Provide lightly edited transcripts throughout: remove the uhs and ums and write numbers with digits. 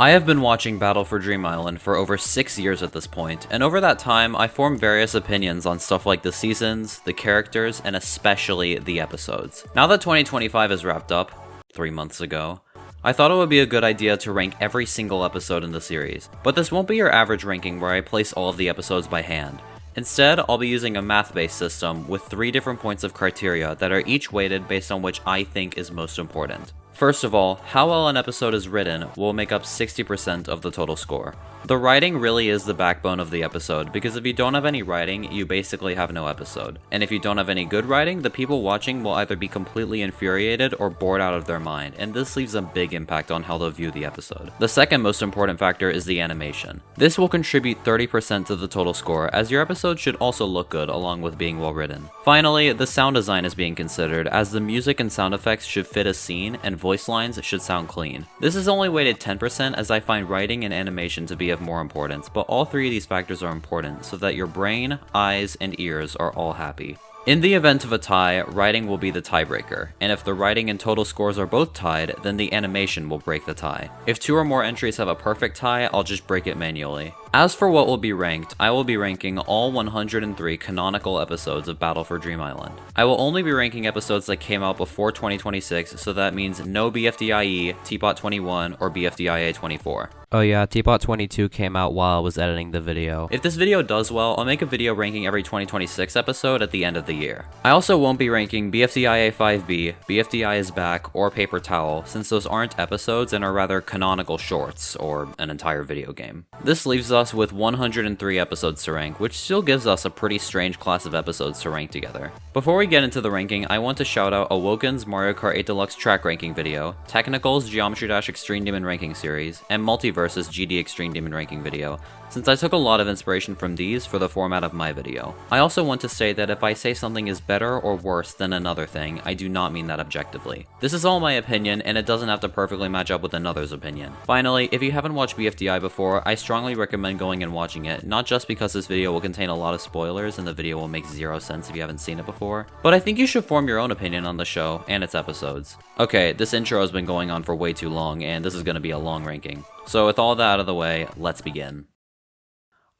I have been watching Battle for Dream Island for over 6 years at this point, and over that time, I formed various opinions on stuff like the seasons, the characters, and especially the episodes. Now that 2025 is wrapped up, 3 months ago, I thought it would be a good idea to rank every single episode in the series, but this won't be your average ranking where I place all of the episodes by hand. Instead, I'll be using a math-based system with 3 different points of criteria that are each weighted based on which I think is most important. First of all, how well an episode is written will make up 60% of the total score. The writing really is the backbone of the episode, because if you don't have any writing, you basically have no episode. And if you don't have any good writing, the people watching will either be completely infuriated or bored out of their mind, and this leaves a big impact on how they'll view the episode. The second most important factor is the animation. This will contribute 30% to the total score, as your episode should also look good along with being well written. Finally, the sound design is being considered, as the music and sound effects should fit a scene, and voice lines should sound clean. This is only weighted 10% as I find writing and animation to be of more importance, but all 3 of these factors are important so that your brain, eyes, and ears are all happy. In the event of a tie, writing will be the tiebreaker, and if the writing and total scores are both tied, then the animation will break the tie. If 2 or more entries have a perfect tie, I'll just break it manually. As for what will be ranked, I will be ranking all 103 canonical episodes of Battle for Dream Island. I will only be ranking episodes that came out before 2026, so that means no BFDIE, Teapot 21, or BFDIA 24. Oh yeah, Teapot 22 came out while I was editing the video. If this video does well, I'll make a video ranking every 2026 episode at the end of the year. I also won't be ranking BFDIA 5B, BFDI is Back, or Paper Towel, since those aren't episodes and are rather canonical shorts, or an entire video game. This leaves us with 103 episodes to rank, which still gives us a pretty strange class of episodes to rank together. Before we get into the ranking, I want to shout out Awoken's Mario Kart 8 Deluxe track ranking video, Technical's Geometry Dash Extreme Demon ranking series, and Multiverse's GD Extreme Demon ranking video, since I took a lot of inspiration from these for the format of my video. I also want to say that if I say something is better or worse than another thing, I do not mean that objectively. This is all my opinion, and it doesn't have to perfectly match up with another's opinion. Finally, if you haven't watched BFDI before, I strongly recommend going and watching it, not just because this video will contain a lot of spoilers and the video will make 0 sense if you haven't seen it before, but I think you should form your own opinion on the show and its episodes. Okay, this intro has been going on for way too long, and this is going to be a long ranking. So with all that out of the way, let's begin.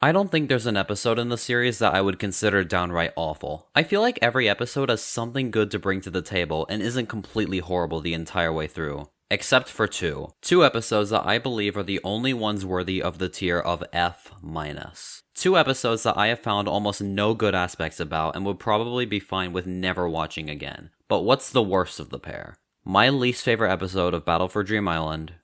I don't think there's an episode in the series that I would consider downright awful. I feel like every episode has something good to bring to the table and isn't completely horrible the entire way through. Except for 2. 2 episodes that I believe are the only ones worthy of the tier of F-. 2 episodes that I have found almost no good aspects about and would probably be fine with never watching again. But what's the worst of the pair? My least favorite episode of Battle for Dream Island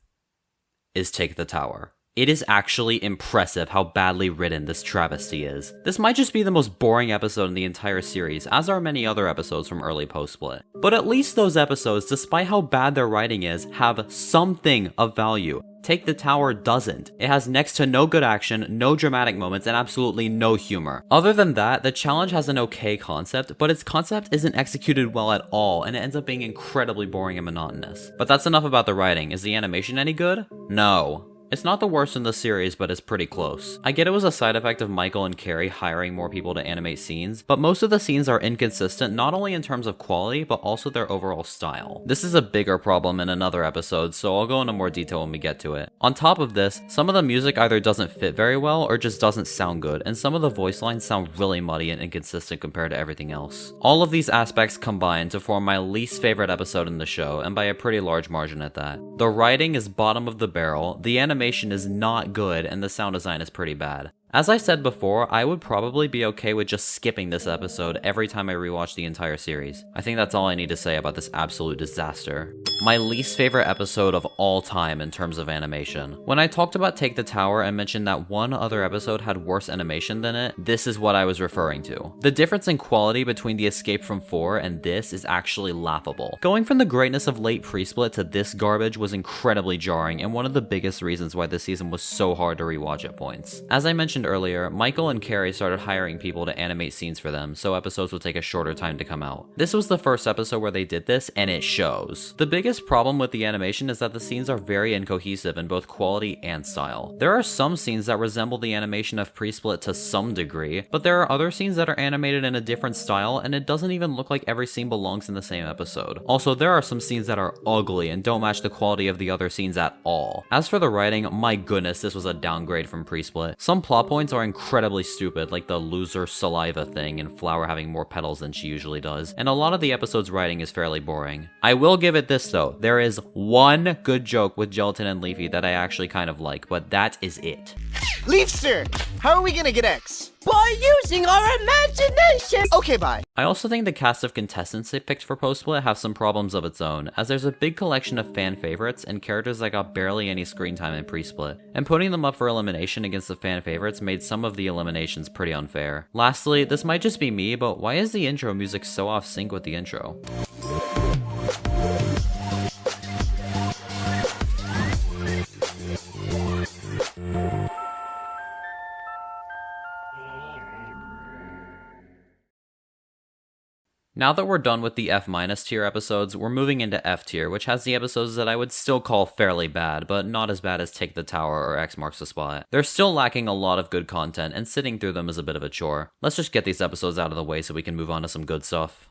is Take the Tower. It is actually impressive how badly written this travesty is. This might just be the most boring episode in the entire series, as are many other episodes from early post-split. But at least those episodes, despite how bad their writing is, have something of value. Take the Tower doesn't. It has next to no good action, no dramatic moments, and absolutely no humor. Other than that, the challenge has an okay concept, but its concept isn't executed well at all, and it ends up being incredibly boring and monotonous. But that's enough about the writing. Is the animation any good? No. It's not the worst in the series, but it's pretty close. I get it was a side effect of Michael and Carrie hiring more people to animate scenes, but most of the scenes are inconsistent not only in terms of quality, but also their overall style. This is a bigger problem in another episode, so I'll go into more detail when we get to it. On top of this, some of the music either doesn't fit very well or just doesn't sound good, and some of the voice lines sound really muddy and inconsistent compared to everything else. All of these aspects combine to form my least favorite episode in the show, and by a pretty large margin at that. The writing is bottom of the barrel, the animation is not good, and the sound design is pretty bad. As I said before, I would probably be okay with just skipping this episode every time I rewatch the entire series. I think that's all I need to say about this absolute disaster. My least favorite episode of all time in terms of animation. When I talked about Take the Tower and mentioned that one other episode had worse animation than it, this is what I was referring to. The difference in quality between the Escape from 4 and this is actually laughable. Going from the greatness of late pre-split to this garbage was incredibly jarring and one of the biggest reasons why this season was so hard to rewatch at points. As I mentioned earlier, Michael and Carrie started hiring people to animate scenes for them, so episodes would take a shorter time to come out. This was the first episode where they did this, and it shows. The biggest biggest problem with the animation is that the scenes are very incohesive in both quality and style. There are some scenes that resemble the animation of pre-split to some degree, but there are other scenes that are animated in a different style, and it doesn't even look like every scene belongs in the same episode. Also, there are some scenes that are ugly and don't match the quality of the other scenes at all. As for the writing, my goodness, this was a downgrade from pre-split. Some plot points are incredibly stupid, like the loser saliva thing and Flower having more petals than she usually does, and a lot of the episode's writing is fairly boring. I will give it this though, there is one good joke with Gelatin and Leafy that I actually kind of like, but that is it. Leafster, how are we gonna get X? By using our imagination! Okay, bye. I also think the cast of contestants they picked for post-split have some problems of its own, as there's a big collection of fan favorites and characters that got barely any screen time in pre-split, and putting them up for elimination against the fan favorites made some of the eliminations pretty unfair. Lastly, this might just be me, but why is the intro music so off sync with the intro? Now that we're done with the F- tier episodes, we're moving into F tier, which has the episodes that I would still call fairly bad, but not as bad as Take the Tower or X Marks the Spot. They're still lacking a lot of good content, and sitting through them is a bit of a chore. Let's just get these episodes out of the way so we can move on to some good stuff.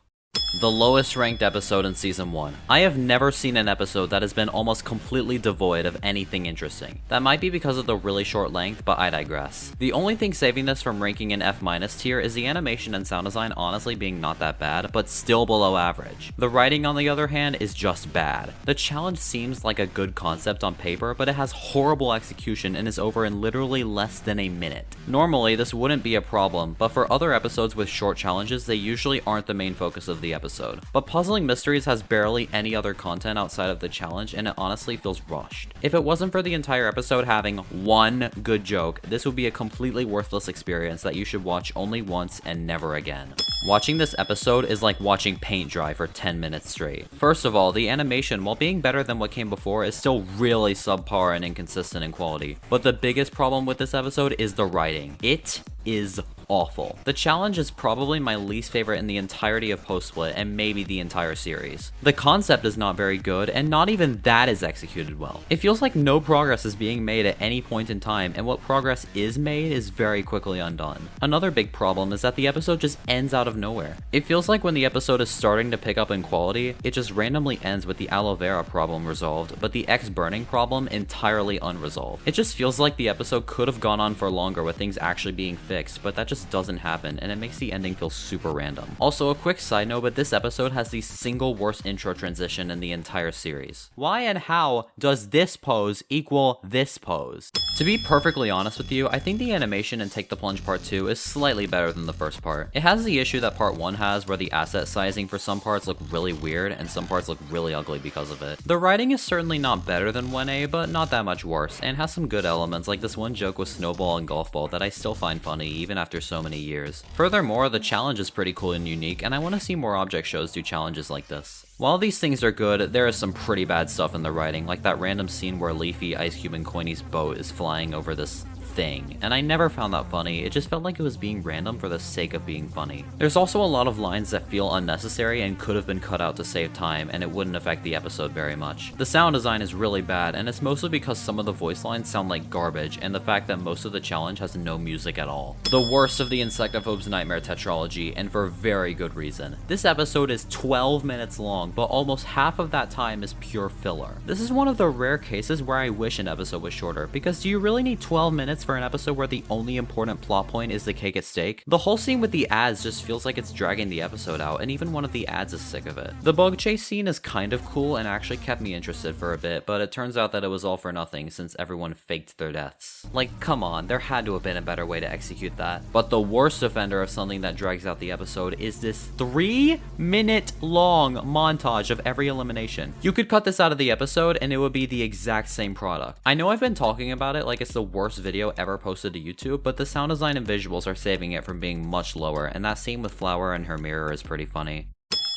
The lowest ranked episode in Season 1. I have never seen an episode that has been almost completely devoid of anything interesting. That might be because of the really short length, but I digress. The only thing saving this from ranking in F- tier is the animation and sound design honestly being not that bad, but still below average. The writing, on the other hand, is just bad. The challenge seems like a good concept on paper, but it has horrible execution and is over in literally less than a minute. Normally, this wouldn't be a problem, but for other episodes with short challenges, they usually aren't the main focus of the episode. But Puzzling Mysteries has barely any other content outside of the challenge, and it honestly feels rushed. If it wasn't for the entire episode having one good joke, this would be a completely worthless experience that you should watch only once and never again. Watching this episode is like watching paint dry for 10 minutes straight. First of all, the animation, while being better than what came before, is still really subpar and inconsistent in quality. But the biggest problem with this episode is the writing. It is awful. The challenge is probably my least favorite in the entirety of Post-Split and maybe the entire series. The concept is not very good, and not even that is executed well. It feels like no progress is being made at any point in time, and what progress is made is very quickly undone. Another big problem is that the episode just ends out of nowhere. It feels like when the episode is starting to pick up in quality, it just randomly ends with the aloe vera problem resolved, but the X burning problem entirely unresolved. It just feels like the episode could have gone on for longer with things actually being fixed, but that just doesn't happen, and it makes the ending feel super random. Also, a quick side note, but this episode has the single worst intro transition in the entire series. Why and how does this pose equal this pose? To be perfectly honest with you, I think the animation in Take the Plunge Part 2 is slightly better than the first part. It has the issue that Part 1 has, where the asset sizing for some parts look really weird and some parts look really ugly because of it. The writing is certainly not better than 1A, but not that much worse, and has some good elements like this one joke with Snowball and Golf Ball that I still find funny even after so many years. Furthermore, the challenge is pretty cool and unique, and I want to see more object shows do challenges like this. While these things are good, there is some pretty bad stuff in the writing, like that random scene where Leafy, Ice Cube, and Coiny's boat is flying over this thing, and I never found that funny. It just felt like it was being random for the sake of being funny. There's also a lot of lines that feel unnecessary and could have been cut out to save time, and it wouldn't affect the episode very much. The sound design is really bad, and it's mostly because some of the voice lines sound like garbage, and the fact that most of the challenge has no music at all. The worst of the Insectophobe's Nightmare tetralogy, and for very good reason. This episode is 12 minutes long, but almost half of that time is pure filler. This is one of the rare cases where I wish an episode was shorter, because do you really need 12 minutes for an episode where the only important plot point is the cake at stake? The whole scene with the ads just feels like it's dragging the episode out, and even one of the ads is sick of it. The bug chase scene is kind of cool and actually kept me interested for a bit, but it turns out that it was all for nothing since everyone faked their deaths. Like, come on, there had to have been a better way to execute that. But the worst offender of something that drags out the episode is this 3-minute long montage of every elimination. You could cut this out of the episode and it would be the exact same product. I know I've been talking about it like it's the worst video ever posted to YouTube, but the sound design and visuals are saving it from being much lower, and that scene with Flower and her mirror is pretty funny.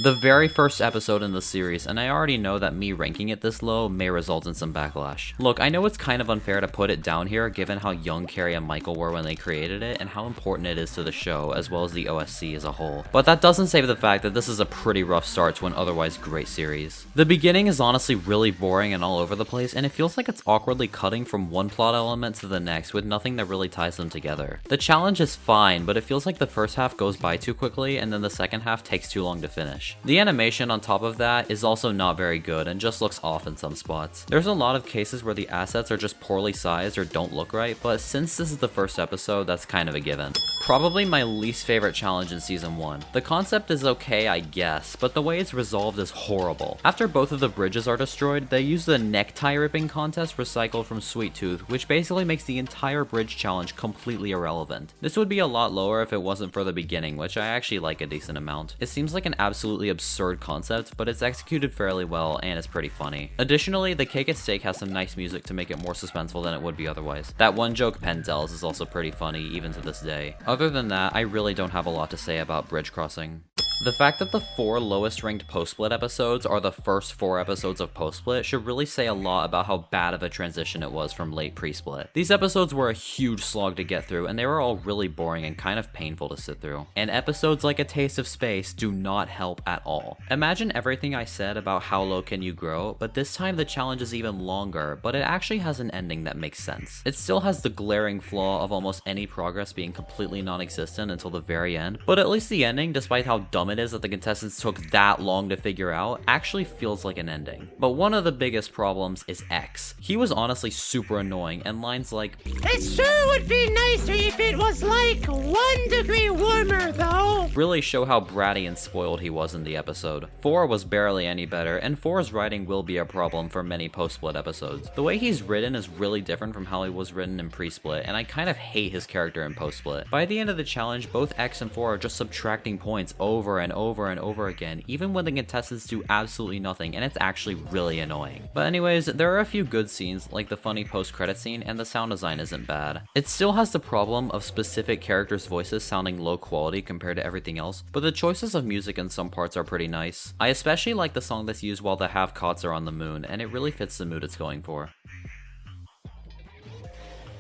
The very first episode in the series, and I already know that me ranking it this low may result in some backlash. Look, I know it's kind of unfair to put it down here given how young Carrie and Michael were when they created it and how important it is to the show as well as the OSC as a whole. But that doesn't save the fact that this is a pretty rough start to an otherwise great series. The beginning is honestly really boring and all over the place, and it feels like it's awkwardly cutting from one plot element to the next with nothing that really ties them together. The challenge is fine, but it feels like the first half goes by too quickly and then the second half takes too long to finish. The animation on top of that is also not very good and just looks off in some spots. There's a lot of cases where the assets are just poorly sized or don't look right, but since this is the first episode, that's kind of a given. Probably my least favorite challenge in season 1. The concept is okay, I guess, but the way it's resolved is horrible. After both of the bridges are destroyed, they use the necktie ripping contest recycled from Sweet Tooth, which basically makes the entire bridge challenge completely irrelevant. This would be a lot lower if it wasn't for the beginning, which I actually like a decent amount. It seems like an absolutely absurd concept, but it's executed fairly well and it's pretty funny. Additionally, the cake at stake has some nice music to make it more suspenseful than it would be otherwise. That one joke Penn tells is also pretty funny even to this day. Other than that, I really don't have a lot to say about bridge crossing. The fact that the 4 lowest ranked post-split episodes are the first 4 episodes of post-split should really say a lot about how bad of a transition it was from late pre-split. These episodes were a huge slog to get through, and they were all really boring and kind of painful to sit through. And episodes like A Taste of Space do not help at all. Imagine everything I said about how low can you grow, but this time the challenge is even longer, but it actually has an ending that makes sense. It still has the glaring flaw of almost any progress being completely non-existent until the very end, but at least the ending, despite how dumb it is that the contestants took that long to figure out, actually feels like an ending. But one of the biggest problems is X. He was honestly super annoying, and lines like, It sure would be nicer if it was like 1 degree warmer though, really show how bratty and spoiled he was in the episode. 4 was barely any better, and 4's writing will be a problem for many post-split episodes. The way he's written is really different from how he was written in pre-split, and I kind of hate his character in post-split. By the end of the challenge, both X and 4 are just subtracting points over and over and over again, even when the contestants do absolutely nothing, and it's actually really annoying. But anyways, there are a few good scenes, like the funny post-credit scene, and the sound design isn't bad. It still has the problem of specific characters' voices sounding low quality compared to everything else, but the choices of music in some parts are pretty nice. I especially like the song that's used while the half-cots are on the moon, and it really fits the mood it's going for.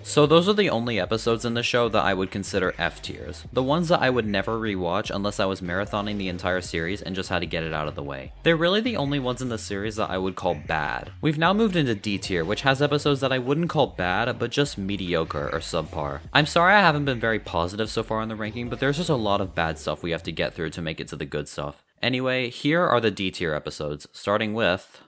So those are the only episodes in the show that I would consider F tiers. The ones that I would never rewatch unless I was marathoning the entire series and just had to get it out of the way. They're really the only ones in the series that I would call bad. We've now moved into D tier, which has episodes that I wouldn't call bad, but just mediocre or subpar. I'm sorry I haven't been very positive so far in the ranking, but there's just a lot of bad stuff we have to get through to make it to the good stuff. Anyway, here are the D tier episodes, starting with...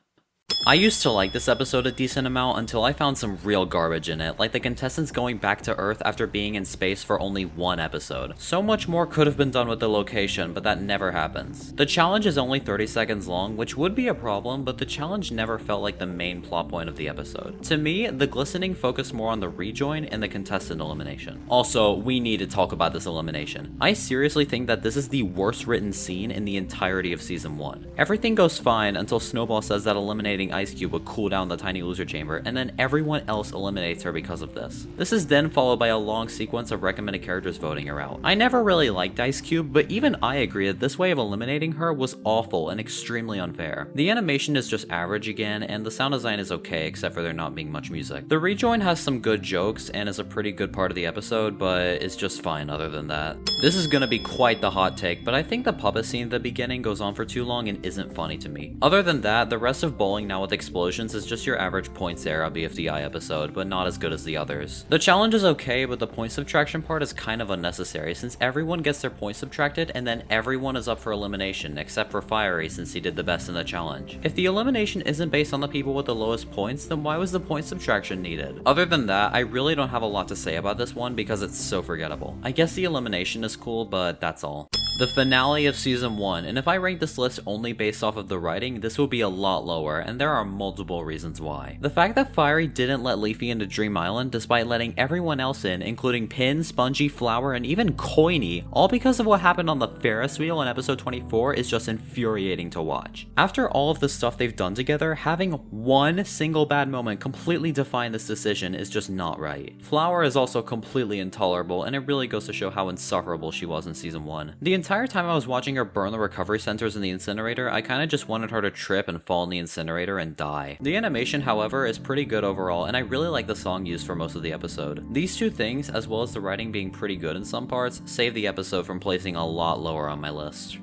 I used to like this episode a decent amount until I found some real garbage in it, like the contestants going back to Earth after being in space for only 1 episode. So much more could have been done with the location, but that never happens. The challenge is only 30 seconds long, which would be a problem, but the challenge never felt like the main plot point of the episode. To me, the glistening focused more on the rejoin and the contestant elimination. Also, we need to talk about this elimination. I seriously think that this is the worst written scene in the entirety of season 1. Everything goes fine until Snowball says that eliminating Ice Cube would cool down the tiny loser chamber, and then everyone else eliminates her because of this. This is then followed by a long sequence of recommended characters voting her out. I never really liked Ice Cube, but even I agree that this way of eliminating her was awful and extremely unfair. The animation is just average again, and the sound design is okay except for there not being much music. The rejoin has some good jokes and is a pretty good part of the episode, but it's just fine other than that. This is gonna be quite the hot take, but I think the puppet scene at the beginning goes on for too long and isn't funny to me. Other than that, the rest of Bowling Now with Explosions is just your average points era BFDI episode, but not as good as the others. The challenge is okay, but the point subtraction part is kind of unnecessary since everyone gets their points subtracted and then everyone is up for elimination except for Fiery since he did the best in the challenge. If the elimination isn't based on the people with the lowest points, then why was the point subtraction needed? Other than that, I really don't have a lot to say about this one because it's so forgettable. I guess the elimination is cool, but that's all. The finale of season 1, and if I rank this list only based off of the writing, this will be a lot lower, and there are multiple reasons why. The fact that Fiery didn't let Leafy into Dream Island despite letting everyone else in, including Pin, Spongy, Flower, and even Coiny, all because of what happened on the Ferris wheel in episode 24 is just infuriating to watch. After all of the stuff they've done together, having one single bad moment completely define this decision is just not right. Flower is also completely intolerable, and it really goes to show how insufferable she was in season 1. The entire time I was watching her burn the recovery centers in the incinerator, I kinda just wanted her to trip and fall in the incinerator and die. The animation, however, is pretty good overall, and I really like the song used for most of the episode. These two things, as well as the writing being pretty good in some parts, save the episode from placing a lot lower on my list.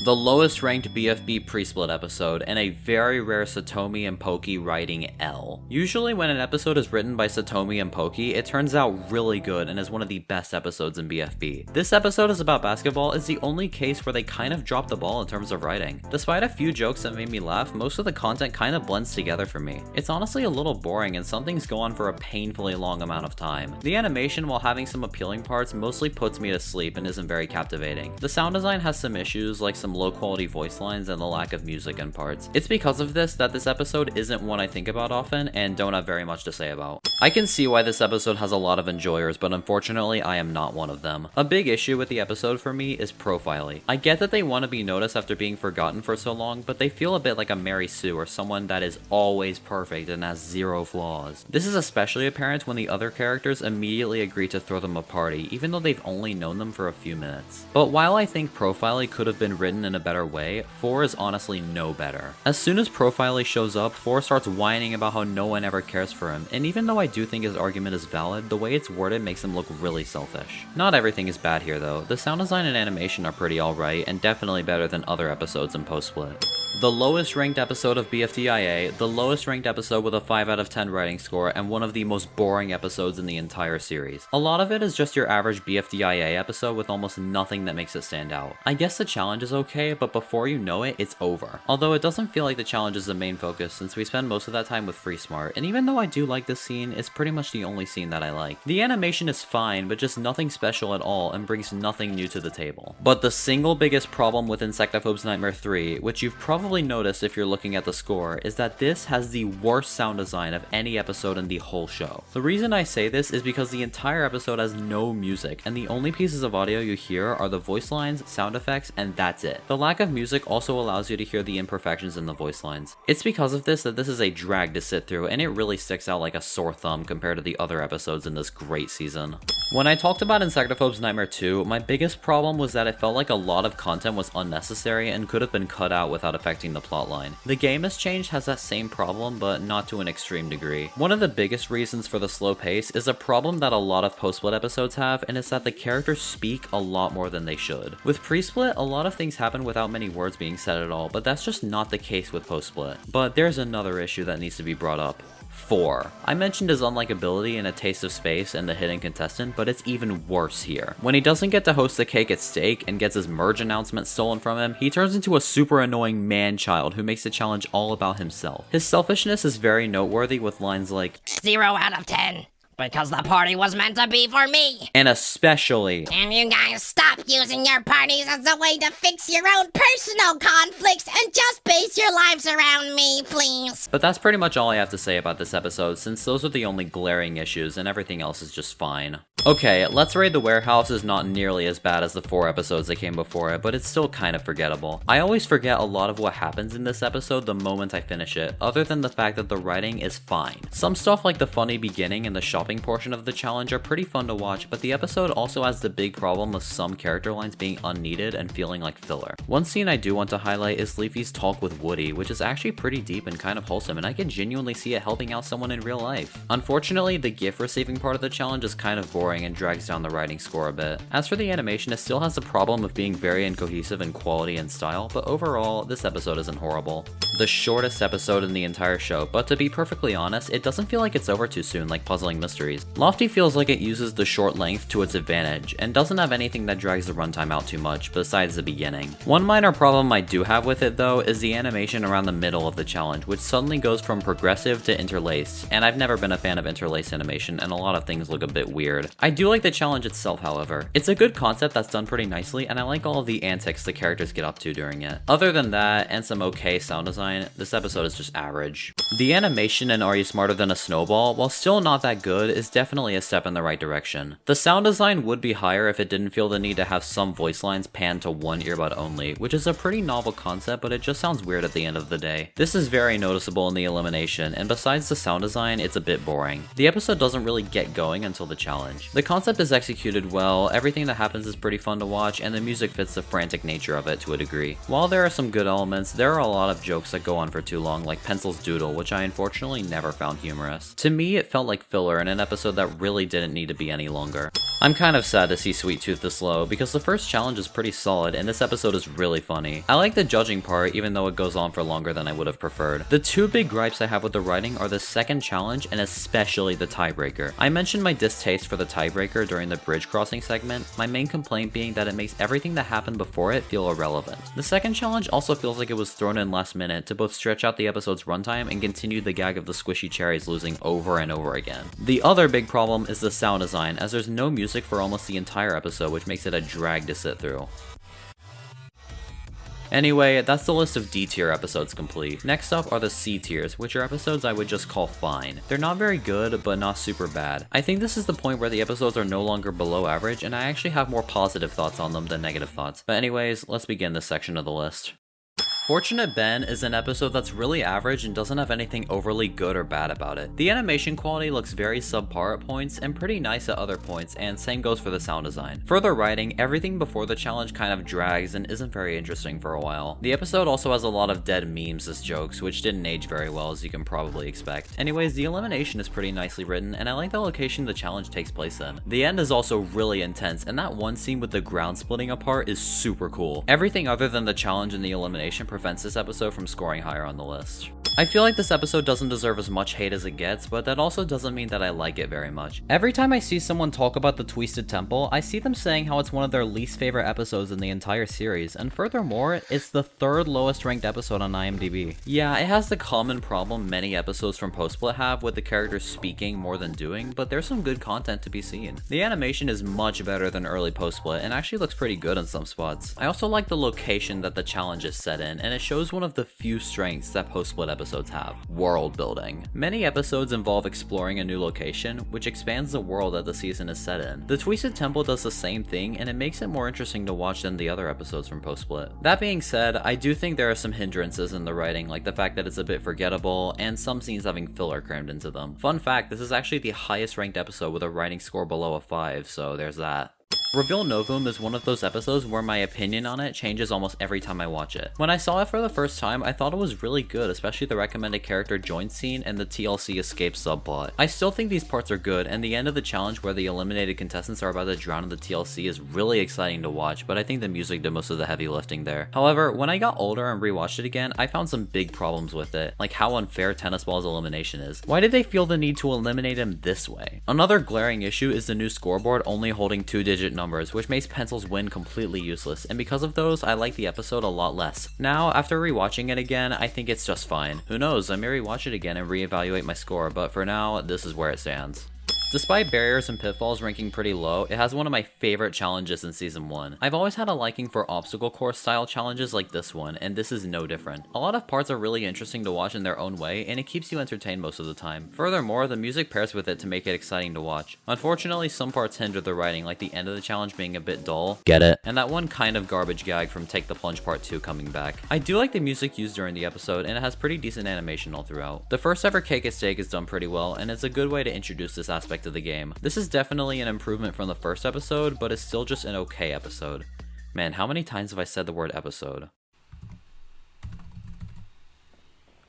The lowest ranked BFB pre-split episode, and a very rare Satomi and Pokey writing L. Usually when an episode is written by Satomi and Pokey, it turns out really good and is one of the best episodes in BFB. This episode is about basketball is the only case where they kind of dropped the ball in terms of writing. Despite a few jokes that made me laugh, most of the content kind of blends together for me. It's honestly a little boring and some things go on for a painfully long amount of time. The animation, while having some appealing parts, mostly puts me to sleep and isn't very captivating. The sound design has some issues, like some low quality voice lines and the lack of music in parts. It's because of this that this episode isn't one I think about often and don't have very much to say about. I can see why this episode has a lot of enjoyers, but unfortunately I am not one of them. A big issue with the episode for me is profiling. I get that they want to be noticed after being forgotten for so long, but they feel a bit like a Mary Sue or someone that is always perfect and has zero flaws. This is especially apparent when the other characters immediately agree to throw them a party, even though they've only known them for a few minutes. But while I think Profiley could have been written in a better way, 4 is honestly no better. As soon as Profiley shows up, 4 starts whining about how no one ever cares for him, and even though I do think his argument is valid, the way it's worded makes him look really selfish. Not everything is bad here though. The sound design and animation are pretty alright, and definitely better than other episodes in post-split. The lowest ranked episode of BFDIA, the lowest ranked episode with a 5 out of 10 writing score, and one of the most boring episodes in the entire series. A lot of it is just your average BFDIA episode with almost nothing that makes it stand out. I guess the challenge is okay, but before you know it, it's over. Although it doesn't feel like the challenge is the main focus since we spend most of that time with Free Smart, and even though I do like this scene, it's pretty much the only scene that I like. The animation is fine, but just nothing special at all and brings nothing new to the table. But the single biggest problem with Insectophobe's Nightmare 3, which you've probably noticed if you're looking at the score, is that this has the worst sound design of any episode in the whole show. The reason I say this is because the entire episode has no music, and the only pieces of audio you hear are the voice lines, sound effects, and that's it. The lack of music also allows you to hear the imperfections in the voice lines. It's because of this that this is a drag to sit through, and it really sticks out like a sore thumb compared to the other episodes in this great season. When I talked about Insectophobe's Nightmare 2, my biggest problem was that it felt like a lot of content was unnecessary and could have been cut out without affecting the plotline. The Game Has Changed has that same problem, but not to an extreme degree. One of the biggest reasons for the slow pace is a problem that a lot of post-split episodes have, and it's that the characters speak a lot more than they should. With pre-split, a lot of things happen without many words being said at all, but that's just not the case with post-split. But there's another issue that needs to be brought up. 4. I mentioned his unlikability in A Taste of Space and The Hidden Contestant, but it's even worse here. When he doesn't get to host the cake at stake and gets his merge announcement stolen from him, he turns into a super annoying man-child who makes the challenge all about himself. His selfishness is very noteworthy with lines like 0 out of 10. Because the party was meant to be for me. And especially, Can you guys stop using your parties as a way to fix your own personal conflicts and just base your lives around me, please? But that's pretty much all I have to say about this episode, since those are the only glaring issues and everything else is just fine. Okay, Let's Raid the Warehouse is not nearly as bad as the 4 episodes that came before it, but it's still kind of forgettable. I always forget a lot of what happens in this episode the moment I finish it, other than the fact that the writing is fine. Some stuff like the funny beginning and the shopping portion of the challenge are pretty fun to watch, but the episode also has the big problem of some character lines being unneeded and feeling like filler. One scene I do want to highlight is Leafy's talk with Woody, which is actually pretty deep and kind of wholesome, and I can genuinely see it helping out someone in real life. Unfortunately, the gift receiving part of the challenge is kind of boring and drags down the writing score a bit. As for the animation, it still has the problem of being very incohesive in quality and style, but overall, this episode isn't horrible. The shortest episode in the entire show, but to be perfectly honest, it doesn't feel like it's over too soon like Puzzling Mysteries. Lofty feels like it uses the short length to its advantage, and doesn't have anything that drags the runtime out too much, besides the beginning. One minor problem I do have with it though is the animation around the middle of the challenge, which suddenly goes from progressive to interlaced, and I've never been a fan of interlaced animation, and a lot of things look a bit weird. I do like the challenge itself, however. It's a good concept that's done pretty nicely, and I like all of the antics the characters get up to during it. Other than that, and some okay sound design, this episode is just average. The animation in Are You Smarter Than a Snowball, while still not that good, good is definitely a step in the right direction. The sound design would be higher if it didn't feel the need to have some voice lines panned to one earbud only, which is a pretty novel concept, but it just sounds weird at the end of the day. This is very noticeable in the elimination, and besides the sound design, it's a bit boring. The episode doesn't really get going until the challenge. The concept is executed well, everything that happens is pretty fun to watch, and the music fits the frantic nature of it to a degree. While there are some good elements, there are a lot of jokes that go on for too long, like Pencil's doodle, which I unfortunately never found humorous. To me, it felt like filler in an episode that really didn't need to be any longer. I'm kind of sad to see Sweet Tooth this low, because the first challenge is pretty solid, and this episode is really funny. I like the judging part, even though it goes on for longer than I would have preferred. The two big gripes I have with the writing are the second challenge, and especially the tiebreaker. I mentioned my distaste for the tiebreaker during the bridge crossing segment, my main complaint being that it makes everything that happened before it feel irrelevant. The second challenge also feels like it was thrown in last minute to both stretch out the episode's runtime and continue the gag of the squishy cherries losing over and over again. The other big problem is the sound design, as there's no music for almost the entire episode, which makes it a drag to sit through. Anyway, that's the list of D tier episodes complete. Next up are the C tiers, which are episodes I would just call fine. They're not very good, but not super bad. I think this is the point where the episodes are no longer below average, and I actually have more positive thoughts on them than negative thoughts. But anyways, let's begin this section of the list. Fortunate Ben is an episode that's really average and doesn't have anything overly good or bad about it. The animation quality looks very subpar at points and pretty nice at other points, and same goes for the sound design. For the writing, everything before the challenge kind of drags and isn't very interesting for a while. The episode also has a lot of dead memes as jokes, which didn't age very well, as you can probably expect. Anyways, the elimination is pretty nicely written, and I like the location the challenge takes place in. The end is also really intense, and that one scene with the ground splitting apart is super cool. Everything other than the challenge and the elimination prevents this episode from scoring higher on the list. I feel like this episode doesn't deserve as much hate as it gets, but that also doesn't mean that I like it very much. Every time I see someone talk about the Twisted Temple, I see them saying how it's one of their least favorite episodes in the entire series, and furthermore, it's the third lowest ranked episode on IMDb. Yeah, it has the common problem many episodes from Post-Split have with the characters speaking more than doing, but there's some good content to be seen. The animation is much better than early Post-Split and actually looks pretty good in some spots. I also like the location that the challenge is set in, and it shows one of the few strengths that Post-Split episodes have: world building. Many episodes involve exploring a new location, which expands the world that the season is set in. The Twisted Temple does the same thing, and it makes it more interesting to watch than the other episodes from Post-Split. That being said, I do think there are some hindrances in the writing, like the fact that it's a bit forgettable, and some scenes having filler crammed into them. Fun fact, this is actually the highest ranked episode with a writing score below a 5, so there's that. Reveal Novum is one of those episodes where my opinion on it changes almost every time I watch it. When I saw it for the first time, I thought it was really good, especially the recommended character join scene and the TLC escape subplot. I still think these parts are good, and the end of the challenge where the eliminated contestants are about to drown in the TLC is really exciting to watch, but I think the music did most of the heavy lifting there. However, when I got older and rewatched it again, I found some big problems with it, like how unfair Tennis Ball's elimination is. Why did they feel the need to eliminate him this way? Another glaring issue is the new scoreboard only holding 2-digit numbers, which makes Pencil's win completely useless, and because of those, I like the episode a lot less. Now, after rewatching it again, I think it's just fine. Who knows, I may rewatch it again and reevaluate my score, but for now, this is where it stands. Despite barriers and pitfalls ranking pretty low, it has one of my favorite challenges in Season 1. I've always had a liking for obstacle course style challenges like this one, and this is no different. A lot of parts are really interesting to watch in their own way, and it keeps you entertained most of the time. Furthermore, the music pairs with it to make it exciting to watch. Unfortunately, some parts hinder the writing, like the end of the challenge being a bit dull. Get it? And that one kind of garbage gag from Take the Plunge Part 2 coming back. I do like the music used during the episode, and it has pretty decent animation all throughout. The first ever Cake at Stake is done pretty well, and it's a good way to introduce this aspect of the game. This is definitely an improvement from the first episode, but it's still just an okay episode. Man, how many times have I said the word episode?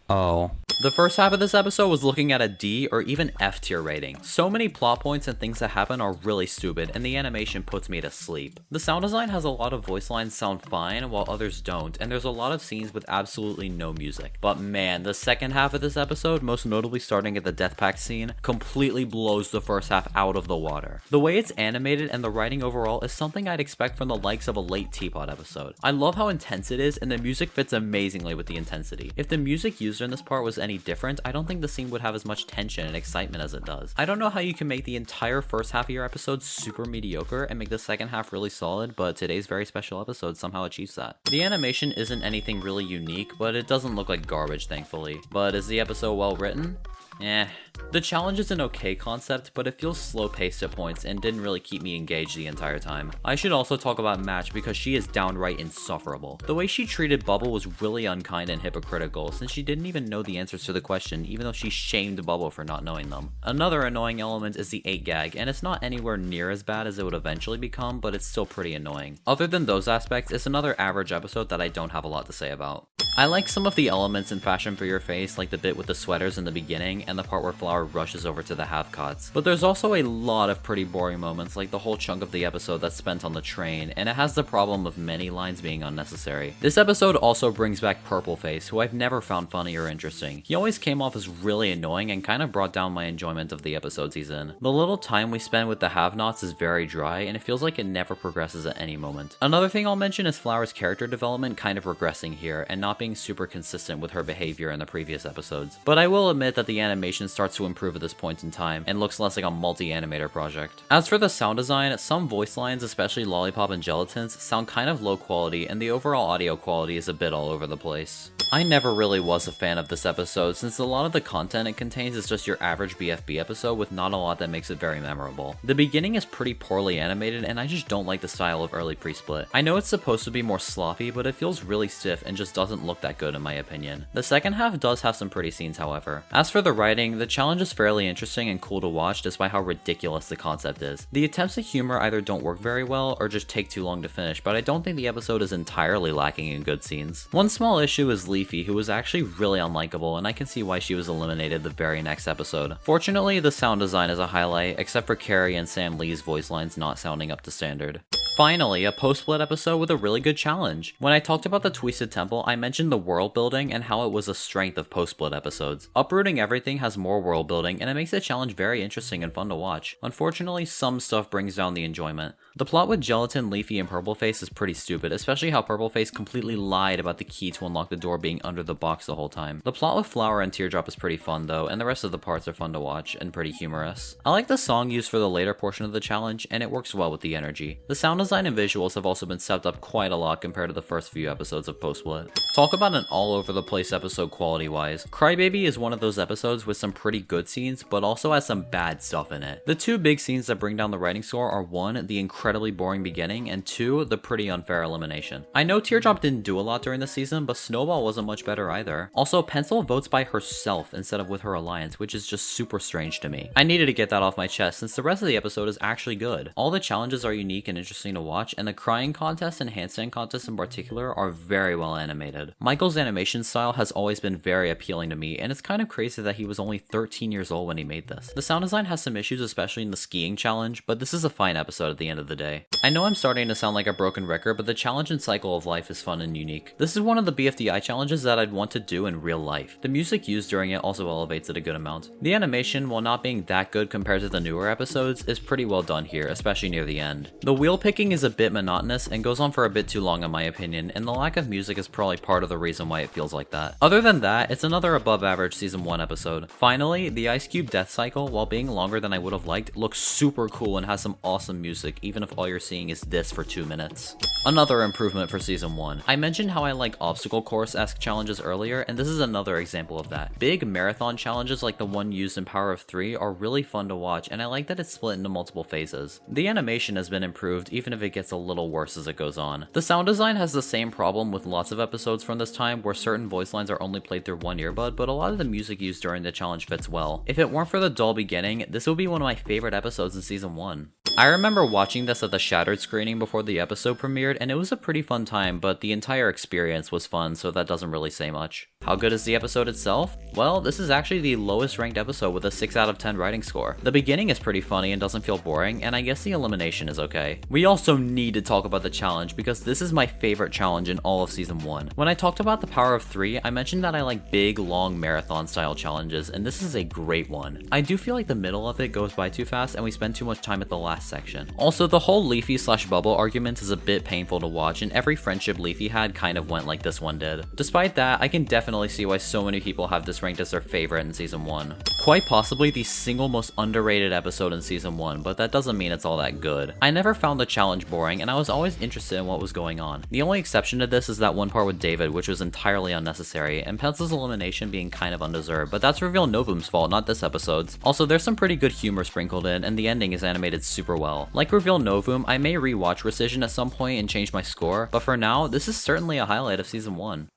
Oh. The first half of this episode was looking at a D or even F tier rating. So many plot points and things that happen are really stupid, and the animation puts me to sleep. The sound design has a lot of voice lines sound fine, while others don't, and there's a lot of scenes with absolutely no music. But man, the second half of this episode, most notably starting at the Death Pact scene, completely blows the first half out of the water. The way it's animated and the writing overall is something I'd expect from the likes of a late Teapot episode. I love how intense it is, and the music fits amazingly with the intensity. If the music used in this part was any different, I don't think the scene would have as much tension and excitement as it does. I don't know how you can make the entire first half of your episode super mediocre and make the second half really solid, but today's very special episode somehow achieves that. The animation isn't anything really unique, but it doesn't look like garbage, thankfully. But is the episode well written? The challenge is an okay concept, but it feels slow paced at points and didn't really keep me engaged the entire time. I should also talk about Match because she is downright insufferable. The way she treated Bubble was really unkind and hypocritical, since she didn't even know the answers to the question, even though she shamed Bubble for not knowing them. Another annoying element is the 8 gag, and it's not anywhere near as bad as it would eventually become, but it's still pretty annoying. Other than those aspects, it's another average episode that I don't have a lot to say about. I like some of the elements in Fashion for Your Face, like the bit with the sweaters in the beginning and the part where Flower rushes over to the half-cots. But there's also a lot of pretty boring moments, like the whole chunk of the episode that's spent on the train, and it has the problem of many lines being unnecessary. This episode also brings back Purple Face, who I've never found funny or interesting. He always came off as really annoying and kind of brought down my enjoyment of the episodes he's in. The little time we spend with the have-nots is very dry, and it feels like it never progresses at any moment. Another thing I'll mention is Flower's character development kind of regressing here, and not being super consistent with her behavior in the previous episodes. But I will admit that the animation starts to improve at this point in time, and looks less like a multi-animator project. As for the sound design, some voice lines, especially Lollipop and Gelatin's, sound kind of low quality, and the overall audio quality is a bit all over the place. I never really was a fan of this episode, since a lot of the content it contains is just your average BFB episode with not a lot that makes it very memorable. The beginning is pretty poorly animated, and I just don't like the style of early pre-split. I know it's supposed to be more sloppy, but it feels really stiff and just doesn't look that good in my opinion. The second half does have some pretty scenes, however. As for the writing, the challenge is fairly interesting and cool to watch despite how ridiculous the concept is. The attempts at humor either don't work very well or just take too long to finish, but I don't think the episode is entirely lacking in good scenes. One small issue is Leafy, who was actually really unlikable, and I can see why she was eliminated the very next episode. Fortunately, the sound design is a highlight, except for Carrie and Sam Lee's voice lines not sounding up to standard. Finally, a post-split episode with a really good challenge. When I talked about the Twisted Temple, I mentioned the world building and how it was a strength of post-split episodes. Uprooting Everything has more world building, and it makes the challenge very interesting and fun to watch. Unfortunately, some stuff brings down the enjoyment. The plot with Gelatin, Leafy, and Purple Face is pretty stupid, especially how Purple Face completely lied about the key to unlock the door being under the box the whole time. The plot with Flower and Teardrop is pretty fun though, and the rest of the parts are fun to watch and pretty humorous. I like the song used for the later portion of the challenge, and it works well with the energy. The sound design and visuals have also been stepped up quite a lot compared to the first few episodes of Post-Split. Talk about an all over the place episode quality wise. Crybaby is one of those episodes with some pretty good scenes, but also has some bad stuff in it. The two big scenes that bring down the writing score are 1, the incredibly boring beginning, and 2, the pretty unfair elimination. I know Teardrop didn't do a lot during the season, but Snowball wasn't much better either. Also, Pencil votes by herself instead of with her alliance, which is just super strange to me. I needed to get that off my chest since the rest of the episode is actually good. All the challenges are unique and interesting to watch, and the crying contest and handstand contest in particular are very well animated. Michael's animation style has always been very appealing to me, and it's kind of crazy that he was only 13 years old when he made this. The sound design has some issues, especially in the skiing challenge, but this is a fine episode at the end of the day. I know I'm starting to sound like a broken record, but the challenge and cycle of life is fun and unique. This is one of the BFDI challenges that I'd want to do in real life. The music used during it also elevates it a good amount. The animation, while not being that good compared to the newer episodes, is pretty well done here, especially near the end. The wheel picking is a bit monotonous and goes on for a bit too long in my opinion, and the lack of music is probably part of the reason why it feels like that. Other than that, it's another above average season 1 episode. Finally, the Ice Cube death cycle, while being longer than I would have liked, looks super cool and has some awesome music, even if all you're seeing is this for 2 minutes. Another improvement for season 1. I mentioned how I like obstacle course-esque challenges earlier, and this is another example of that. Big marathon challenges like the one used in Power of 3 are really fun to watch, and I like that it's split into multiple phases. The animation has been improved, even if it gets a little worse as it goes on. The sound design has the same problem with lots of episodes from this time, where certain voice lines are only played through one earbud, but a lot of the music used during the challenge fits well. If it weren't for the dull beginning, this would be one of my favorite episodes in season 1. I remember watching this at the Shattered screening before the episode premiered, and it was a pretty fun time, but the entire experience was fun, so that doesn't really say much. How good is the episode itself? Well, this is actually the lowest ranked episode with a 6 out of 10 writing score. The beginning is pretty funny and doesn't feel boring, and I guess the elimination is okay. We also need to talk about the challenge, because this is my favorite challenge in all of season 1. When I talked about the Power of 3, I mentioned that I like big, long marathon style challenges, and this is a great one. I do feel like the middle of it goes by too fast and we spend too much time at the last section. Also, the whole Leafy/Bubble argument is a bit painful to watch, and every friendship Leafy had kind of went like this one did. Despite that, I can definitely finally see why so many people have this ranked as their favorite in Season 1. Quite possibly the single most underrated episode in Season 1, but that doesn't mean it's all that good. I never found the challenge boring, and I was always interested in what was going on. The only exception to this is that one part with David, which was entirely unnecessary, and Pencil's elimination being kind of undeserved, but that's Reveal Novum's fault, not this episode's. Also, there's some pretty good humor sprinkled in, and the ending is animated super well. Like Reveal Novum, I may rewatch Rescission at some point and change my score, but for now, this is certainly a highlight of Season 1.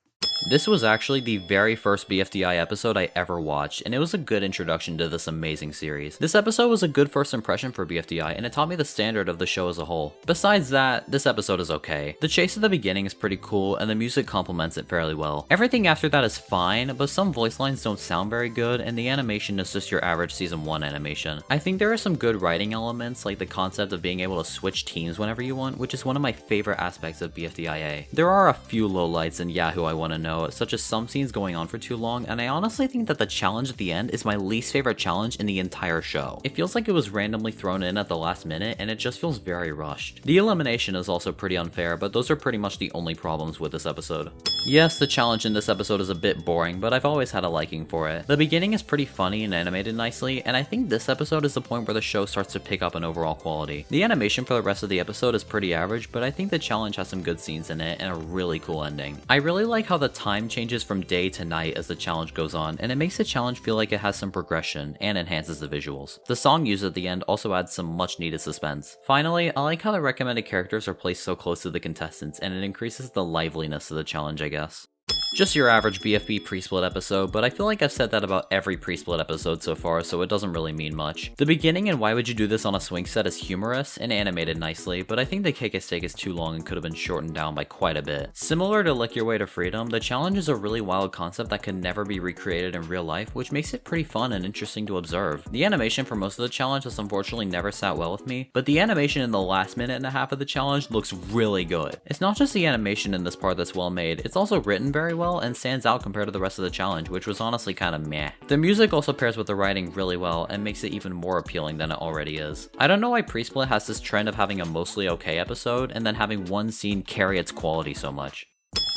This was actually the very first BFDI episode I ever watched, and it was a good introduction to this amazing series. This episode was a good first impression for BFDI, and it taught me the standard of the show as a whole. Besides that, this episode is okay. The chase at the beginning is pretty cool, and the music complements it fairly well. Everything after that is fine, but some voice lines don't sound very good, and the animation is just your average Season 1 animation. I think there are some good writing elements, like the concept of being able to switch teams whenever you want, which is one of my favorite aspects of BFDIA. There are a few lowlights in Yahoo I want to know, such as some scenes going on for too long, and I honestly think that the challenge at the end is my least favorite challenge in the entire show. It feels like it was randomly thrown in at the last minute, and it just feels very rushed. The elimination is also pretty unfair, but those are pretty much the only problems with this episode. Yes, the challenge in this episode is a bit boring, but I've always had a liking for it. The beginning is pretty funny and animated nicely, and I think this episode is the point where the show starts to pick up in overall quality. The animation for the rest of the episode is pretty average, but I think the challenge has some good scenes in it and a really cool ending. I really like how the time changes from day to night as the challenge goes on, and it makes the challenge feel like it has some progression and enhances the visuals. The song used at the end also adds some much needed suspense. Finally, I like how the recommended characters are placed so close to the contestants, and it increases the liveliness of the challenge, I guess. Just your average BFB pre-split episode, but I feel like I've said that about every pre-split episode so far, so it doesn't really mean much. The beginning and why would you do this on a swing set is humorous and animated nicely, but I think the cake at stake is too long and could have been shortened down by quite a bit. Similar to Lick Your Way to Freedom, the challenge is a really wild concept that could never be recreated in real life, which makes it pretty fun and interesting to observe. The animation for most of the challenge has unfortunately never sat well with me, but the animation in the last minute and a half of the challenge looks really good. It's not just the animation in this part that's well made, it's also written very well and stands out compared to the rest of the challenge, which was honestly kind of meh. The music also pairs with the writing really well and makes it even more appealing than it already is. I don't know why Pre-Split has this trend of having a mostly okay episode and then having one scene carry its quality so much.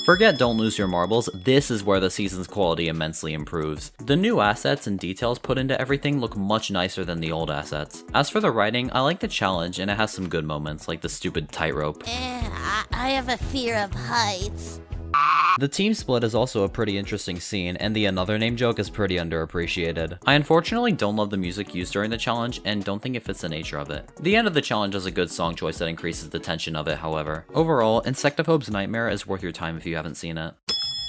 Forget Don't Lose Your Marbles, this is where the season's quality immensely improves. The new assets and details put into everything look much nicer than the old assets. As for the writing, I like the challenge and it has some good moments, like the stupid tightrope. I have a fear of heights. The team split is also a pretty interesting scene, and the another name joke is pretty underappreciated. I unfortunately don't love the music used during the challenge, and don't think it fits the nature of it. The end of the challenge is a good song choice that increases the tension of it, however. Overall, Insectophobe's Nightmare is worth your time if you haven't seen it.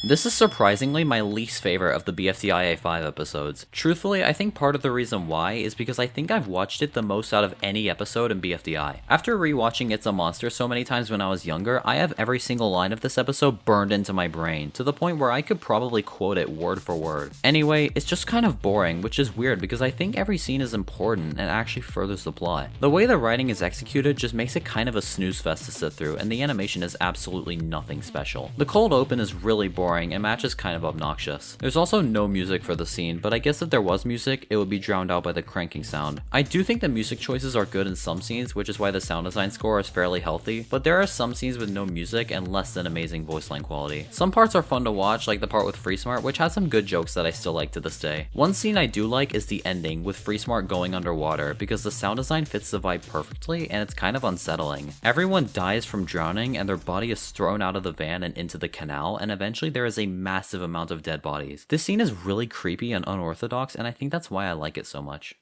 This is surprisingly my least favorite of the BFDIA 5 episodes. Truthfully, I think part of the reason why is because I think I've watched it the most out of any episode in BFDI. After rewatching It's a Monster so many times when I was younger, I have every single line of this episode burned into my brain, to the point where I could probably quote it word for word. Anyway, it's just kind of boring, which is weird because I think every scene is important and actually furthers the plot. The way the writing is executed just makes it kind of a snooze fest to sit through, and the animation is absolutely nothing special. The cold open is really boring and Match is kind of obnoxious. There's also no music for the scene, but I guess if there was music, it would be drowned out by the cranking sound. I do think the music choices are good in some scenes, which is why the sound design score is fairly healthy, but there are some scenes with no music and less than amazing voice line quality. Some parts are fun to watch, like the part with FreeSmart, which has some good jokes that I still like to this day. One scene I do like is the ending, with FreeSmart going underwater, because the sound design fits the vibe perfectly and it's kind of unsettling. Everyone dies from drowning and their body is thrown out of the van and into the canal, and eventually there is a massive amount of dead bodies. This scene is really creepy and unorthodox, and I think that's why I like it so much.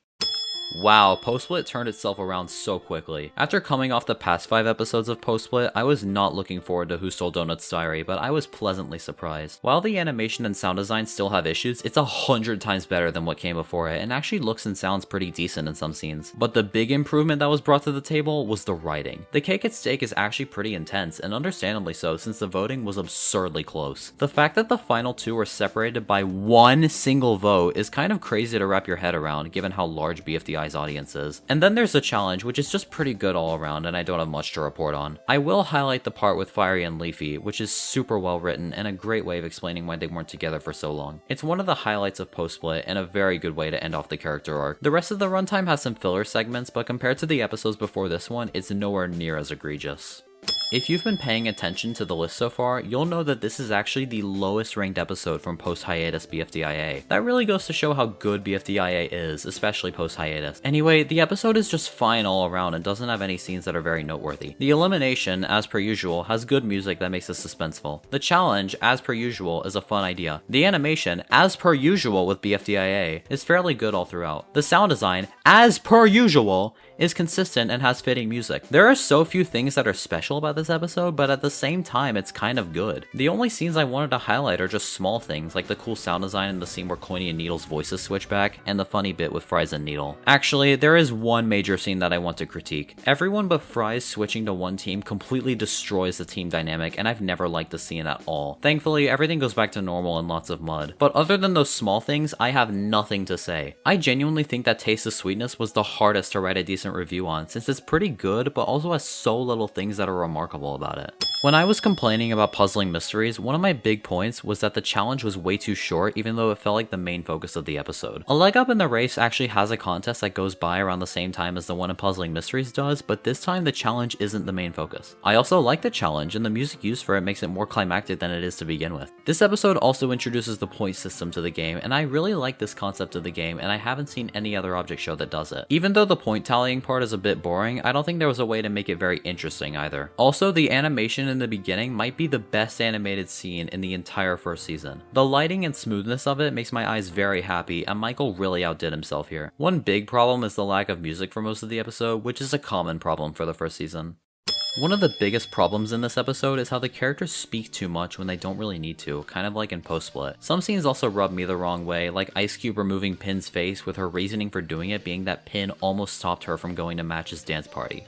Wow, Post-Split turned itself around so quickly. After coming off the past 5 episodes of Post-Split, I was not looking forward to Who Stole Donut's Diary, but I was pleasantly surprised. While the animation and sound design still have issues, it's 100 times better than what came before it, and actually looks and sounds pretty decent in some scenes. But the big improvement that was brought to the table was the writing. The cake at stake is actually pretty intense, and understandably so since the voting was absurdly close. The fact that the final 2 were separated by one single vote is kind of crazy to wrap your head around, given how large BFDI's audience is. And then there's the challenge, which is just pretty good all around, and I don't have much to report on. I will highlight the part with Fiery and Leafy, which is super well written and a great way of explaining why they weren't together for so long. It's one of the highlights of Post-Split and a very good way to end off the character arc. The rest of the runtime has some filler segments, but compared to the episodes before this one, it's nowhere near as egregious. If you've been paying attention to the list so far, you'll know that this is actually the lowest ranked episode from post-hiatus BFDIA. That really goes to show how good BFDIA is, especially post-hiatus. Anyway, the episode is just fine all around and doesn't have any scenes that are very noteworthy. The elimination, as per usual, has good music that makes it suspenseful. The challenge, as per usual, is a fun idea. The animation, as per usual with BFDIA, is fairly good all throughout. The sound design, as per usual, is consistent and has fitting music. There are so few things that are special about this episode, but at the same time, it's kind of good. The only scenes I wanted to highlight are just small things, like the cool sound design in the scene where Coiny and Needle's voices switch back, and the funny bit with Fries and Needle. Actually, there is one major scene that I want to critique. Everyone but Fries switching to one team completely destroys the team dynamic, and I've never liked the scene at all. Thankfully, everything goes back to normal and lots of mud. But other than those small things, I have nothing to say. I genuinely think that Taste of Sweetness was the hardest to write a decent review on, since it's pretty good, but also has so little things that are remarkable about it. When I was complaining about puzzling mysteries, one of my big points was that the challenge was way too short, even though it felt like the main focus of the episode. A Leg Up in the Race actually has a contest that goes by around the same time as the one in Puzzling Mysteries does, but this time the challenge isn't the main focus. I also like the challenge, and the music used for it makes it more climactic than it is to begin with. This episode also introduces the point system to the game, and I really like this concept of the game, and I haven't seen any other object show that does it. Even though the point tallying part is a bit boring, I don't think there was a way to make it very interesting either. Also, the animation in the beginning might be the best animated scene in the entire first season. The lighting and smoothness of it makes my eyes very happy, and Michael really outdid himself here. One big problem is the lack of music for most of the episode, which is a common problem for the first season. One of the biggest problems in this episode is how the characters speak too much when they don't really need to, kind of like in Post-Split. Some scenes also rub me the wrong way, like Ice Cube removing Pin's face, with her reasoning for doing it being that Pin almost stopped her from going to Match's dance party.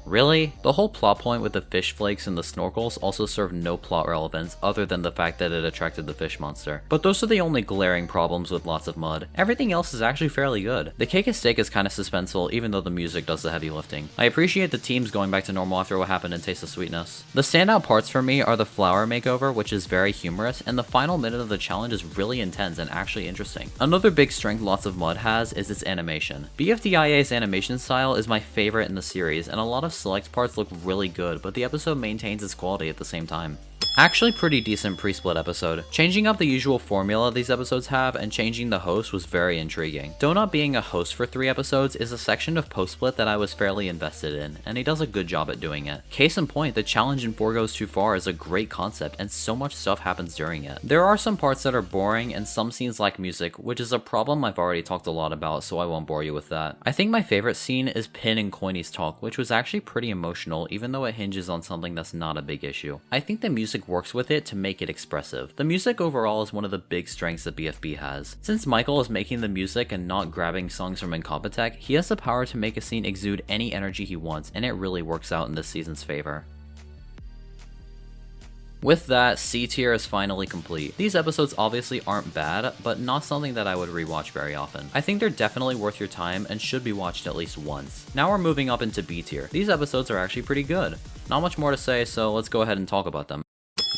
Really? The whole plot point with the fish flakes and the snorkels also served no plot relevance other than the fact that it attracted the fish monster. But those are the only glaring problems with Lots of Mud. Everything else is actually fairly good. The Cake and Steak is kind of suspenseful even though the music does the heavy lifting. I appreciate the teams going back to normal after what happened in Taste of Sweetness. The standout parts for me are the flower makeover, which is very humorous, and the final minute of the challenge is really intense and actually interesting. Another big strength Lots of Mud has is its animation. BFDIA's animation style is my favorite in the series, and a lot of select parts look really good, but the episode maintains its quality at the same time. Actually pretty decent pre-split episode. Changing up the usual formula these episodes have and changing the host was very intriguing. Donut being a host for 3 episodes is a section of post-split that I was fairly invested in, and he does a good job at doing it. Case in point, the challenge in 4 Goes Too Far is a great concept and so much stuff happens during it. There are some parts that are boring and some scenes lack music, which is a problem I've already talked a lot about, so I won't bore you with that. I think my favorite scene is Pin and Coiny's talk, which was actually pretty emotional even though it hinges on something that's not a big issue. I think the music works with it to make it expressive. The music overall is one of the big strengths that BFB has. Since Michael is making the music and not grabbing songs from Incompetech, he has the power to make a scene exude any energy he wants, and it really works out in this season's favor. With that, C tier is finally complete. These episodes obviously aren't bad, but not something that I would rewatch very often. I think they're definitely worth your time and should be watched at least once. Now we're moving up into B tier. These episodes are actually pretty good. Not much more to say, so let's go ahead and talk about them.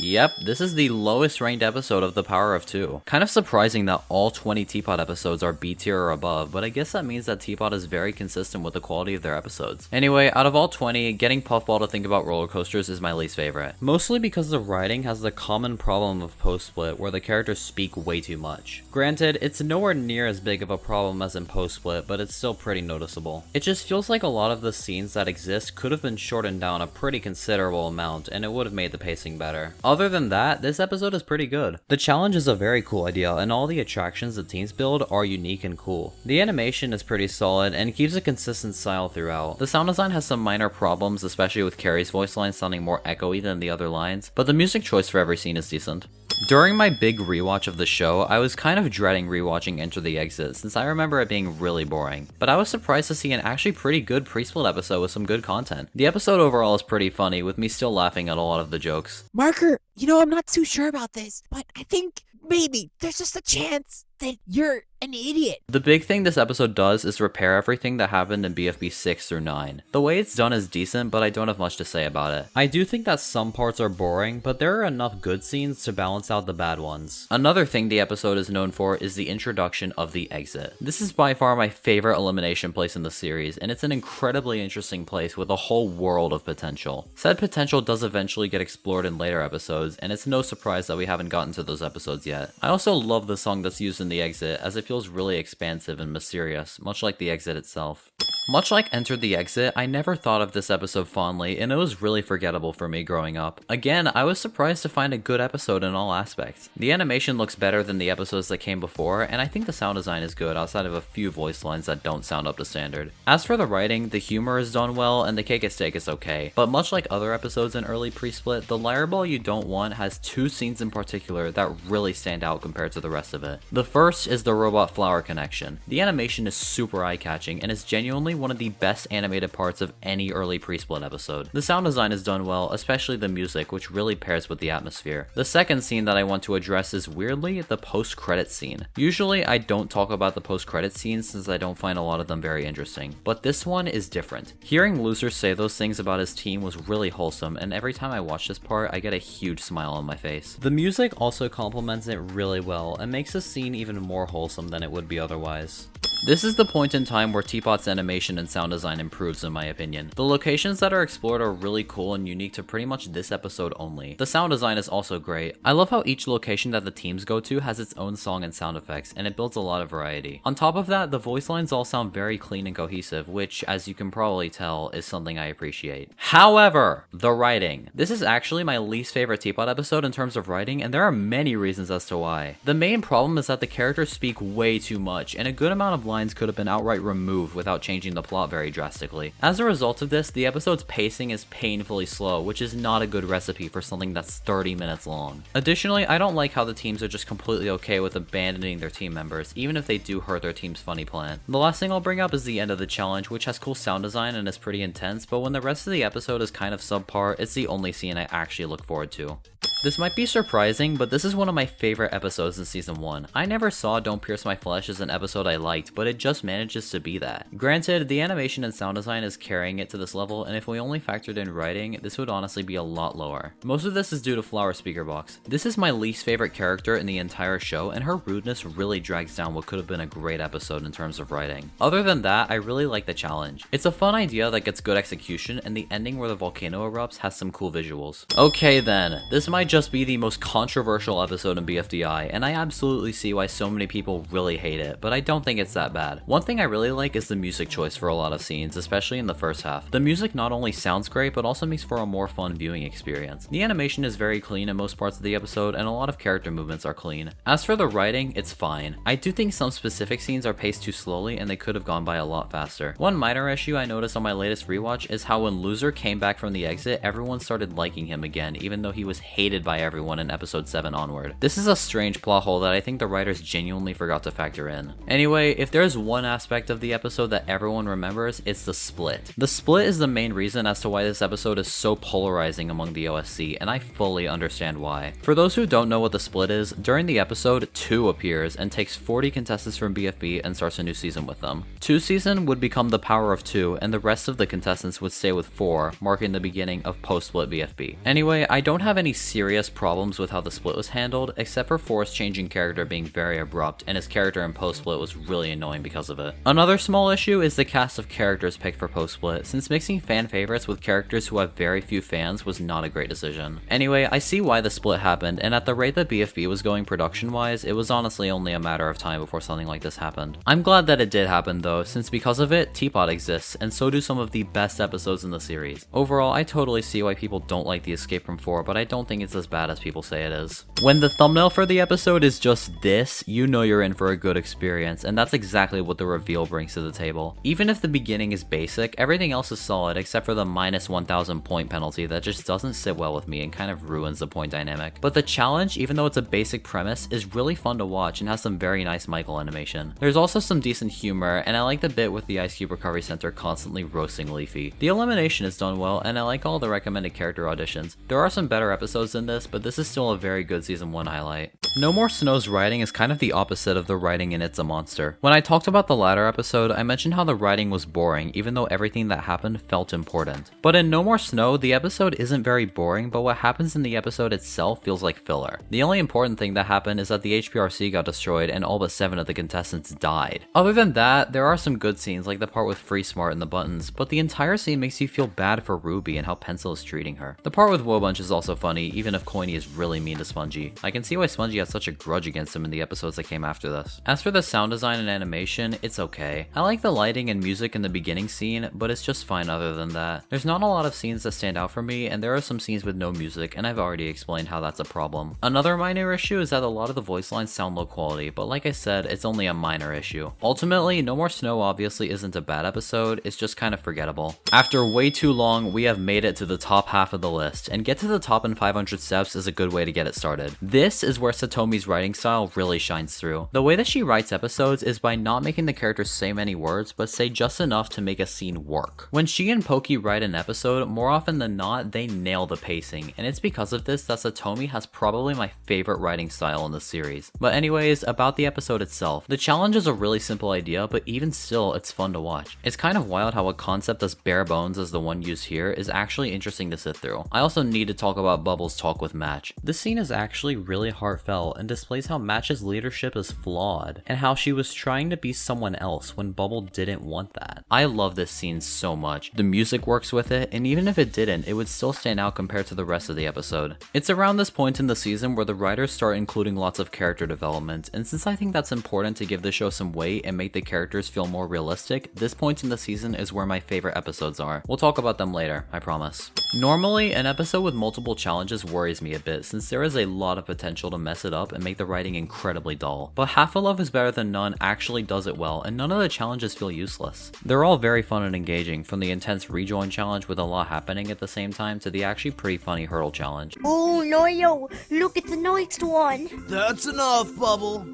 Yep, this is the lowest ranked episode of The Power of Two. Kind of surprising that all 20 Teapot episodes are B tier or above, but I guess that means that Teapot is very consistent with the quality of their episodes. Anyway, out of all 20, getting Puffball to think about roller coasters is my least favorite. Mostly because the writing has the common problem of Post-Split where the characters speak way too much. Granted, it's nowhere near as big of a problem as in Post-Split, but it's still pretty noticeable. It just feels like a lot of the scenes that exist could have been shortened down a pretty considerable amount, and it would have made the pacing better. Other than that, this episode is pretty good. The challenge is a very cool idea, and all the attractions the teams build are unique and cool. The animation is pretty solid and keeps a consistent style throughout. The sound design has some minor problems, especially with Carrie's voice line sounding more echoey than the other lines, but the music choice for every scene is decent. During my big rewatch of the show, I was kind of dreading rewatching Enter the Exit since I remember it being really boring, but I was surprised to see an actually pretty good pre-split episode with some good content. The episode overall is pretty funny, with me still laughing at a lot of the jokes. Marker, I'm not too sure about this, but I think maybe there's just a chance that you're an idiot. The big thing this episode does is repair everything that happened in BFB 6 through 9. The way it's done is decent, but I don't have much to say about it. I do think that some parts are boring, but there are enough good scenes to balance out the bad ones. Another thing the episode is known for is the introduction of the exit. This is by far my favorite elimination place in the series, and it's an incredibly interesting place with a whole world of potential. Said potential does eventually get explored in later episodes, and it's no surprise that we haven't gotten to those episodes yet. I also love the song that's used in the exit, as it feels really expansive and mysterious, much like the exit itself. Much like Enter the Exit, I never thought of this episode fondly, and it was really forgettable for me growing up. Again, I was surprised to find a good episode in all aspects. The animation looks better than the episodes that came before, and I think the sound design is good outside of a few voice lines that don't sound up to standard. As for the writing, the humor is done well, and the cake at stake is okay, but much like other episodes in early pre-split, the liar ball you don't want has two scenes in particular that really stand out compared to the rest of it. The first is the robot flower connection. The animation is super eye-catching, and is genuinely one of the best animated parts of any early pre-split episode. The sound design is done well, especially the music, which really pairs with the atmosphere. The second scene that I want to address is weirdly the post-credit scene. Usually I don't talk about the post-credit scenes since I don't find a lot of them very interesting, but this one is different. Hearing Loser say those things about his team was really wholesome, and every time I watch this part I get a huge smile on my face. The music also complements it really well and makes the scene even more wholesome than it would be otherwise. This is the point in time where Teapot's animation and sound design improves in my opinion. The locations that are explored are really cool and unique to pretty much this episode only. The sound design is also great. I love how each location that the teams go to has its own song and sound effects, and it builds a lot of variety. On top of that, the voice lines all sound very clean and cohesive, which, as you can probably tell, is something I appreciate. However, the writing. This is actually my least favorite Teapot episode in terms of writing, and there are many reasons as to why. The main problem is that the characters speak way too much, and a good amount of lines could have been outright removed without changing the plot very drastically. As a result of this, the episode's pacing is painfully slow, which is not a good recipe for something that's 30 minutes long. Additionally, I don't like how the teams are just completely okay with abandoning their team members, even if they do hurt their team's funny plan. The last thing I'll bring up is the end of the challenge, which has cool sound design and is pretty intense, but when the rest of the episode is kind of subpar, it's the only scene I actually look forward to. This might be surprising, but this is one of my favorite episodes in season 1. I never saw Don't Pierce My Flesh as an episode I liked, but it just manages to be that. Granted, the animation and sound design is carrying it to this level, and if we only factored in writing, this would honestly be a lot lower. Most of this is due to Flower Speaker Box. This is my least favorite character in the entire show, and her rudeness really drags down what could have been a great episode in terms of writing. Other than that, I really like the challenge. It's a fun idea that gets good execution, and the ending where the volcano erupts has some cool visuals. Okay then, this might just be the most controversial episode in BFDI, and I absolutely see why so many people really hate it, but I don't think it's that bad. One thing I really like is the music choice for a lot of scenes, especially in the first half. The music not only sounds great, but also makes for a more fun viewing experience. The animation is very clean in most parts of the episode, and a lot of character movements are clean. As for the writing, it's fine. I do think some specific scenes are paced too slowly, and they could have gone by a lot faster. One minor issue I noticed on my latest rewatch is how when Loser came back from the exit, everyone started liking him again, even though he was hated by everyone in episode 7 onward. This is a strange plot hole that I think the writers genuinely forgot to factor in. Anyway, if there's one aspect of the episode that everyone remembers, it's the split. The split is the main reason as to why this episode is so polarizing among the OSC, and I fully understand why. For those who don't know what the split is, during the episode, 2 appears and takes 40 contestants from BFB and starts a new season with them. 2 season would become the power of 2, and the rest of the contestants would stay with 4, marking the beginning of post-split BFB. Anyway, I don't have any serious problems with how the split was handled, except for Forrest's changing character being very abrupt, and his character in post-split was really annoying because of it. Another small issue is the cast of characters picked for post-split, since mixing fan favorites with characters who have very few fans was not a great decision. Anyway, I see why the split happened, and at the rate that BFB was going production-wise, it was honestly only a matter of time before something like this happened. I'm glad that it did happen though, since because of it, Teapot exists, and so do some of the best episodes in the series. Overall, I totally see why people don't like the Escape from 4, but I don't think it's as bad as people say it is. When the thumbnail for the episode is just this, you know you're in for a good experience, and that's exactly what the reveal brings to the table. Even if the beginning is basic, everything else is solid except for the minus 1000 point penalty that just doesn't sit well with me and kind of ruins the point dynamic. But the challenge, even though it's a basic premise, is really fun to watch and has some very nice Michael animation. There's also some decent humor, and I like the bit with the Ice Cube Recovery Center constantly roasting Leafy. The elimination is done well, and I like all the recommended character auditions. There are some better episodes than this, but this is still a very good season 1 highlight. No More Snow's writing is kind of the opposite of the writing in It's a Monster. When I talked about the latter episode, I mentioned how the writing was boring, even though everything that happened felt important. But in No More Snow, the episode isn't very boring, but what happens in the episode itself feels like filler. The only important thing that happened is that the HPRC got destroyed and all but 7 of the contestants died. Other than that, there are some good scenes like the part with Free Smart and the buttons, but the entire scene makes you feel bad for Ruby and how Pencil is treating her. The part with Wobunch is also funny, even if Coiny is really mean to Spongy. I can see why Spongy has such a grudge against him in the episodes that came after this. As for the sound design and animation, it's okay. I like the lighting and music in the beginning scene, but it's just fine other than that. There's not a lot of scenes that stand out for me, and there are some scenes with no music, and I've already explained how that's a problem. Another minor issue is that a lot of the voice lines sound low quality, but like I said, it's only a minor issue. Ultimately, No More Snow obviously isn't a bad episode, it's just kind of forgettable. After way too long, we have made it to the top half of the list, and get to the top in 500 steps is a good way to get it started. This is where Satomi's writing style really shines through. The way that she writes episodes is by not making the characters say many words, but say just enough to make a scene work. When she and Pokey write an episode, more often than not, they nail the pacing, and it's because of this that Satomi has probably my favorite writing style in the series. But anyways, about the episode itself. The challenge is a really simple idea, but even still, it's fun to watch. It's kind of wild how a concept as bare bones as the one used here is actually interesting to sit through. I also need to talk about Bubbles' talk with Match. This scene is actually really heartfelt and displays how Match's leadership is flawed, and how she was trying to be someone else when Bubble didn't want that. I love this scene so much. The music works with it, and even if it didn't, it would still stand out compared to the rest of the episode. It's around this point in the season where the writers start including lots of character development, and since I think that's important to give the show some weight and make the characters feel more realistic, this point in the season is where my favorite episodes are. We'll talk about them later, I promise. Normally, an episode with multiple challenges worries me a bit, since there is a lot of potential to mess it up and make the writing incredibly dull. But Half a Love is Better Than None actually does it well, and none of the challenges feel useless. They're all very fun and engaging, from the intense rejoin challenge with a lot happening at the same time to the actually pretty funny hurdle challenge. Oh, no, look at the next one. That's enough, Bubble.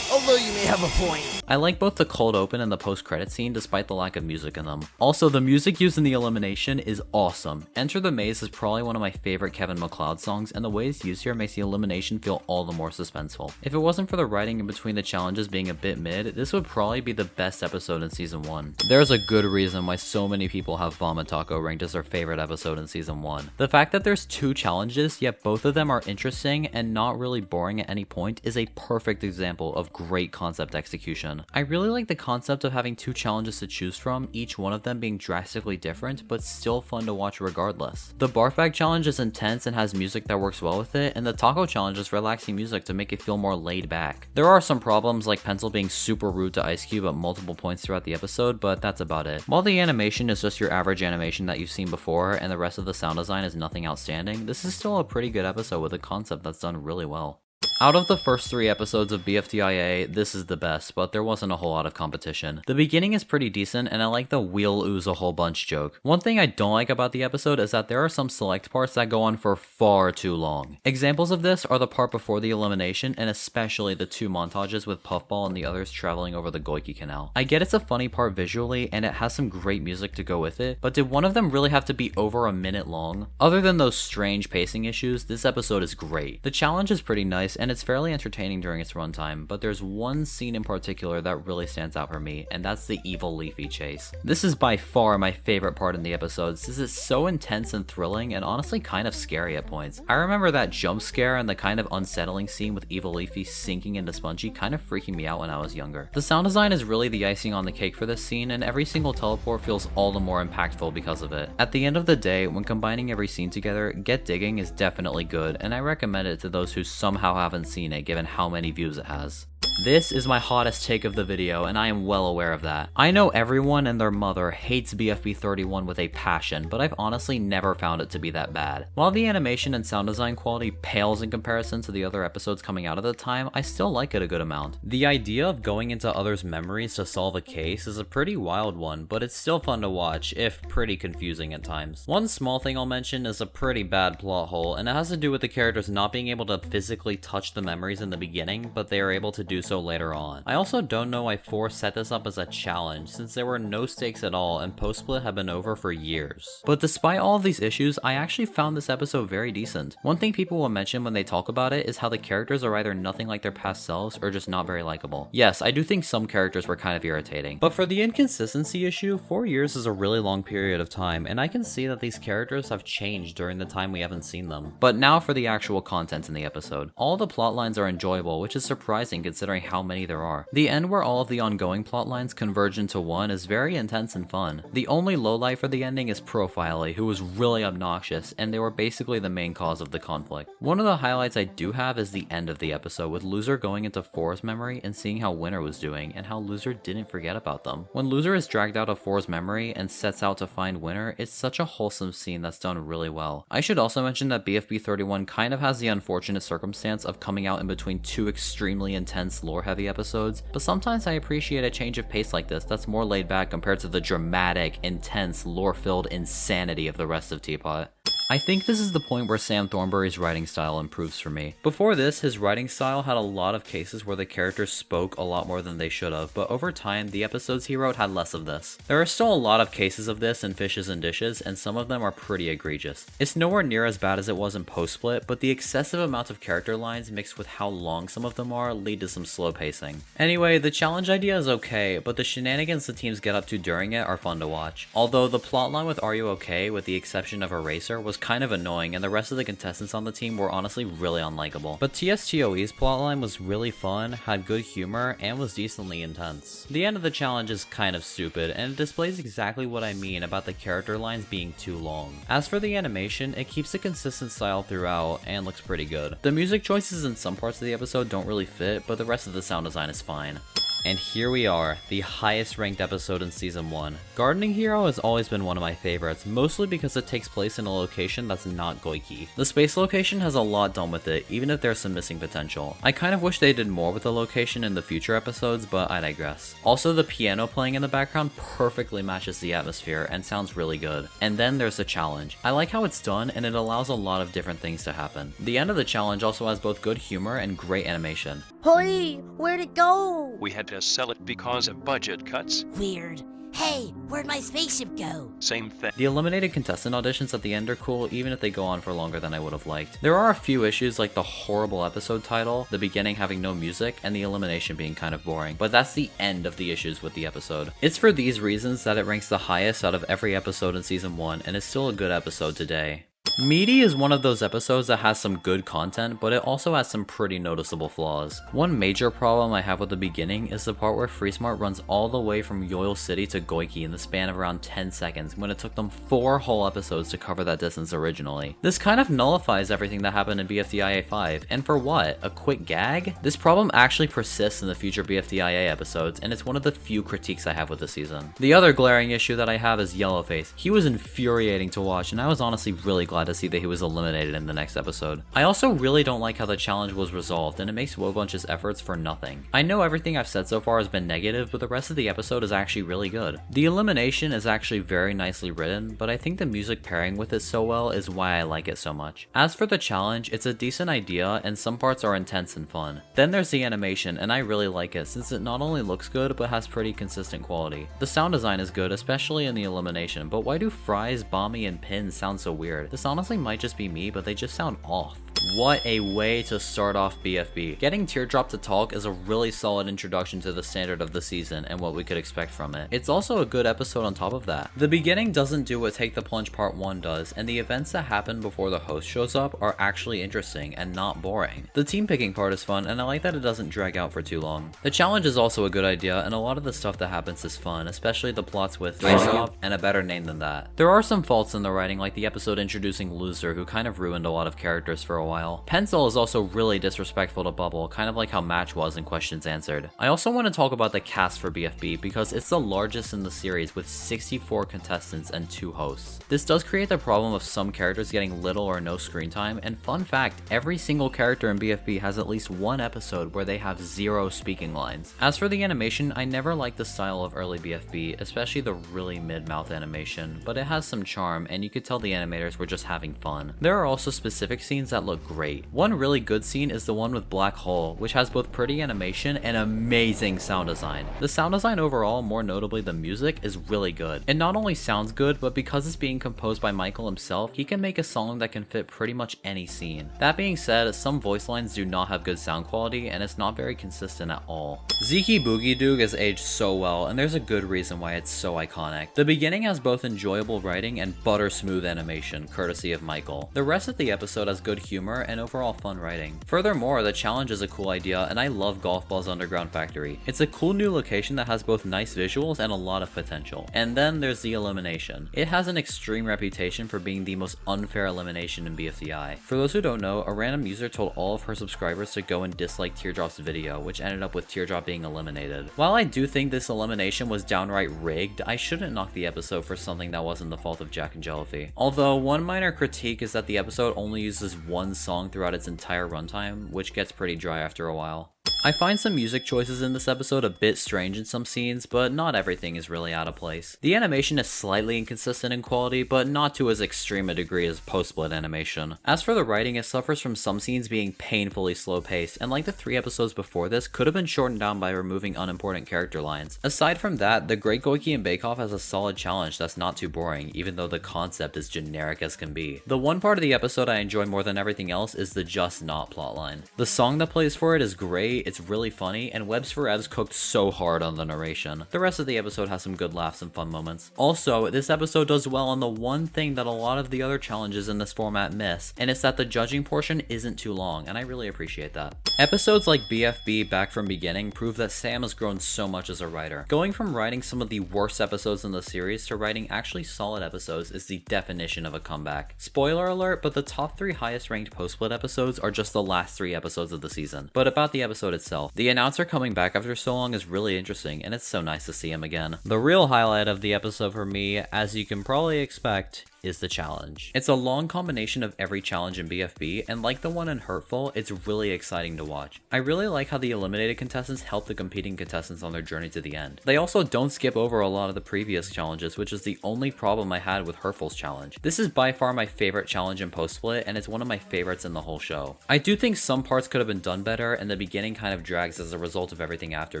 Although you may have a point. I like both the cold open and the post-credit scene despite the lack of music in them. Also, the music used in the elimination is awesome. Enter the Maze is probably one of my favorite Kevin MacLeod songs, and the way it's used here makes the elimination feel all the more suspenseful. If it wasn't for the writing in between the challenges being a bit mid, this would probably be the best episode in season 1. There's a good reason why so many people have Vomit Taco ranked as their favorite episode in season 1. The fact that there's 2 challenges, yet both of them are interesting and not really boring at any point is a perfect example of great concept execution. I really like the concept of having 2 challenges to choose from, each one of them being drastically different, but still fun to watch regardless. The Barf Bag challenge is intense and has music that works well with it, and the Taco challenge is relaxing music to make it feel more laid back. There are some problems like Pencil being super rude to Ice Cube at multiple points throughout the episode, but that's about it. While the animation is just your average animation that you've seen before, and the rest of the sound design is nothing outstanding, this is still a pretty good episode with a concept that's done really well. Out of the first 3 episodes of BFDIA, this is the best, but there wasn't a whole lot of competition. The beginning is pretty decent, and I like the "we'll ooze a whole bunch" joke. One thing I don't like about the episode is that there are some select parts that go on for far too long. Examples of this are the part before the elimination, and especially the 2 montages with Puffball and the others traveling over the Goiki Canal. I get it's a funny part visually, and it has some great music to go with it, but did one of them really have to be over a minute long? Other than those strange pacing issues, this episode is great. The challenge is pretty nice, and it's fairly entertaining during its runtime, but there's one scene in particular that really stands out for me, and that's the evil Leafy chase. This is by far my favorite part in the episode, since it's so intense and thrilling and honestly kind of scary at points. I remember that jump scare and the kind of unsettling scene with evil Leafy sinking into Spongy kind of freaking me out when I was younger. The sound design is really the icing on the cake for this scene, and every single teleport feels all the more impactful because of it. At the end of the day, when combining every scene together, Get Digging is definitely good, and I recommend it to those who somehow haven't seen it given how many views it has. This is my hottest take of the video, and I am well aware of that. I know everyone and their mother hates BFB31 with a passion, but I've honestly never found it to be that bad. While the animation and sound design quality pales in comparison to the other episodes coming out at the time, I still like it a good amount. The idea of going into others' memories to solve a case is a pretty wild one, but it's still fun to watch, if pretty confusing at times. One small thing I'll mention is a pretty bad plot hole, and it has to do with the characters not being able to physically touch the memories in the beginning, but they are able to do so later on. I also don't know why 4 set this up as a challenge, since there were no stakes at all and post-split had been over for years. But despite all of these issues, I actually found this episode very decent. One thing people will mention when they talk about it is how the characters are either nothing like their past selves or just not very likable. Yes, I do think some characters were kind of irritating, but for the inconsistency issue, 4 years is a really long period of time, and I can see that these characters have changed during the time we haven't seen them. But now for the actual content in the episode. All the plot lines are enjoyable, which is surprising considering how many there are. The end where all of the ongoing plot lines converge into one is very intense and fun. The only lowlight for the ending is Profiley, who was really obnoxious, and they were basically the main cause of the conflict. One of the highlights I do have is the end of the episode, with Loser going into 4's memory and seeing how Winner was doing, and how Loser didn't forget about them. When Loser is dragged out of 4's memory and sets out to find Winner, it's such a wholesome scene that's done really well. I should also mention that BFB 31 kind of has the unfortunate circumstance of coming out in between 2 extremely intense lore-heavy episodes, but sometimes I appreciate a change of pace like this that's more laid back compared to the dramatic, intense, lore-filled insanity of the rest of Teapot. I think this is the point where Sam Thornbury's writing style improves for me. Before this, his writing style had a lot of cases where the characters spoke a lot more than they should have, but over time, the episodes he wrote had less of this. There are still a lot of cases of this in Fishes and Dishes, and some of them are pretty egregious. It's nowhere near as bad as it was in Post-Split, but the excessive amount of character lines mixed with how long some of them are lead to some slow pacing. Anyway, the challenge idea is okay, but the shenanigans the teams get up to during it are fun to watch. Although the plotline with Are You Okay, with the exception of Eraser, was kind of annoying, and the rest of the contestants on the team were honestly really unlikable. But TSTOE's plotline was really fun, had good humor, and was decently intense. The end of the challenge is kind of stupid, and it displays exactly what I mean about the character lines being too long. As for the animation, it keeps a consistent style throughout, and looks pretty good. The music choices in some parts of the episode don't really fit, but the rest of the sound design is fine. And here we are, the highest ranked episode in Season 1. Gardening Hero has always been one of my favorites, mostly because it takes place in a location that's not Goiki. The space location has a lot done with it, even if there's some missing potential. I kind of wish they did more with the location in the future episodes, but I digress. Also, the piano playing in the background perfectly matches the atmosphere and sounds really good. And then there's the challenge. I like how it's done, and it allows a lot of different things to happen. The end of the challenge also has both good humor and great animation. Hey, where'd it go? We had to sell it because of budget cuts. Weird. Hey, where'd my spaceship go? Same thing. The eliminated contestant auditions at the end are cool, even if they go on for longer than I would have liked. There are a few issues like the horrible episode title, the beginning having no music, and the elimination being kind of boring, but that's the end of the issues with the episode. It's for these reasons that it ranks the highest out of every episode in Season 1, and is still a good episode today. Meaty is one of those episodes that has some good content, but it also has some pretty noticeable flaws. One major problem I have with the beginning is the part where FreeSmart runs all the way from Yoyle City to Goiki in the span of around 10 seconds when it took them 4 whole episodes to cover that distance originally. This kind of nullifies everything that happened in BFDIA 5, and for what? A quick gag? This problem actually persists in the future BFDIA episodes, and it's one of the few critiques I have with the season. The other glaring issue that I have is Yellowface. He was infuriating to watch, and I was honestly really glad to see that he was eliminated in the next episode. I also really don't like how the challenge was resolved, and it makes Wobunch's efforts for nothing. I know everything I've said so far has been negative, but the rest of the episode is actually really good. The elimination is actually very nicely written, but I think the music pairing with it so well is why I like it so much. As for the challenge, it's a decent idea, and some parts are intense and fun. Then there's the animation, and I really like it since it not only looks good, but has pretty consistent quality. The sound design is good, especially in the elimination, but why do Fries, Bommy, and Pins sound so weird? This honestly might just be me, but they just sound off. What a way to start off BFB. Getting Teardrop to talk is a really solid introduction to the standard of the season and what we could expect from it. It's also a good episode on top of that. The beginning doesn't do what Take the Plunge Part 1 does, and the events that happen before the host shows up are actually interesting and not boring. The team picking part is fun, and I like that it doesn't drag out for too long. The challenge is also a good idea, and a lot of the stuff that happens is fun, especially the plots with Teardrop and a better name than that. There are some faults in the writing, like the episode introducing Loser, who kind of ruined a lot of characters for a while. Pencil is also really disrespectful to Bubble, kind of like how Match was in Questions Answered. I also want to talk about the cast for BFB because it's the largest in the series with 64 contestants and 2 hosts. This does create the problem of some characters getting little or no screen time, and fun fact, every single character in BFB has at least one episode where they have 0 speaking lines. As for the animation, I never liked the style of early BFB, especially the really mid-mouth animation, but it has some charm and you could tell the animators were just having fun. There are also specific scenes that look look great. One really good scene is the one with Black Hole, which has both pretty animation and amazing sound design. The sound design overall, more notably the music, is really good. It not only sounds good, but because it's being composed by Michael himself, he can make a song that can fit pretty much any scene. That being said, some voice lines do not have good sound quality, and it's not very consistent at all. Zeke Boogie Doog has aged so well, and there's a good reason why it's so iconic. The beginning has both enjoyable writing and butter smooth animation, courtesy of Michael. The rest of the episode has good humor and overall fun writing. Furthermore, the challenge is a cool idea, and I love Golf Ball's underground factory. It's a cool new location that has both nice visuals and a lot of potential. And then there's the elimination. It has an extreme reputation for being the most unfair elimination in BFDI. For those who don't know, a random user told all of her subscribers to go and dislike Teardrop's video, which ended up with Teardrop being eliminated. While I do think this elimination was downright rigged, I shouldn't knock the episode for something that wasn't the fault of jacknjellify. Although, one minor critique is that the episode only uses one song throughout its entire runtime, which gets pretty dry after a while. I find some music choices in this episode a bit strange in some scenes, but not everything is really out of place. The animation is slightly inconsistent in quality, but not to as extreme a degree as post-split animation. As for the writing, it suffers from some scenes being painfully slow-paced, and like the 3 episodes before this, could have been shortened down by removing unimportant character lines. Aside from that, The Great Goiki and Bake Off has a solid challenge that's not too boring, even though the concept is generic as can be. The one part of the episode I enjoy more than everything else is the Just Not plotline. The song that plays for it is great, it's really funny, and Webs for Evs cooked so hard on the narration. The rest of the episode has some good laughs and fun moments. Also, this episode does well on the one thing that a lot of the other challenges in this format miss, and it's that the judging portion isn't too long, and I really appreciate that. Episodes like BFB Back from Beginning prove that Sam has grown so much as a writer. Going from writing some of the worst episodes in the series to writing actually solid episodes is the definition of a comeback. Spoiler alert, but the top 3 highest ranked post-split episodes are just the last 3 episodes of the season. But about the episode itself, the announcer coming back after so long is really interesting, and it's so nice to see him again. The real highlight of the episode for me, as you can probably expect, is the challenge. It's a long combination of every challenge in BFB, and like the one in Hurtful, it's really exciting to watch. I really like how the eliminated contestants help the competing contestants on their journey to the end. They also don't skip over a lot of the previous challenges, which is the only problem I had with Hurtful's challenge. This is by far my favorite challenge in post-split, and it's one of my favorites in the whole show. I do think some parts could have been done better, and the beginning kind of drags as a result of everything after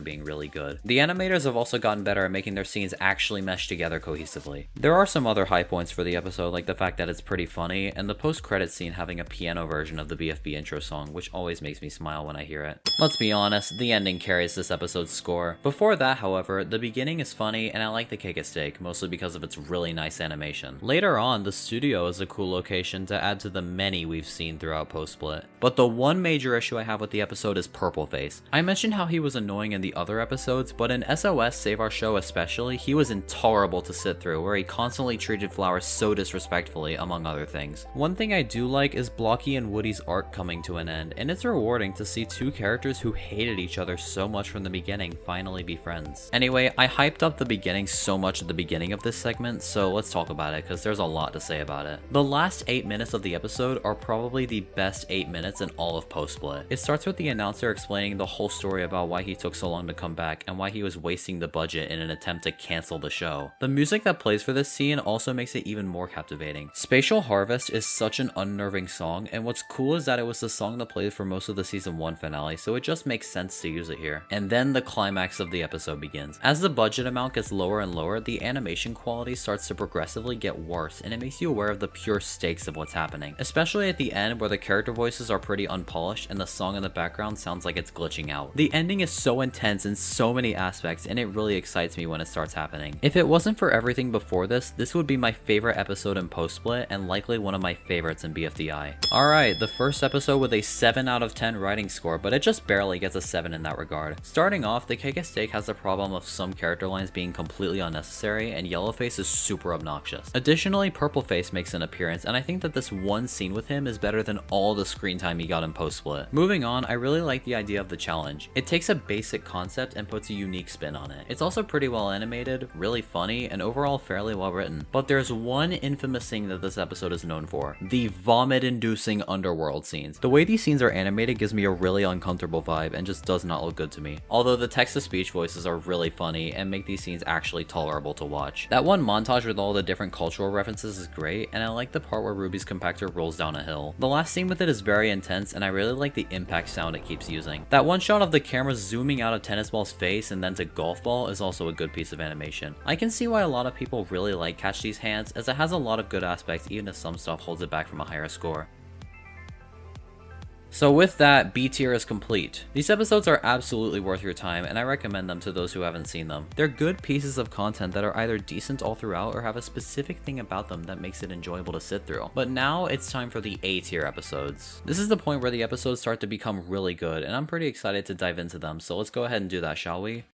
being really good. The animators have also gotten better at making their scenes actually mesh together cohesively. There are some other high points for the episode, like the fact that it's pretty funny, and the post-credit scene having a piano version of the BFB intro song, which always makes me smile when I hear it. Let's be honest, the ending carries this episode's score. Before that, however, the beginning is funny, and I like the Cake at Steak, mostly because of its really nice animation. Later on, the studio is a cool location to add to the many we've seen throughout post-split. But the one major issue I have with the episode is Purple Face. I mentioned how he was annoying in the other episodes, but in SOS Save Our Show especially, he was intolerable to sit through, where he constantly treated Flowers so disrespectfully, among other things. One thing I do like is Blocky and Woody's arc coming to an end, and it's rewarding to see 2 characters who hated each other so much from the beginning finally be friends. Anyway, I hyped up the beginning so much at the beginning of this segment, so let's talk about it, because there's a lot to say about it. The last 8 minutes of the episode are probably the best 8 minutes in all of post-split. It starts with the announcer explaining the whole story about why he took so long to come back, and why he was wasting the budget in an attempt to cancel the show. The music that plays for this scene also makes it even more captivating. Spatial Harvest is such an unnerving song, and what's cool is that it was the song that played for most of the season 1 finale, so it just makes sense to use it here. And then the climax of the episode begins. As the budget amount gets lower and lower, the animation quality starts to progressively get worse, and it makes you aware of the pure stakes of what's happening. Especially at the end, where the character voices are pretty unpolished and the song in the background sounds like it's glitching out. The ending is so intense in so many aspects, and it really excites me when it starts happening. If it wasn't for everything before this would be my favorite episode in post-split, and likely one of my favorites in BFDI. Alright, the first episode with a 7 out of 10 writing score, but it just barely gets a 7 in that regard. Starting off, the Cake at Steak has the problem of some character lines being completely unnecessary, and Yellowface is super obnoxious. Additionally, Purpleface makes an appearance, and I think that this one scene with him is better than all the screen time he got in post-split. Moving on, I really like the idea of the challenge. It takes a basic concept and puts a unique spin on it. It's also pretty well animated, really funny, and overall fairly well written. But there's one infamous thing that this episode is known for: the vomit-inducing underworld scenes. The way these scenes are animated gives me a really uncomfortable vibe and just does not look good to me. Although the text-to-speech voices are really funny and make these scenes actually tolerable to watch. That one montage with all the different cultural references is great, and I like the part where Ruby's compactor rolls down a hill. The last scene with it is very intense, and I really like the impact sound it keeps using. That one shot of the camera zooming out of tennis ball's face and then to golf ball is also a good piece of animation. I can see why a lot of people really like Catch These Hands, as it has a lot of good aspects even if some stuff holds it back from a higher score. So with that, B tier is complete. These episodes are absolutely worth your time, and I recommend them to those who haven't seen them. They're good pieces of content that are either decent all throughout or have a specific thing about them that makes it enjoyable to sit through. But now it's time for the A tier episodes. This is the point where the episodes start to become really good, and I'm pretty excited to dive into them, so let's go ahead and do that, shall we?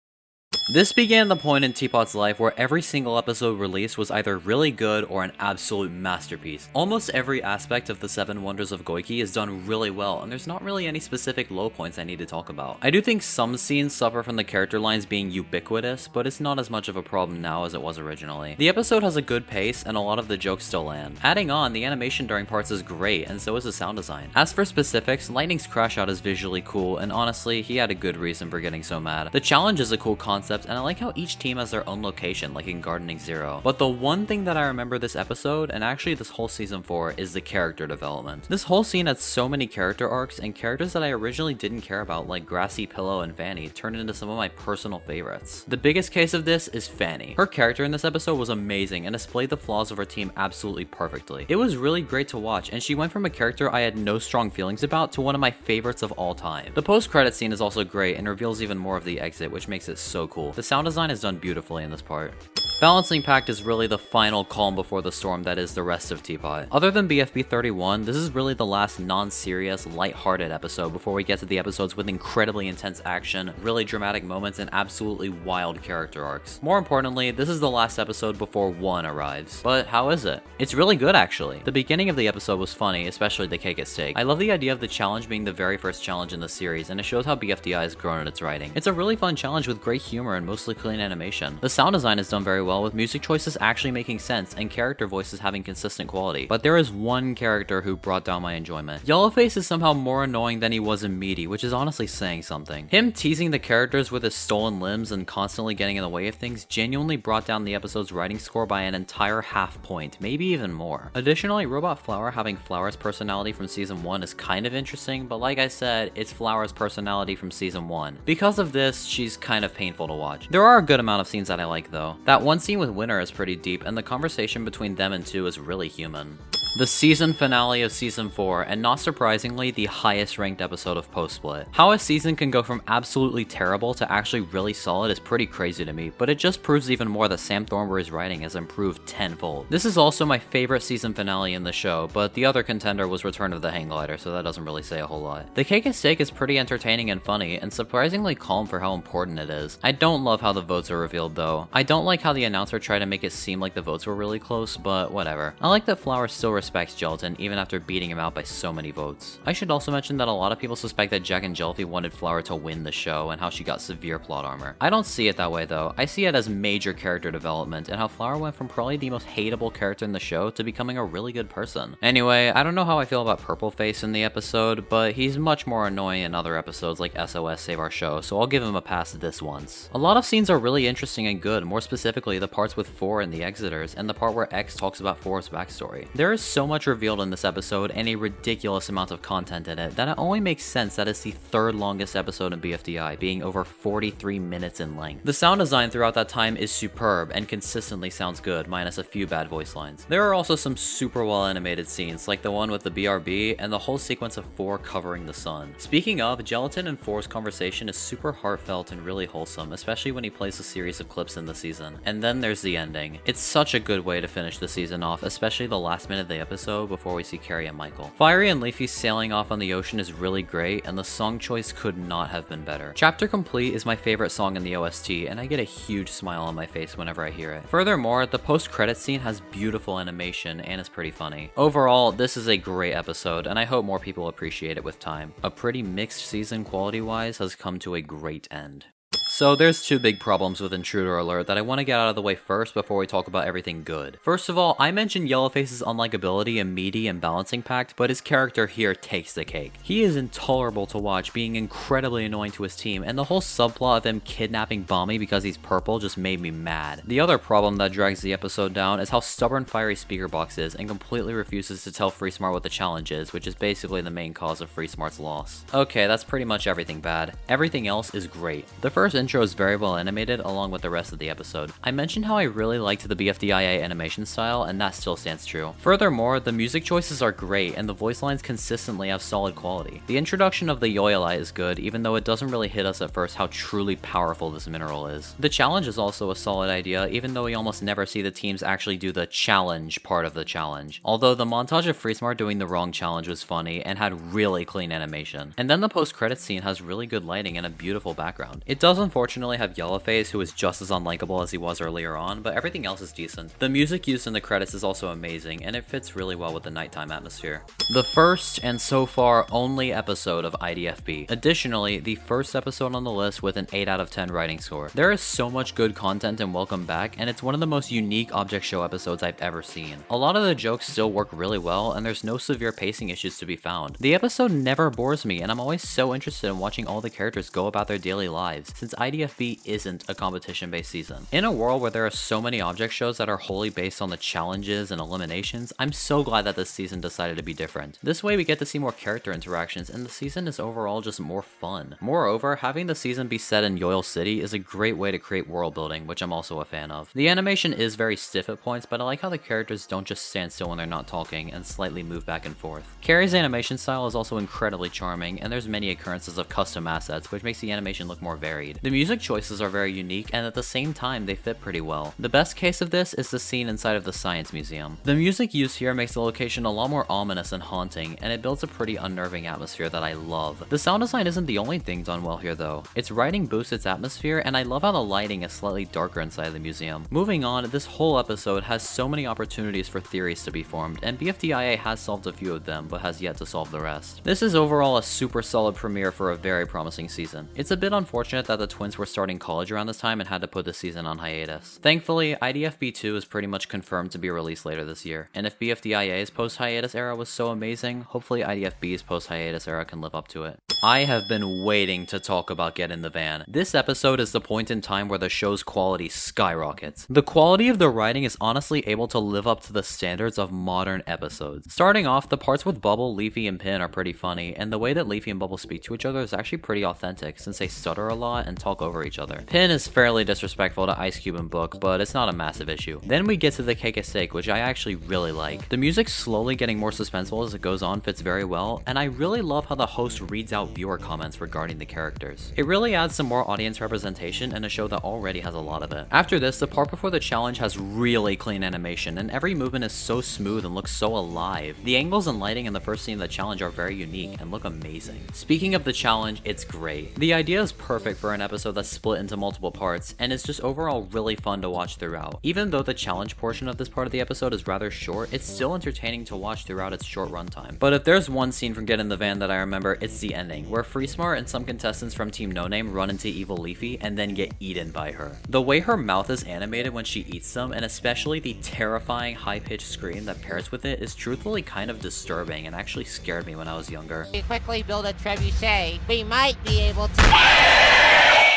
This began the point in Teapot's life where every single episode released was either really good or an absolute masterpiece. Almost every aspect of the 7 Wonders of Goiki is done really well, and there's not really any specific low points I need to talk about. I do think some scenes suffer from the character lines being ubiquitous, but it's not as much of a problem now as it was originally. The episode has a good pace, and a lot of the jokes still land. Adding on, the animation during parts is great, and so is the sound design. As for specifics, Lightning's crash out is visually cool, and honestly, he had a good reason for getting so mad. The challenge is a cool concept, and I like how each team has their own location, like in Gardening Zero. But the one thing that I remember this episode, and actually this whole season 4, is the character development. This whole scene had so many character arcs, and characters that I originally didn't care about, like Grassy, Pillow, and Fanny, turned into some of my personal favorites. The biggest case of this is Fanny. Her character in this episode was amazing and displayed the flaws of her team absolutely perfectly. It was really great to watch, and she went from a character I had no strong feelings about to one of my favorites of all time. The post-credit scene is also great and reveals even more of the exit, which makes it so cool. The sound design is done beautifully in this part. Balancing Pact is really the final calm before the storm that is the rest of Teapot. Other than BFB 31, this is really the last non-serious, light-hearted episode before we get to the episodes with incredibly intense action, really dramatic moments, and absolutely wild character arcs. More importantly, this is the last episode before 1 arrives. But how is it? It's really good, actually. The beginning of the episode was funny, especially the cake at stake. I love the idea of the challenge being the very first challenge in the series, and it shows how BFDI has grown in its writing. It's a really fun challenge with great humor and mostly clean animation. The sound design is done very well, with music choices actually making sense and character voices having consistent quality. But there is one character who brought down my enjoyment. Yellowface is somehow more annoying than he was in Meaty, which is honestly saying something. Him teasing the characters with his stolen limbs and constantly getting in the way of things genuinely brought down the episode's writing score by an entire half point, maybe even more. Additionally, Robot Flower having Flower's personality from season 1 is kind of interesting, but like I said, it's Flower's personality from season 1. Because of this, she's kind of painful to watch. There are a good amount of scenes that I like though. That one scene with Winter is pretty deep, and the conversation between them and 2 is really human. The season finale of season 4, and not surprisingly, the highest ranked episode of post-split. How a season can go from absolutely terrible to actually really solid is pretty crazy to me, but it just proves even more that Sam Thornberry's writing has improved tenfold. This is also my favorite season finale in the show, but the other contender was Return of the Hang Glider, so that doesn't really say a whole lot. The cake at stake is pretty entertaining and funny, and surprisingly calm for how important it is. I don't love how the votes are revealed though. I don't like how the announcer tried to make it seem like the votes were really close, but whatever. I like that Flower still respects Gelatin even after beating him out by so many votes. I should also mention that a lot of people suspect that jacknjellify wanted Flower to win the show and how she got severe plot armor. I don't see it that way though. I see it as major character development and how Flower went from probably the most hateable character in the show to becoming a really good person. Anyway, I don't know how I feel about Purple Face in the episode, but he's much more annoying in other episodes like SOS Save Our Show, so I'll give him a pass this once. A lot of scenes are really interesting and good, more specifically the parts with 4 and the Exiters, and the part where X talks about 4's backstory. There is so much revealed in this episode and a ridiculous amount of content in it that it only makes sense that it's the 3rd longest episode in BFDI, being over 43 minutes in length. The sound design throughout that time is superb and consistently sounds good, minus a few bad voice lines. There are also some super well animated scenes, like the one with the BRB and the whole sequence of 4 covering the sun. Speaking of, Gelatin and 4's conversation is super heartfelt and really wholesome, especially when he plays a series of clips in the season. And then there's the ending. It's such a good way to finish the season off, especially the last minute of the episode before we see Carrie and Michael. Fiery and Leafy sailing off on the ocean is really great, and the song choice could not have been better. Chapter Complete is my favorite song in the OST, and I get a huge smile on my face whenever I hear it. Furthermore, the post-credit scene has beautiful animation and is pretty funny. Overall, this is a great episode, and I hope more people appreciate it with time. A pretty mixed season quality-wise has come to a great end. So there's two big problems with Intruder Alert that I want to get out of the way first before we talk about everything good. First of all, I mentioned Yellowface's unlikability and meaty and balancing pact, but his character here takes the cake. He is intolerable to watch, being incredibly annoying to his team, and the whole subplot of him kidnapping Bomby because he's purple just made me mad. The other problem that drags the episode down is how stubborn Fiery Speakerbox is and completely refuses to tell FreeSmart what the challenge is, which is basically the main cause of FreeSmart's loss. Okay, that's pretty much everything bad. Everything else is great. The first intro is very well animated along with the rest of the episode. I mentioned how I really liked the BFDIA animation style, and that still stands true. Furthermore, the music choices are great and the voice lines consistently have solid quality. The introduction of the Yoyle is good, even though it doesn't really hit us at first how truly powerful this mineral is. The challenge is also a solid idea, even though we almost never see the teams actually do the challenge part of the challenge. Although the montage of FreeSmart doing the wrong challenge was funny and had really clean animation. And then the post-credits scene has really good lighting and a beautiful background. It does unfortunately have Yellowface, who is just as unlikable as he was earlier on, but everything else is decent. The music used in the credits is also amazing, and it fits really well with the nighttime atmosphere. The first, and so far only episode of IDFB. Additionally, the first episode on the list with an 8 out of 10 writing score. There is so much good content in Welcome Back, and it's one of the most unique object show episodes I've ever seen. A lot of the jokes still work really well, and there's no severe pacing issues to be found. The episode never bores me, and I'm always so interested in watching all the characters go about their daily lives, since IDFB isn't a competition-based season. In a world where there are so many object shows that are wholly based on the challenges and eliminations, I'm so glad that this season decided to be different. This way we get to see more character interactions, and the season is overall just more fun. Moreover, having the season be set in Yoyle City is a great way to create world building, which I'm also a fan of. The animation is very stiff at points, but I like how the characters don't just stand still when they're not talking and slightly move back and forth. Carrie's animation style is also incredibly charming, and there's many occurrences of custom assets, which makes the animation look more varied. The music choices are very unique, and at the same time they fit pretty well. The best case of this is the scene inside of the Science Museum. The music used here makes the location a lot more ominous and haunting, and it builds a pretty unnerving atmosphere that I love. The sound design isn't the only thing done well here though. Its writing boosts its atmosphere, and I love how the lighting is slightly darker inside the museum. Moving on, this whole episode has so many opportunities for theories to be formed, and BFDIA has solved a few of them, but has yet to solve the rest. This is overall a super solid premiere for a very promising season. It's a bit unfortunate that the twins were starting college around this time and had to put the season on hiatus. Thankfully, IDFB 2 is pretty much confirmed to be released later this year, and if BFDIA's post-hiatus era was so amazing, hopefully IDFB's post-hiatus era can live up to it. I have been waiting to talk about Get in the Van. This episode is the point in time where the show's quality skyrockets. The quality of the writing is honestly able to live up to the standards of modern episodes. Starting off, the parts with Bubble, Leafy, and Pin are pretty funny, and the way that Leafy and Bubble speak to each other is actually pretty authentic since they stutter a lot and talk over each other. Pin is fairly disrespectful to Ice Cube and Book, but it's not a massive issue. Then we get to the Cake Steak, which I actually really like. The music slowly getting more suspenseful as it goes on fits very well, and I really love how the host reads out viewer comments regarding the characters. It really adds some more audience representation in a show that already has a lot of it. After this, the part before the challenge has really clean animation, and every movement is so smooth and looks so alive. The angles and lighting in the first scene of the challenge are very unique and look amazing. Speaking of the challenge, it's great. The idea is perfect for an episode that's split into multiple parts, and it's just overall really fun to watch throughout. Even though the challenge portion of this part of the episode is rather short, it's still entertaining to watch throughout its short runtime. But if there's one scene from Get in the Van that I remember, it's the ending, where FreeSmart and some contestants from Team No Name run into Evil Leafy and then get eaten by her. The way her mouth is animated when she eats them, and especially the terrifying high-pitched scream that pairs with it, is truthfully kind of disturbing and actually scared me when I was younger. We quickly build a trebuchet. We might be able to...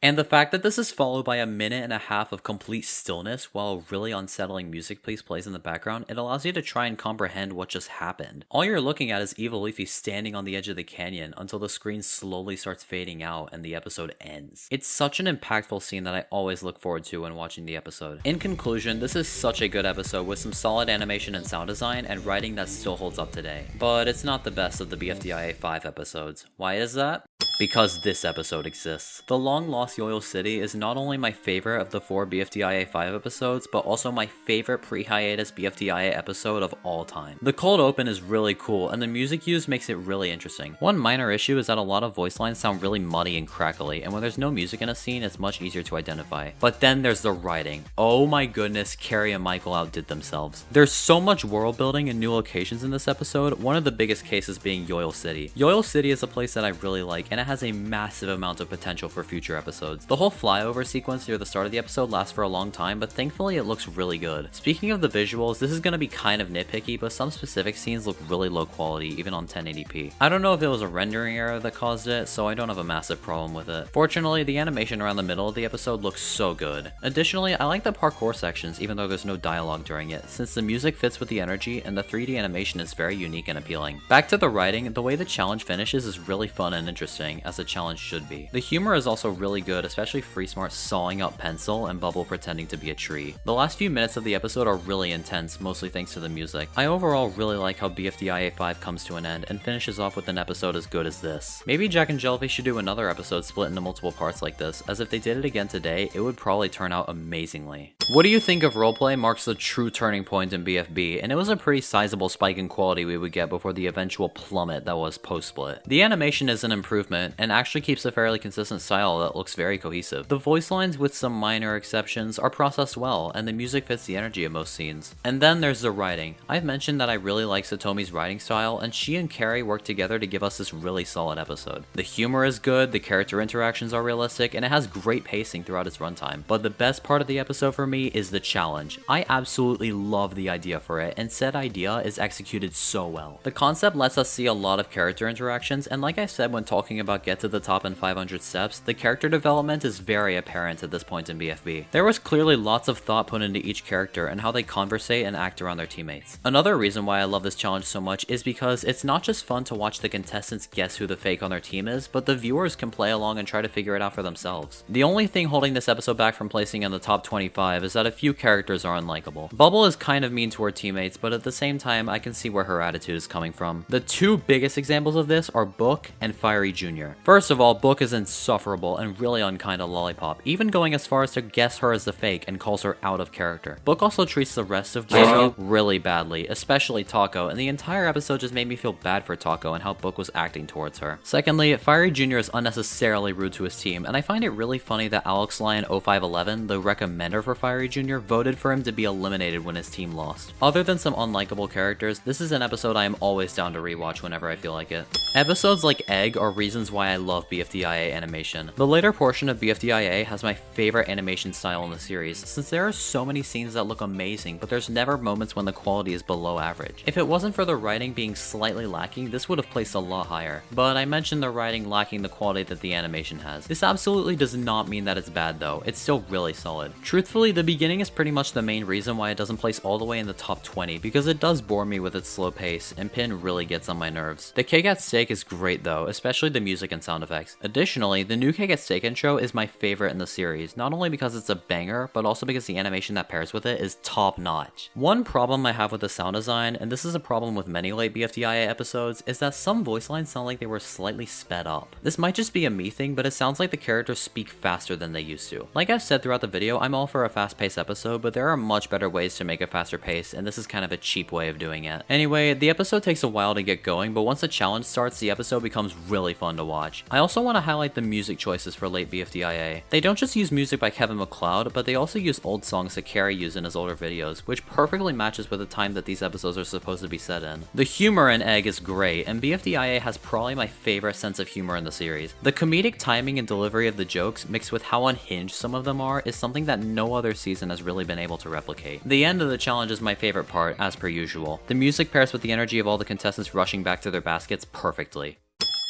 And the fact that this is followed by a minute and a half of complete stillness while really unsettling music plays in the background, it allows you to try and comprehend what just happened. All you're looking at is Evil Leafy standing on the edge of the canyon until the screen slowly starts fading out and the episode ends. It's such an impactful scene that I always look forward to when watching the episode. In conclusion, this is such a good episode with some solid animation and sound design and writing that still holds up today. But it's not the best of the BFDIA 5 episodes. Why is that? Because this episode exists. The Long Lost Yoyle City is not only my favorite of the 4 BFDIA 5 episodes, but also my favorite pre-hiatus BFDIA episode of all time. The cold open is really cool, and the music used makes it really interesting. One minor issue is that a lot of voice lines sound really muddy and crackly, and when there's no music in a scene, it's much easier to identify. But then there's the writing. Oh my goodness, Carrie and Michael outdid themselves. There's so much world building and new locations in this episode, one of the biggest cases being Yoyle City. Yoyle City is a place that I really like, and it it has a massive amount of potential for future episodes. The whole flyover sequence near the start of the episode lasts for a long time, but thankfully it looks really good. Speaking of the visuals, this is going to be kind of nitpicky, but some specific scenes look really low quality, even on 1080p. I don't know if it was a rendering error that caused it, so I don't have a massive problem with it. Fortunately, the animation around the middle of the episode looks so good. Additionally, I like the parkour sections, even though there's no dialogue during it, since the music fits with the energy and the 3D animation is very unique and appealing. Back to the writing, the way the challenge finishes is really fun and interesting, as a challenge should be. The humor is also really good, especially FreeSmart sawing out Pencil and Bubble pretending to be a tree. The last few minutes of the episode are really intense, mostly thanks to the music. I overall really like how BFDIA 5 comes to an end and finishes off with an episode as good as this. Maybe jacknjellify should do another episode split into multiple parts like this, as if they did it again today, it would probably turn out amazingly. What do you think of roleplay marks the true turning point in BFB, and it was a pretty sizable spike in quality we would get before the eventual plummet that was post-split. The animation is an improvement, and actually keeps a fairly consistent style that looks very cohesive. The voice lines, with some minor exceptions, are processed well, and the music fits the energy of most scenes. And then there's the writing. I've mentioned that I really like Satomi's writing style, and she and Carrie work together to give us this really solid episode. The humor is good, the character interactions are realistic, and it has great pacing throughout its runtime. But the best part of the episode for me is the challenge. I absolutely love the idea for it, and said idea is executed so well. The concept lets us see a lot of character interactions, and like I said when talking about Get to the Top in 500 Steps, the character development is very apparent at this point in BFB. There was clearly lots of thought put into each character and how they conversate and act around their teammates. Another reason why I love this challenge so much is because it's not just fun to watch the contestants guess who the fake on their team is, but the viewers can play along and try to figure it out for themselves. The only thing holding this episode back from placing in the top 25 is that a few characters are unlikable. Bubble is kind of mean to her teammates, but at the same time I can see where her attitude is coming from. The two biggest examples of this are Book and Fiery Jr. First of all, Book is insufferable and really unkind to Lollipop, even going as far as to guess her as the fake and calls her out of character. Book also treats the rest of Joro really badly, especially Taco, and the entire episode just made me feel bad for Taco and how Book was acting towards her. Secondly, Fiery Jr. is unnecessarily rude to his team, and I find it really funny that Alex Lion 0511, the recommender for Fiery Jr., voted for him to be eliminated when his team lost. Other than some unlikable characters, this is an episode I am always down to rewatch whenever I feel like it. Episodes like Egg are reasons why I love BFDIA animation. The later portion of BFDIA has my favorite animation style in the series, since there are so many scenes that look amazing, but there's never moments when the quality is below average. If it wasn't for the writing being slightly lacking, this would have placed a lot higher. But I mentioned the writing lacking the quality that the animation has. This absolutely does not mean that it's bad though, it's still really solid. Truthfully, the beginning is pretty much the main reason why it doesn't place all the way in the top 20, because it does bore me with its slow pace, and Pin really gets on my nerves. The Cake at Stake is great though, especially the music and sound effects. Additionally, the new Cake at Stake intro is my favorite in the series, not only because it's a banger, but also because the animation that pairs with it is top notch. One problem I have with the sound design, and this is a problem with many late BFDIA episodes, is that some voice lines sound like they were slightly sped up. This might just be a me thing, but it sounds like the characters speak faster than they used to. Like I've said throughout the video, I'm all for a fast-paced episode, but there are much better ways to make a faster pace, and this is kind of a cheap way of doing it. Anyway, the episode takes a while to get going, but once the challenge starts, the episode becomes really fun to watch. I also want to highlight the music choices for late BFDIA. They don't just use music by Kevin MacLeod, but they also use old songs that Carrie used in his older videos, which perfectly matches with the time that these episodes are supposed to be set in. The humor in Egg is great, and BFDIA has probably my favorite sense of humor in the series. The comedic timing and delivery of the jokes, mixed with how unhinged some of them are, is something that no other season has really been able to replicate. The end of the challenge is my favorite part, as per usual. The music pairs with the energy of all the contestants rushing back to their baskets perfectly.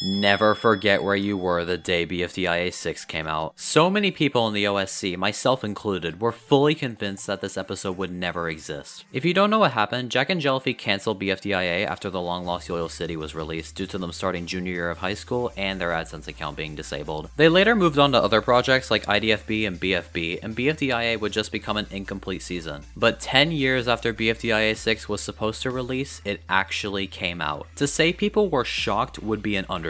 Never forget where you were the day BFDIA 6 came out. So many people in the OSC, myself included, were fully convinced that this episode would never exist. If you don't know what happened, jacknjellify canceled BFDIA after the long-lost Yoyle City was released due to them starting junior year of high school and their AdSense account being disabled. They later moved on to other projects like IDFB and BFDIA would just become an incomplete season. But 10 years after BFDIA 6 was supposed to release, it actually came out. To say people were shocked would be an understatement.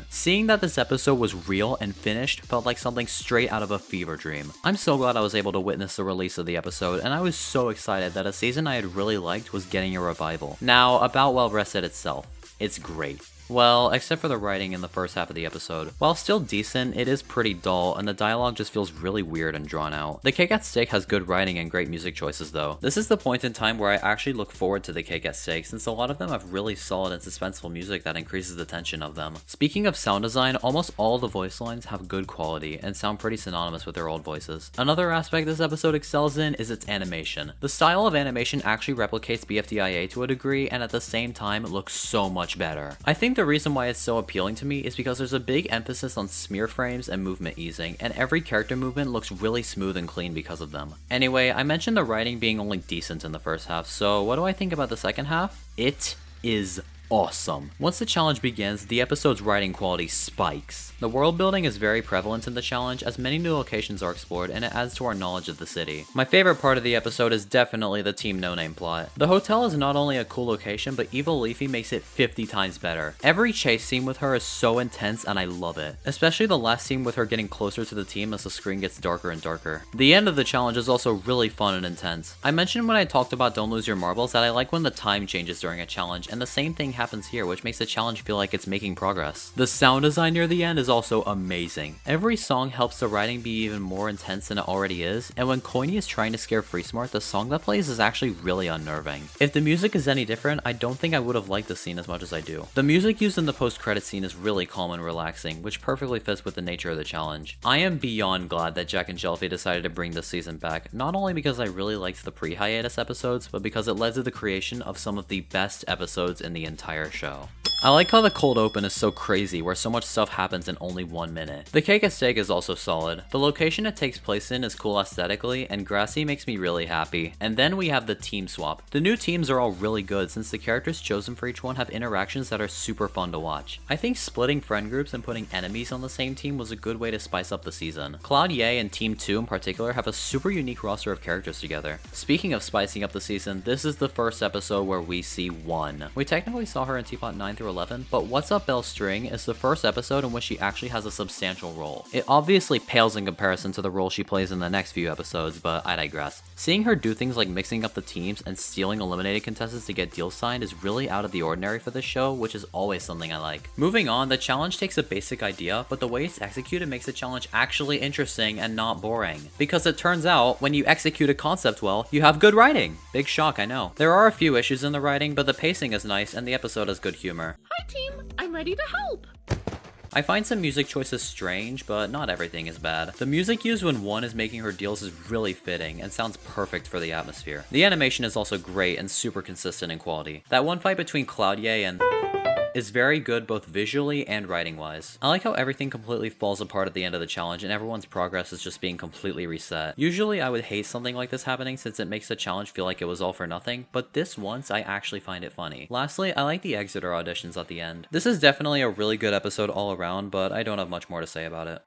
Seeing that this episode was real and finished felt like something straight out of a fever dream. I'm so glad I was able to witness the release of the episode, and I was so excited that a season I had really liked was getting a revival. Now, about Well Rested itself. It's great. Well, except for the writing in the first half of the episode. While still decent, it is pretty dull, and the dialogue just feels really weird and drawn out. The Cake at Stake has good writing and great music choices though. This is the point in time where I actually look forward to the Cake at Stake, since a lot of them have really solid and suspenseful music that increases the tension of them. Speaking of sound design, almost all the voice lines have good quality and sound pretty synonymous with their old voices. Another aspect this episode excels in is its animation. The style of animation actually replicates BFDIA to a degree, and at the same time it looks so much better. I think the reason why it's so appealing to me is because there's a big emphasis on smear frames and movement easing, and every character movement looks really smooth and clean because of them. Anyway, I mentioned the writing being only decent in the first half, so what do I think about the second half? It is awesome. Once the challenge begins, the episode's writing quality spikes. The world building is very prevalent in the challenge, as many new locations are explored, and it adds to our knowledge of the city. My favorite part of the episode is definitely the Team No Name plot. The hotel is not only a cool location, but Evil Leafy makes it 50 times better. Every chase scene with her is so intense and I love it. Especially the last scene with her getting closer to the team as the screen gets darker and darker. The end of the challenge is also really fun and intense. I mentioned when I talked about Don't Lose Your Marbles that I like when the time changes during a challenge, and the same thing happens here, which makes the challenge feel like it's making progress. The sound design near the end is also amazing. Every song helps the writing be even more intense than it already is, and when Coiny is trying to scare FreeSmart, the song that plays is actually really unnerving. If the music is any different, I don't think I would have liked the scene as much as I do. The music used in the post-credit scene is really calm and relaxing, which perfectly fits with the nature of the challenge. I am beyond glad that jacknjellify decided to bring this season back, not only because I really liked the pre-hiatus episodes, but because it led to the creation of some of the best episodes in the entire show. I like how the cold open is so crazy, where so much stuff happens in only 1 minute. The Cake at Stake is also solid. The location it takes place in is cool aesthetically, and grassy makes me really happy. And then we have the team swap. The new teams are all really good, since the characters chosen for each one have interactions that are super fun to watch. I think splitting friend groups and putting enemies on the same team was a good way to spice up the season. Cloud Ye and Team 2 in particular have a super unique roster of characters together. Speaking of spicing up the season, this is the first episode where we see One. We technically saw her in Teapot 9 through 11, but What's Up Bell String is the first episode in which she actually has a substantial role. It obviously pales in comparison to the role she plays in the next few episodes, but I digress. Seeing her do things like mixing up the teams and stealing eliminated contestants to get deals signed is really out of the ordinary for this show, which is always something I like. Moving on, the challenge takes a basic idea, but the way it's executed makes the challenge actually interesting and not boring. Because it turns out, when you execute a concept well, you have good writing. Big shock, I know. There are a few issues in the writing, but the pacing is nice and the episode has good humor. Hi team, I'm ready to help. I find some music choices strange, but not everything is bad. The music used when One is making her deals is really fitting and sounds perfect for the atmosphere. The animation is also great and super consistent in quality. That one fight between Cloud Ye and is very good both visually and writing wise. I like how everything completely falls apart at the end of the challenge and everyone's progress is just being completely reset. Usually I would hate something like this happening since it makes the challenge feel like it was all for nothing, but this once I actually find it funny. Lastly, I like the Exeter auditions at the end. This is definitely a really good episode all around, but I don't have much more to say about it.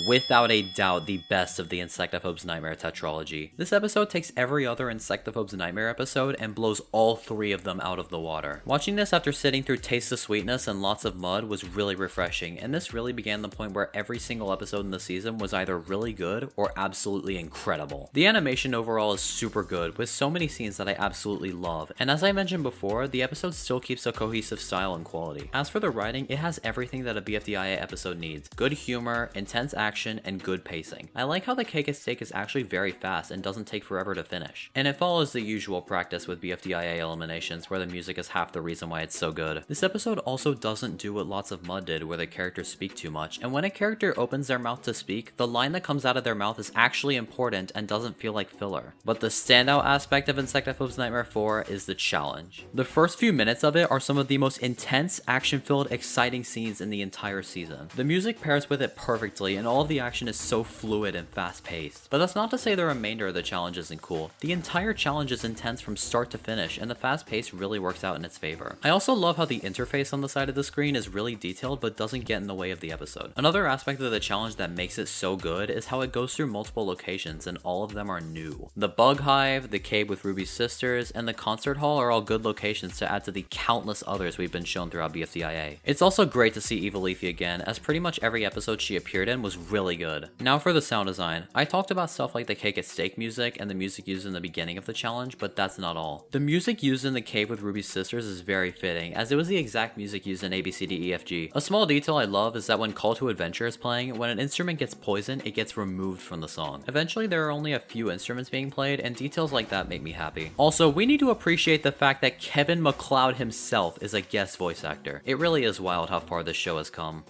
Without a doubt, the best of the Insectophobe's Nightmare tetralogy. This episode takes every other Insectophobe's Nightmare episode and blows all 3 of them out of the water. Watching this after sitting through Taste of Sweetness and Lots of Mud was really refreshing, and this really began the point where every single episode in the season was either really good or absolutely incredible. The animation overall is super good, with so many scenes that I absolutely love, and as I mentioned before, the episode still keeps a cohesive style and quality. As for the writing, it has everything that a BFDIA episode needs. Good humor, intense action, and good pacing. I like how the Cake at Stake is actually very fast and doesn't take forever to finish. And it follows the usual practice with BFDIA eliminations where the music is half the reason why it's so good. This episode also doesn't do what Lots of Mud did where the characters speak too much, and when a character opens their mouth to speak, the line that comes out of their mouth is actually important and doesn't feel like filler. But the standout aspect of Insectophobe's Nightmare 4 is the challenge. The first few minutes of it are some of the most intense, action-filled, exciting scenes in the entire season. The music pairs with it perfectly, and all of the action is so fluid and fast-paced. But that's not to say the remainder of the challenge isn't cool. The entire challenge is intense from start to finish, and the fast pace really works out in its favor. I also love how the interface on the side of the screen is really detailed but doesn't get in the way of the episode. Another aspect of the challenge that makes it so good is how it goes through multiple locations and all of them are new. The Bug Hive, the cave with Ruby's sisters, and the concert hall are all good locations to add to the countless others we've been shown throughout BFDIA. It's also great to see Evil Leafy again, as pretty much every episode she appeared in was really good. Now for the sound design. I talked about stuff like the Cake at Stake music and the music used in the beginning of the challenge, but that's not all. The music used in the cave with Ruby's sisters is very fitting, as it was the exact music used in ABCDEFG. A small detail I love is that when Call to Adventure is playing, when an instrument gets poisoned, it gets removed from the song. Eventually there are only a few instruments being played, and details like that make me happy. Also, we need to appreciate the fact that Kevin MacLeod himself is a guest voice actor. It really is wild how far this show has come.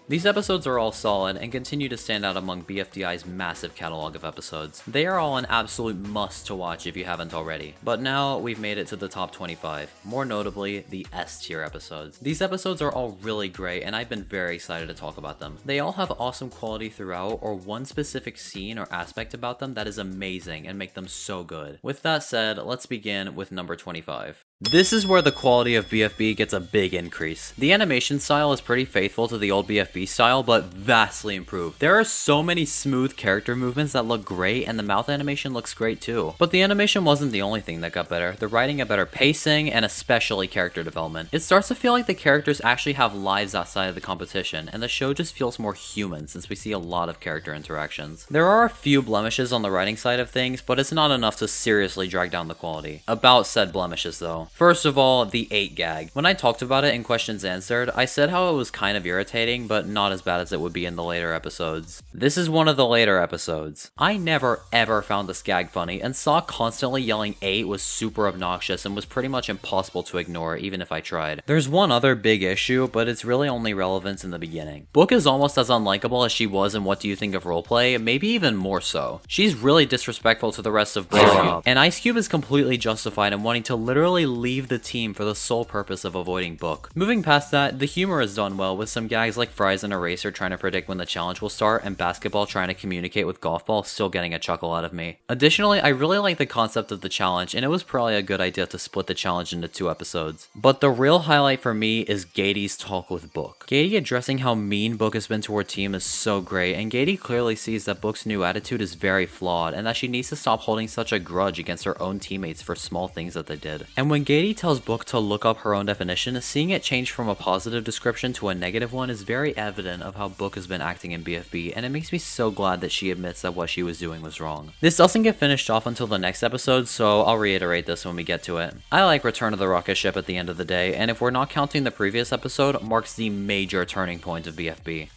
These episodes are all solid and continue to stand out among BFDI's massive catalog of episodes. They are all an absolute must to watch if you haven't already. But now we've made it to the top 25, more notably the S tier episodes. These episodes are all really great and I've been very excited to talk about them. They all have awesome quality throughout, or one specific scene or aspect about them that is amazing and make them so good. With that said, let's begin with number 25. This is where the quality of BFB gets a big increase. The animation style is pretty faithful to the old BFB style, but vastly improved. There are so many smooth character movements that look great, and the mouth animation looks great too. But the animation wasn't the only thing that got better. The writing got better pacing, and especially character development. It starts to feel like the characters actually have lives outside of the competition, and the show just feels more human since we see a lot of character interactions. There are a few blemishes on the writing side of things, but it's not enough to seriously drag down the quality. About said blemishes though. First of all, the 8 gag. When I talked about it in Questions Answered, I said how it was kind of irritating, but not as bad as it would be in the later episodes. This is one of the later episodes. I never ever found this gag funny, and Saw constantly yelling 8 was super obnoxious and was pretty much impossible to ignore even if I tried. There's one other big issue, but it's really only relevant in the beginning. Book is almost as unlikable as she was in What Do You Think of Roleplay, maybe even more so. She's really disrespectful to the rest of Ice Cube, and Ice Cube is completely justified in wanting to literally leave the team for the sole purpose of avoiding Book. Moving past that, the humor is done well with some gags like Fries and Eraser trying to predict when the challenge will start, and Basketball trying to communicate with Golf Ball still getting a chuckle out of me. Additionally, I really like the concept of the challenge, and it was probably a good idea to split the challenge into 2 episodes. But the real highlight for me is Gaty's talk with Book. Gaty addressing how mean Book has been to her team is so great, and Gaty clearly sees that Book's new attitude is very flawed, and that she needs to stop holding such a grudge against her own teammates for small things that they did. And when Gaty tells Book to look up her own definition, seeing it change from a positive description to a negative one is very evident of how Book has been acting in BFB, and it makes me so glad that she admits that what she was doing was wrong. This doesn't get finished off until the next episode, so I'll reiterate this when we get to it. I like Return of the Rocket Ship at the end of the day, and if we're not counting the previous episode, marks the major turning point of BFB.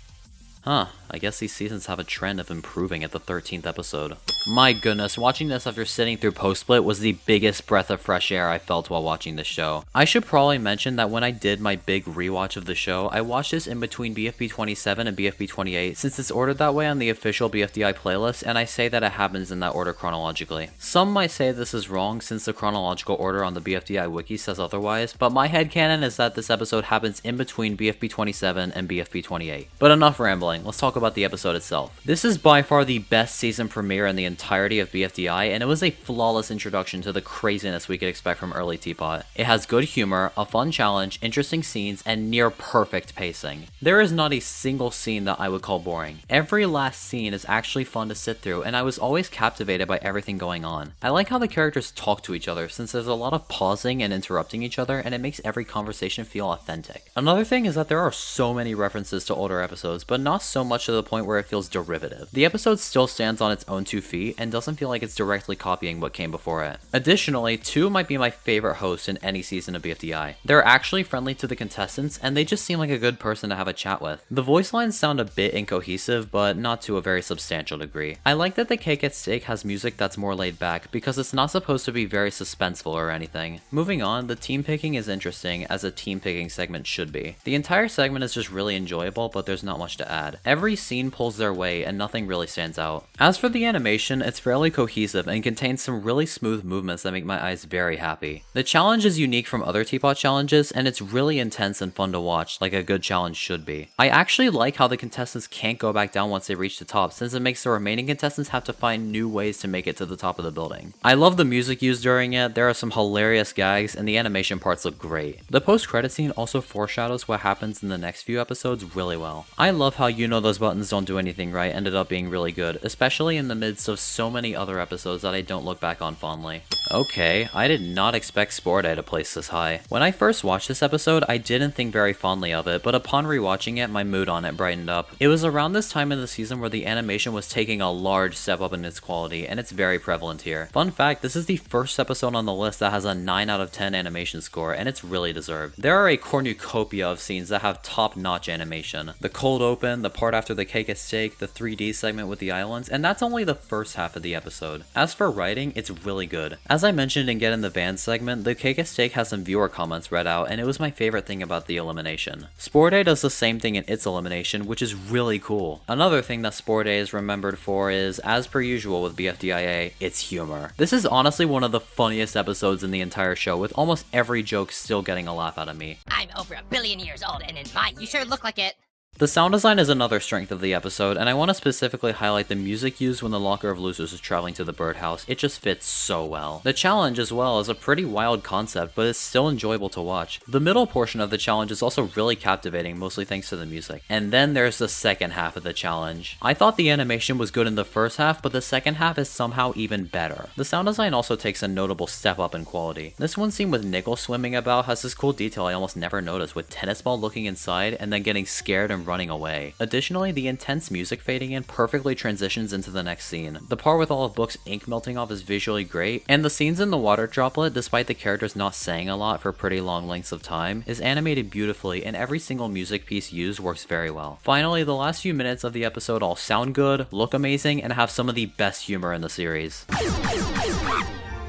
Huh, I guess these seasons have a trend of improving at the 13th episode. My goodness, watching this after sitting through post-split was the biggest breath of fresh air I felt while watching this show. I should probably mention that when I did my big rewatch of the show, I watched this in between BFB 27 and BFB 28 since it's ordered that way on the official BFDI playlist, and I say that it happens in that order chronologically. Some might say this is wrong since the chronological order on the BFDI wiki says otherwise, but my headcanon is that this episode happens in between BFB 27 and BFB 28. But enough rambling, let's talk about the episode itself. This is by far the best season premiere in the entirety of BFDI, and it was a flawless introduction to the craziness we could expect from early Teapot. It has good humor, a fun challenge, interesting scenes, and near perfect pacing. There is not a single scene that I would call boring. Every last scene is actually fun to sit through, and I was always captivated by everything going on. I like how the characters talk to each other since there's a lot of pausing and interrupting each other, and it makes every conversation feel authentic. Another thing is that there are so many references to older episodes, but not so much to the point where it feels derivative. The episode still stands on its own 2 feet and doesn't feel like it's directly copying what came before it. Additionally, 2 might be my favorite hosts in any season of BFDI. They're actually friendly to the contestants, and they just seem like a good person to have a chat with. The voice lines sound a bit incohesive, but not to a very substantial degree. I like that the Cake at Stake has music that's more laid back, because it's not supposed to be very suspenseful or anything. Moving on, the team picking is interesting, as a team picking segment should be. The entire segment is just really enjoyable, but there's not much to add. Every scene pulls their way, and nothing really stands out. As for the animation, it's fairly cohesive and contains some really smooth movements that make my eyes very happy. The challenge is unique from other Teapot challenges, and it's really intense and fun to watch, like a good challenge should be. I actually like how the contestants can't go back down once they reach the top, since it makes the remaining contestants have to find new ways to make it to the top of the building. I love the music used during it, there are some hilarious gags, and the animation parts look great. The post-credit scene also foreshadows what happens in the next few episodes really well. I love how You Know Those Buttons Don't Do Anything Right ended up being really good, especially in the midst of so many other episodes that I don't look back on fondly. Okay, I did not expect Spore Day to place this high. When I first watched this episode, I didn't think very fondly of it, but upon rewatching it, my mood on it brightened up. It was around this time in the season where the animation was taking a large step up in its quality, and it's very prevalent here. Fun fact, this is the first episode on the list that has a 9 out of 10 animation score, and it's really deserved. There are a cornucopia of scenes that have top-notch animation. The cold open, the part after the cake is steak, the 3D segment with the islands, and that's only the first half of the episode. As for writing, it's really good. As I mentioned in Get in the Van segment, the cake is steak has some viewer comments read out, and it was my favorite thing about the elimination. Spore Day does the same thing in its elimination, which is really cool. Another thing that Spore Day is remembered for is, as per usual with BFDIA, its humor. This is honestly one of the funniest episodes in the entire show, with almost every joke still getting a laugh out of me. I'm over 1 billion years old, and in mine, you sure look like it. The sound design is another strength of the episode, and I want to specifically highlight the music used when the Locker of Losers is traveling to the birdhouse. It just fits so well. The challenge as well is a pretty wild concept, but it's still enjoyable to watch. The middle portion of the challenge is also really captivating, mostly thanks to the music. And then there's the second half of the challenge. I thought the animation was good in the first half, but the second half is somehow even better. The sound design also takes a notable step up in quality. This one scene with Nickel swimming about has this cool detail I almost never noticed, with Tennis Ball looking inside and then getting scared and running away. Additionally, the intense music fading in perfectly transitions into the next scene. The part with all of Book's ink melting off is visually great, and the scenes in the water droplet, despite the characters not saying a lot for pretty long lengths of time, is animated beautifully, and every single music piece used works very well. Finally, the last few minutes of the episode all sound good, look amazing, and have some of the best humor in the series.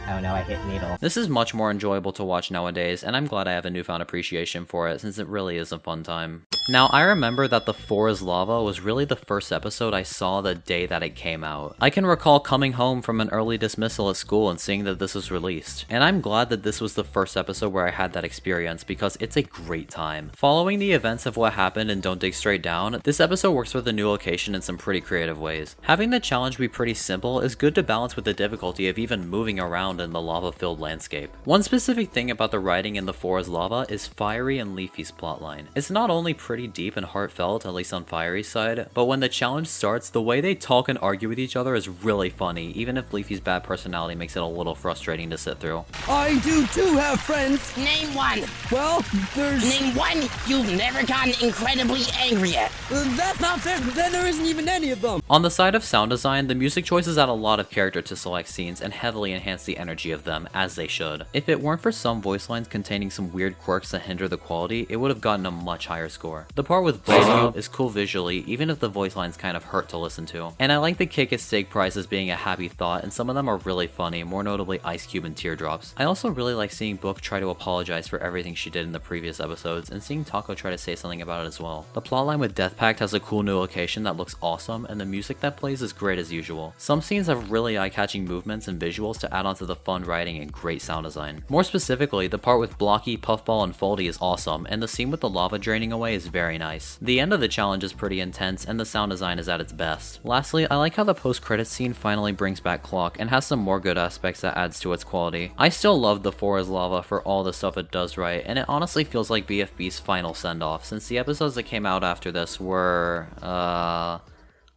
Oh no, I hit needle. This is much more enjoyable to watch nowadays, and I'm glad I have a newfound appreciation for it, since it really is a fun time. Now, I remember that The Four is Lava was really the first episode I saw the day that it came out. I can recall coming home from an early dismissal at school and seeing that this was released, and I'm glad that this was the first episode where I had that experience, because it's a great time. Following the events of what happened in Don't Dig Straight Down, this episode works with the new location in some pretty creative ways. Having the challenge be pretty simple is good to balance with the difficulty of even moving around in the lava-filled landscape. One specific thing about the writing in The Four is Lava is Fiery and Leafy's plotline. It's not only pretty deep and heartfelt, at least on Fiery's side, but when the challenge starts, the way they talk and argue with each other is really funny, even if Leafy's bad personality makes it a little frustrating to sit through. I do too have friends. Name one. Well, there's... Name one you've never gotten incredibly angry at. That's not fair. Then there isn't even any of them. On the side of sound design, the music choices add a lot of character to select scenes and heavily enhance the energy of them, as they should. If it weren't for some voice lines containing some weird quirks that hinder the quality, it would have gotten a much higher score. The part with Blazio is cool visually, even if the voice lines kind of hurt to listen to. And I like the Cake is Steak prizes being a happy thought, and some of them are really funny, more notably Ice Cube and Teardrops. I also really like seeing Book try to apologize for everything she did in the previous episodes, and seeing Taco try to say something about it as well. The plotline with Death Pact has a cool new location that looks awesome, and the music that plays is great as usual. Some scenes have really eye-catching movements and visuals to add on to the fun writing and great sound design. More specifically, the part with Blocky, Puffball, and Foldy is awesome, and the scene with the lava draining away is very nice. The end of the challenge is pretty intense, and the sound design is at its best. Lastly, I like how the post-credits scene finally brings back Clock, and has some more good aspects that adds to its quality. I still love The Four is Lava for all the stuff it does right, and it honestly feels like BFB's final send-off, since the episodes that came out after this were,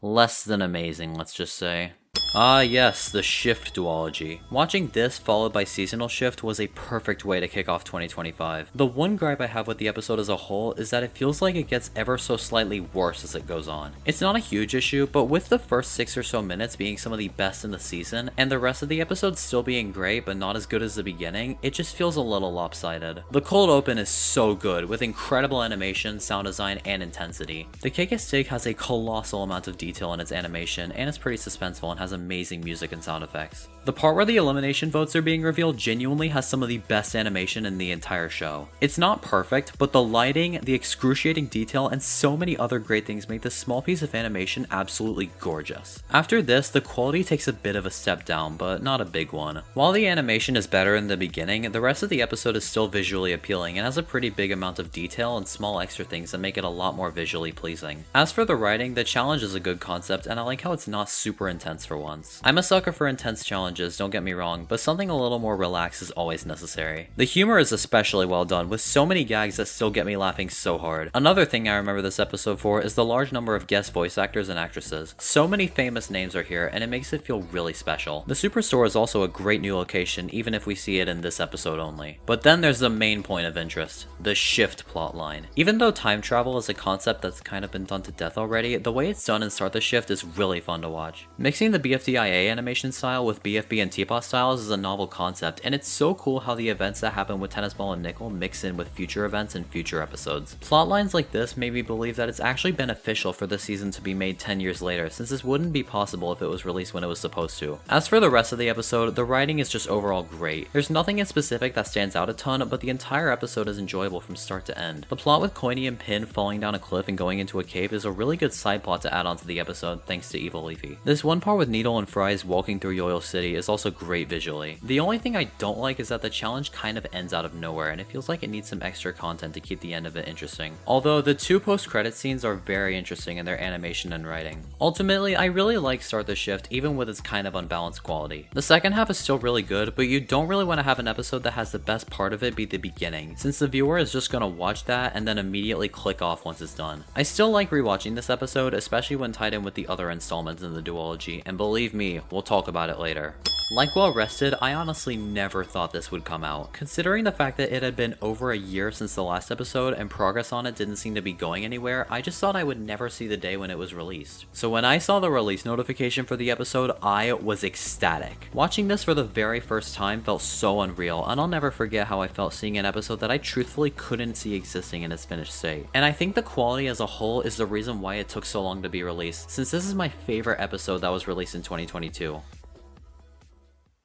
less than amazing, let's just say. Ah yes, the Shift duology. Watching this followed by Seasonal Shift was a perfect way to kick off 2025. The one gripe I have with the episode as a whole is that it feels like it gets ever so slightly worse as it goes on. It's not a huge issue, but with the first 6 or so minutes being some of the best in the season, and the rest of the episode still being great but not as good as the beginning, it just feels a little lopsided. The cold open is so good, with incredible animation, sound design, and intensity. The Cake is Steak has a colossal amount of detail in its animation, and it's pretty suspenseful and has amazing music and sound effects. The part where the elimination votes are being revealed genuinely has some of the best animation in the entire show. It's not perfect, but the lighting, the excruciating detail, and so many other great things make this small piece of animation absolutely gorgeous. After this, the quality takes a bit of a step down, but not a big one. While the animation is better in the beginning, the rest of the episode is still visually appealing and has a pretty big amount of detail and small extra things that make it a lot more visually pleasing. As for the writing, the challenge is a good concept, and I like how it's not super intense for one. months. I'm a sucker for intense challenges, don't get me wrong, but something a little more relaxed is always necessary. The humor is especially well done, with so many gags that still get me laughing so hard. Another thing I remember this episode for is the large number of guest voice actors and actresses. So many famous names are here, and it makes it feel really special. The Superstore is also a great new location, even if we see it in this episode only. But then there's the main point of interest, the shift plotline. Even though time travel is a concept that's kind of been done to death already, the way it's done in Start the Shift is really fun to watch. Mixing the BFDIA animation style with BFB and Teapot styles is a novel concept, and it's so cool how the events that happen with Tennis Ball and Nickel mix in with future events in future episodes. Plotlines like this made me believe that it's actually beneficial for the season to be made 10 years later, since this wouldn't be possible if it was released when it was supposed to. As for the rest of the episode, the writing is just overall great. There's nothing in specific that stands out a ton, but the entire episode is enjoyable from start to end. The plot with Coiny and Pin falling down a cliff and going into a cave is a really good side plot to add on to the episode thanks to EagleGuard. This one part with Needle and Fries walking through Yoyle City is also great visually. The only thing I don't like is that the challenge kind of ends out of nowhere, and it feels like it needs some extra content to keep the end of it interesting. Although the two post-credit scenes are very interesting in their animation and writing. Ultimately, I really like Start the Shift even with its kind of unbalanced quality. The second half is still really good, but you don't really want to have an episode that has the best part of it be the beginning, since the viewer is just gonna watch that and then immediately click off once it's done. I still like rewatching this episode, especially when tied in with the other installments in the duology, and believe me, we'll talk about it later. Like Well Rested, I honestly never thought this would come out. Considering the fact that it had been over a year since the last episode and progress on it didn't seem to be going anywhere, I just thought I would never see the day when it was released. So when I saw the release notification for the episode, I was ecstatic. Watching this for the very first time felt so unreal, and I'll never forget how I felt seeing an episode that I truthfully couldn't see existing in its finished state. And I think the quality as a whole is the reason why it took so long to be released, since this is my favorite episode that was released in 2022.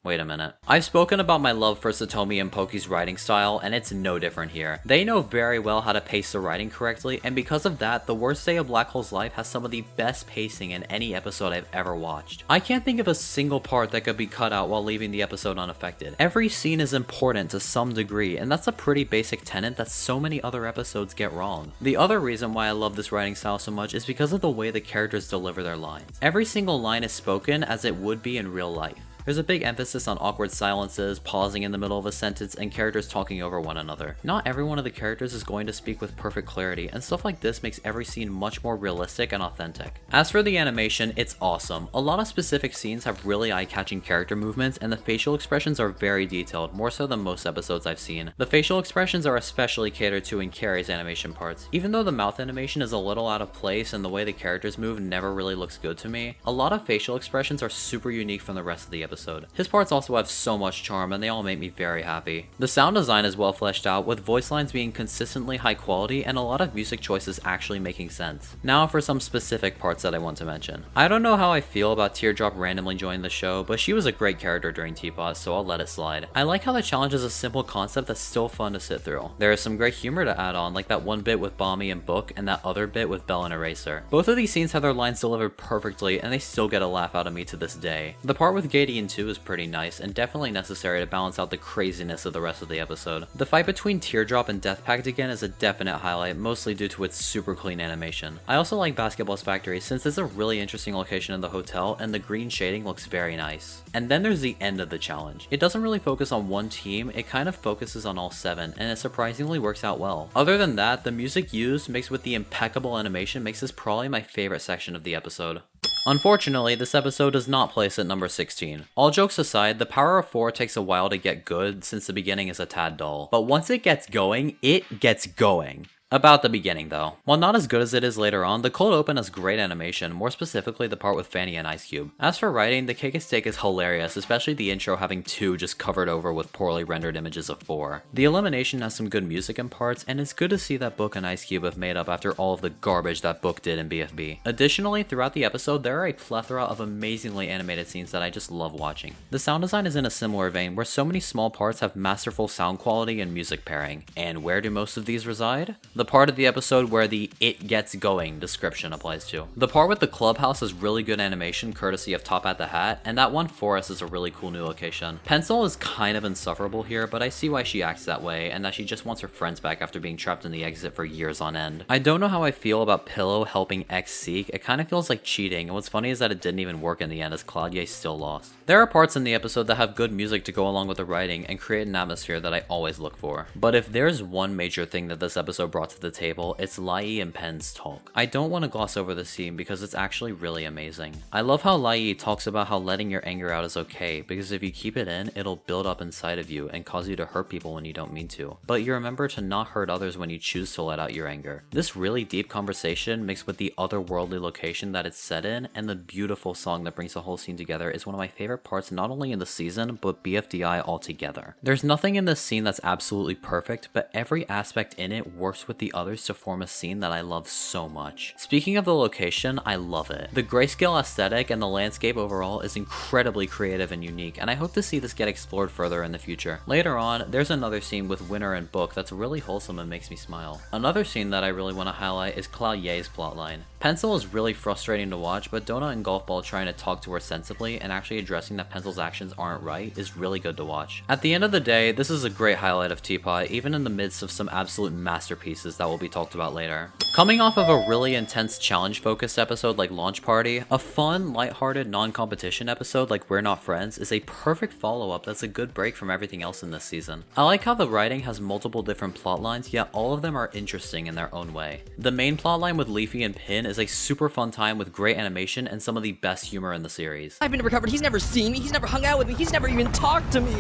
Wait a minute. I've spoken about my love for Satomi and Poki's writing style, and it's no different here. They know very well how to pace the writing correctly, and because of that, the worst day of Black Hole's life has some of the best pacing in any episode I've ever watched. I can't think of a single part that could be cut out while leaving the episode unaffected. Every scene is important to some degree, and that's a pretty basic tenet that so many other episodes get wrong. The other reason why I love this writing style so much is because of the way the characters deliver their lines. Every single line is spoken as it would be in real life. There's a big emphasis on awkward silences, pausing in the middle of a sentence, and characters talking over one another. Not every one of the characters is going to speak with perfect clarity, and stuff like this makes every scene much more realistic and authentic. As for the animation, it's awesome. A lot of specific scenes have really eye-catching character movements, and the facial expressions are very detailed, more so than most episodes I've seen. The facial expressions are especially catered to in Carrie's animation parts. Even though the mouth animation is a little out of place and the way the characters move never really looks good to me, a lot of facial expressions are super unique from the rest of the episode. His parts also have so much charm, and they all make me very happy. The sound design is well fleshed out, with voice lines being consistently high quality and a lot of music choices actually making sense. Now for some specific parts that I want to mention. I don't know how I feel about Teardrop randomly joining the show, but she was a great character during Teapot, so I'll let it slide. I like how the challenge is a simple concept that's still fun to sit through. There is some great humor to add on, like that one bit with Bommy and Book, and that other bit with Bell and Eraser. Both of these scenes have their lines delivered perfectly, and they still get a laugh out of me to this day. The part with Gadian 2 is pretty nice, and definitely necessary to balance out the craziness of the rest of the episode. The fight between Teardrop and Death Pact again is a definite highlight, mostly due to its super clean animation. I also like Basketball's Factory, since it's a really interesting location in the hotel, and the green shading looks very nice. And then there's the end of the challenge. It doesn't really focus on one team, it kind of focuses on all 7, and it surprisingly works out well. Other than that, the music used mixed with the impeccable animation makes this probably my favorite section of the episode. Unfortunately, this episode does not place at number 16. All jokes aside, the Power of 4 takes a while to get good since the beginning is a tad dull. But once it gets going, it gets going. About the beginning though. While not as good as it is later on, the cold open has great animation, more specifically the part with Fanny and Ice Cube. As for writing, the Cake and Steak is hilarious, especially the intro having 2 just covered over with poorly rendered images of 4. The Elimination has some good music in parts, and it's good to see that Book and Ice Cube have made up after all of the garbage that Book did in BFB. Additionally, throughout the episode, there are a plethora of amazingly animated scenes that I just love watching. The sound design is in a similar vein, where so many small parts have masterful sound quality and music pairing. And where do most of these reside? the part of the episode where the "it gets going" description applies to. The part with the clubhouse is really good animation courtesy of Top Hat the Hat, and that one forest is a really cool new location. Pencil is kind of insufferable here, but I see why she acts that way, and that she just wants her friends back after being trapped in the exit for years on end. I don't know how I feel about Pillow helping X seek. It kind of feels like cheating, and what's funny is that it didn't even work in the end as KaLegend still lost. There are parts in the episode that have good music to go along with the writing and create an atmosphere that I always look for. But if there's one major thing that this episode brought to the table, it's Lai and Pen's talk. I don't want to gloss over the scene because it's actually really amazing. I love how Lai talks about how letting your anger out is okay, because if you keep it in, it'll build up inside of you and cause you to hurt people when you don't mean to. But you remember to not hurt others when you choose to let out your anger. This really deep conversation mixed with the otherworldly location that it's set in and the beautiful song that brings the whole scene together is one of my favorite parts not only in the season, but BFDI altogether. There's nothing in this scene that's absolutely perfect, but every aspect in it works with the others to form a scene that I love so much. Speaking of the location, I love it. The grayscale aesthetic and the landscape overall is incredibly creative and unique, and I hope to see this get explored further in the future. Later on, there's another scene with Winter and Book that's really wholesome and makes me smile. Another scene that I really want to highlight is KaLegend's plotline. Pencil is really frustrating to watch, but Donut and Golf Ball trying to talk to her sensibly and actually addressing that Pencil's actions aren't right is really good to watch. At the end of the day, this is a great highlight of Teapot, even in the midst of some absolute masterpieces that will be talked about later. Coming off of a really intense challenge-focused episode like Launch Party, a fun, lighthearted, non-competition episode like We're Not Friends is a perfect follow-up that's a good break from everything else in this season. I like how the writing has multiple different plot lines, yet all of them are interesting in their own way. The main plotline with Leafy and Pin is a super fun time with great animation and some of the best humor in the series. I've been recovered. He's never seen me. He's never hung out with me. He's never even talked to me.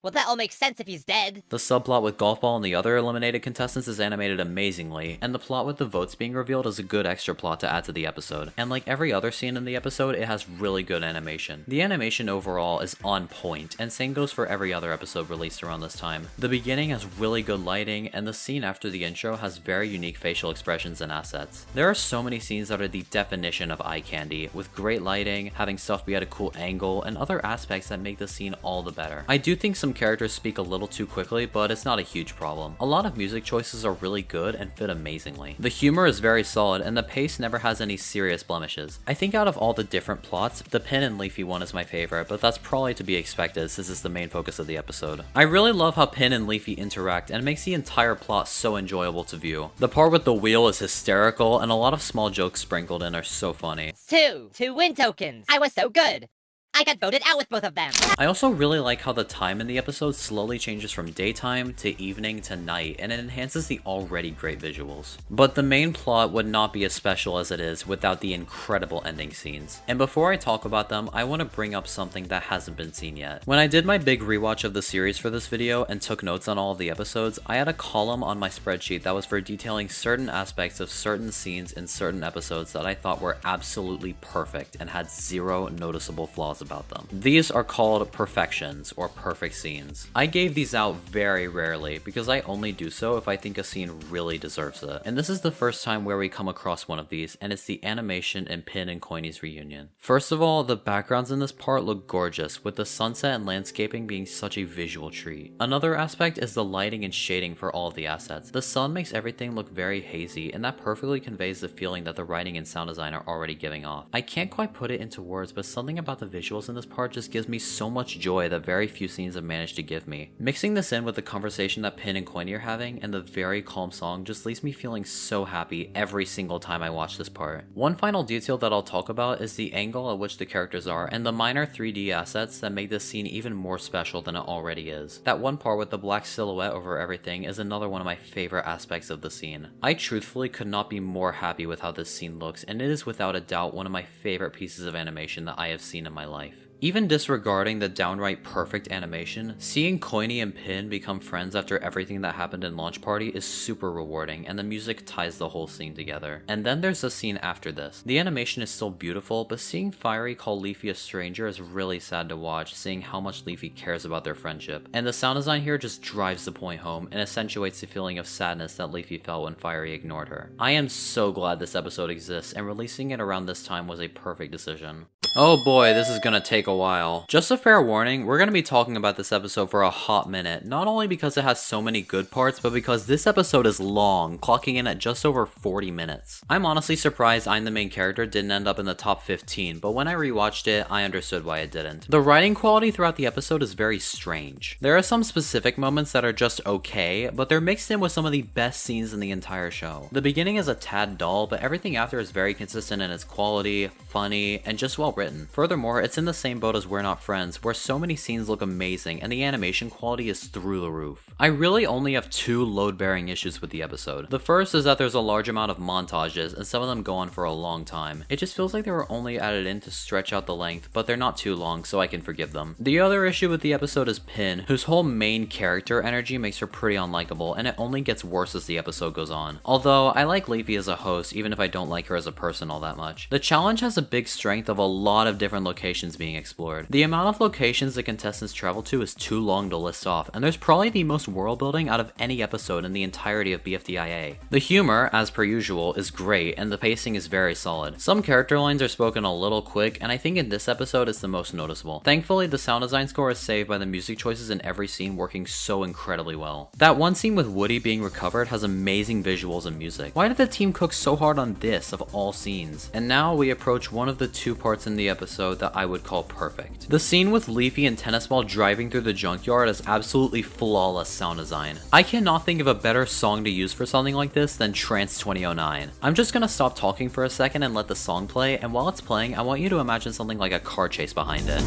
Well, that all makes sense if he's dead. The subplot with Golf Ball and the other eliminated contestants is animated amazingly, and the plot with the votes being revealed is a good extra plot to add to the episode. And like every other scene in the episode, it has really good animation. The animation overall is on point, and same goes for every other episode released around this time. The beginning has really good lighting, and the scene after the intro has very unique facial expressions and assets. There are so many scenes that are the definition of eye candy, with great lighting, having stuff be at a cool angle, and other aspects that make the scene all the better. I do think some characters speak a little too quickly, but it's not a huge problem. A lot of music choices are really good and fit amazingly. The humor is very solid, and the pace never has any serious blemishes. I think out of all the different plots, the Pin and Leafy one is my favorite, but that's probably to be expected since it's the main focus of the episode. I really love how Pin and Leafy interact, and it makes the entire plot so enjoyable to view. The part with the wheel is hysterical, and a lot of small jokes sprinkled in are so funny. 2 win tokens. I was so good. I got voted out with both of them. I also really like how the time in the episode slowly changes from daytime to evening to night, and it enhances the already great visuals. But the main plot would not be as special as it is without the incredible ending scenes. And before I talk about them, I want to bring up something that hasn't been seen yet. When I did my big rewatch of the series for this video and took notes on all of the episodes, I had a column on my spreadsheet that was for detailing certain aspects of certain scenes in certain episodes that I thought were absolutely perfect and had zero noticeable flaws about them. These are called perfections or perfect scenes. I gave these out very rarely because I only do so if I think a scene really deserves it. And this is the first time where we come across one of these, and it's the animation in Pin and Coiny's reunion. First of all, the backgrounds in this part look gorgeous, with the sunset and landscaping being such a visual treat. Another aspect is the lighting and shading for all of the assets. The sun makes everything look very hazy, and that perfectly conveys the feeling that the writing and sound design are already giving off. I can't quite put it into words, but something about the visuals in this part just gives me so much joy that very few scenes have managed to give me. Mixing this in with the conversation that Pin and Coiny are having and the very calm song just leaves me feeling so happy every single time I watch this part. One final detail that I'll talk about is the angle at which the characters are and the minor 3D assets that make this scene even more special than it already is. That one part with the black silhouette over everything is another one of my favorite aspects of the scene. I truthfully could not be more happy with how this scene looks, and it is without a doubt one of my favorite pieces of animation that I have seen in my life. Even disregarding the downright perfect animation, seeing Coiny and Pin become friends after everything that happened in Launch Party is super rewarding, and the music ties the whole scene together. And then there's the scene after this. The animation is still beautiful, but seeing Fiery call Leafy a stranger is really sad to watch, seeing how much Leafy cares about their friendship. And the sound design here just drives the point home and accentuates the feeling of sadness that Leafy felt when Fiery ignored her. I am so glad this episode exists, and releasing it around this time was a perfect decision. Oh boy, this is gonna take a while. Just a fair warning, we're gonna be talking about this episode for a hot minute, not only because it has so many good parts, but because this episode is long, clocking in at just over 40 minutes. I'm honestly surprised I'm the Main Character didn't end up in the top 15, but when I rewatched it, I understood why it didn't. The writing quality throughout the episode is very strange. There are some specific moments that are just okay, but they're mixed in with some of the best scenes in the entire show. The beginning is a tad dull, but everything after is very consistent in its quality, funny, and just well written. Furthermore, it's in the same boat as We're Not Friends, where so many scenes look amazing and the animation quality is through the roof. I really only have two load-bearing issues with the episode. The first is that there's a large amount of montages, and some of them go on for a long time. It just feels like they were only added in to stretch out the length, but they're not too long, so I can forgive them. The other issue with the episode is Pin, whose whole main character energy makes her pretty unlikable, and it only gets worse as the episode goes on. Although, I like Leafy as a host, even if I don't like her as a person all that much. The challenge has a big strength of a lot of different locations being explored. The amount of locations the contestants travel to is too long to list off, and there's probably the most world building out of any episode in the entirety of BFDIA. The humor, as per usual, is great, and the pacing is very solid. Some character lines are spoken a little quick, and I think in this episode it's the most noticeable. Thankfully, the sound design score is saved by the music choices in every scene working so incredibly well. That one scene with Woody being recovered has amazing visuals and music. Why did the team cook so hard on this of all scenes? And now we approach one of the two parts in the episode that I would call perfect. The scene with Leafy and Tennis Ball driving through the junkyard is absolutely flawless sound design. I cannot think of a better song to use for something like this than Trance 2009. I'm just gonna stop talking for a second and let the song play, and while it's playing, I want you to imagine something like a car chase behind it.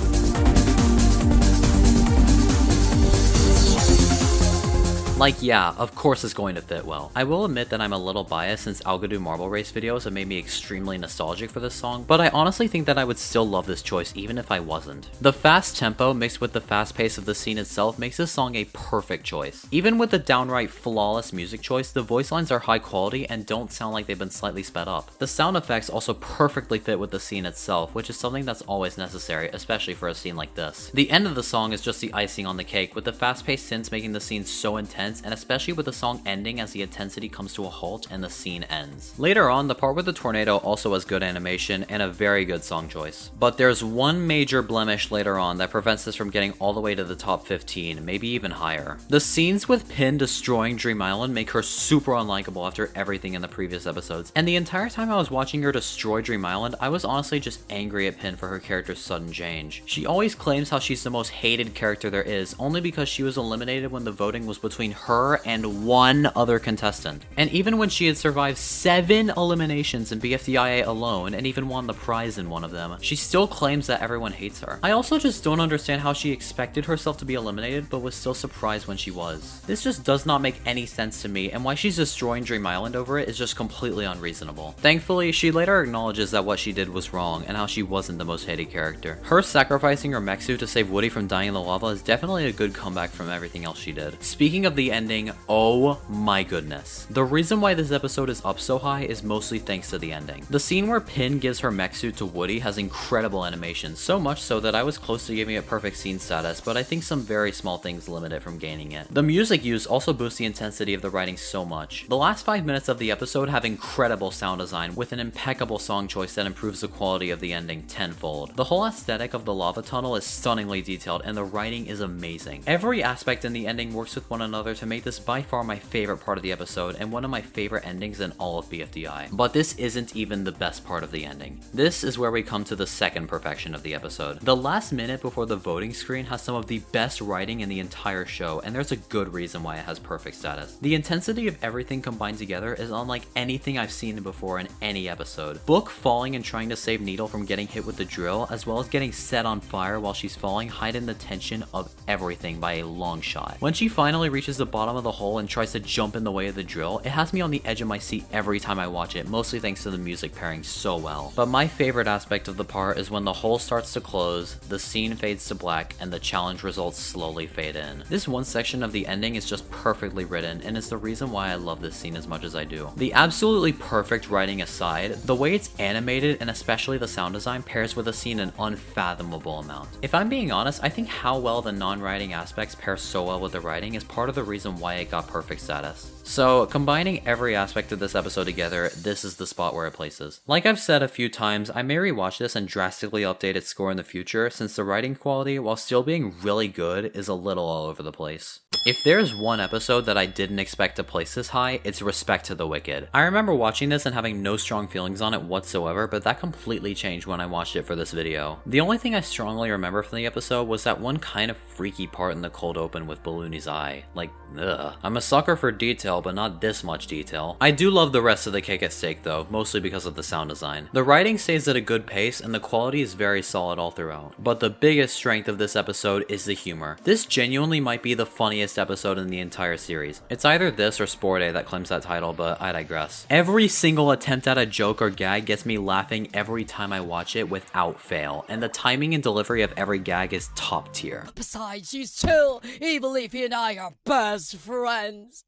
Like, yeah, of course it's going to fit well. I will admit that I'm a little biased since Algodo Marble Race videos have made me extremely nostalgic for this song, but I honestly think that I would still love this choice even if I wasn't. The fast tempo mixed with the fast pace of the scene itself makes this song a perfect choice. Even with the downright flawless music choice, the voice lines are high quality and don't sound like they've been slightly sped up. The sound effects also perfectly fit with the scene itself, which is something that's always necessary, especially for a scene like this. The end of the song is just the icing on the cake, with the fast-paced synths making the scene so intense, and especially with the song ending as the intensity comes to a halt and the scene ends. Later on, the part with the tornado also has good animation and a very good song choice. But there's one major blemish later on that prevents this from getting all the way to the top 15, maybe even higher. The scenes with Pin destroying Dream Island make her super unlikable after everything in the previous episodes, and the entire time I was watching her destroy Dream Island, I was honestly just angry at Pin for her character's sudden change. She always claims how she's the most hated character there is, only because she was eliminated when the voting was between her and one other contestant. And even when she had survived 7 eliminations in BFDIA alone and even won the prize in one of them, she still claims that everyone hates her. I also just don't understand how she expected herself to be eliminated but was still surprised when she was. This just does not make any sense to me, and why she's destroying Dream Island over it is just completely unreasonable. Thankfully, she later acknowledges that what she did was wrong and how she wasn't the most hated character. Her sacrificing her mech suit to save Woody from dying in the lava is definitely a good comeback from everything else she did. Speaking of the ending, oh my goodness. The reason why this episode is up so high is mostly thanks to the ending. The scene where Pin gives her mech suit to Woody has incredible animation, so much so that I was close to giving it perfect scene status, but I think some very small things limit it from gaining it. The music used also boosts the intensity of the writing so much. The last 5 minutes of the episode have incredible sound design with an impeccable song choice that improves the quality of the ending tenfold. The whole aesthetic of the lava tunnel is stunningly detailed and the writing is amazing. Every aspect in the ending works with one another to make this by far my favorite part of the episode and one of my favorite endings in all of BFDI. But this isn't even the best part of the ending. This is where we come to the second perfection of the episode. The last minute before the voting screen has some of the best writing in the entire show, and there's a good reason why it has perfect status. The intensity of everything combined together is unlike anything I've seen before in any episode. Book falling and trying to save Needle from getting hit with the drill, as well as getting set on fire while she's falling, hide in the tension of everything by a long shot. When she finally reaches the bottom of the hole and tries to jump in the way of the drill, it has me on the edge of my seat every time I watch it, mostly thanks to the music pairing so well. But my favorite aspect of the part is when the hole starts to close, the scene fades to black, and the challenge results slowly fade in. This one section of the ending is just perfectly written, and it's the reason why I love this scene as much as I do. The absolutely perfect writing aside, the way it's animated and especially the sound design pairs with the scene an unfathomable amount. If I'm being honest, I think how well the non-writing aspects pair so well with the writing is part of the reason why it got perfect status. So, combining every aspect of this episode together, this is the spot where it places. Like I've said a few times, I may rewatch this and drastically update its score in the future, since the writing quality, while still being really good, is a little all over the place. If there's one episode that I didn't expect to place this high, it's Respect to the Wicked. I remember watching this and having no strong feelings on it whatsoever, but that completely changed when I watched it for this video. The only thing I strongly remember from the episode was that one kind of freaky part in the cold open with Balloony's eye. Like, ugh. I'm a sucker for detail, but not this much detail. I do love the rest of the cake at stake though, mostly because of the sound design. The writing stays at a good pace and the quality is very solid all throughout. But the biggest strength of this episode is the humor. This genuinely might be the funniest episode in the entire series. It's either this or Sport Day that claims that title, but I digress. Every single attempt at a joke or gag gets me laughing every time I watch it without fail, and the timing and delivery of every gag is top tier. Besides, she's chill. Evil Leafy and I are best friends.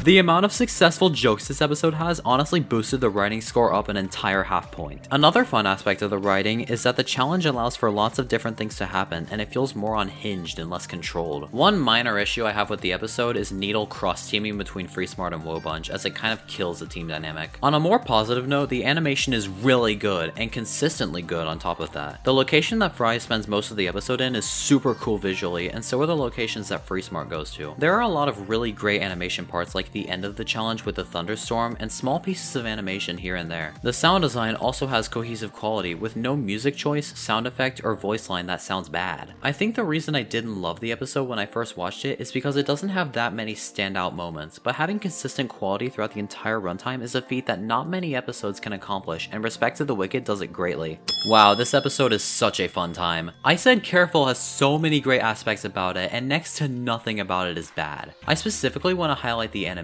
The amount of successful jokes this episode has honestly boosted the writing score up an entire half point. Another fun aspect of the writing is that the challenge allows for lots of different things to happen, and it feels more unhinged and less controlled. One minor issue I have with the episode is Needle cross-teaming between Free Smart and Wobunch, as it kind of kills the team dynamic. On a more positive note, the animation is really good, and consistently good on top of that. The location that Fry spends most of the episode in is super cool visually, and so are the locations that Free Smart goes to. There are a lot of really great animation parts like the end of the challenge with the thunderstorm and small pieces of animation here and there. The sound design also has cohesive quality with no music choice, sound effect, or voice line that sounds bad. I think the reason I didn't love the episode when I first watched it is because it doesn't have that many standout moments, but having consistent quality throughout the entire runtime is a feat that not many episodes can accomplish, and Respect to the Wicked does it greatly. Wow, this episode is such a fun time. I Said Careful has so many great aspects about it, and next to nothing about it is bad. I specifically want to highlight the animation.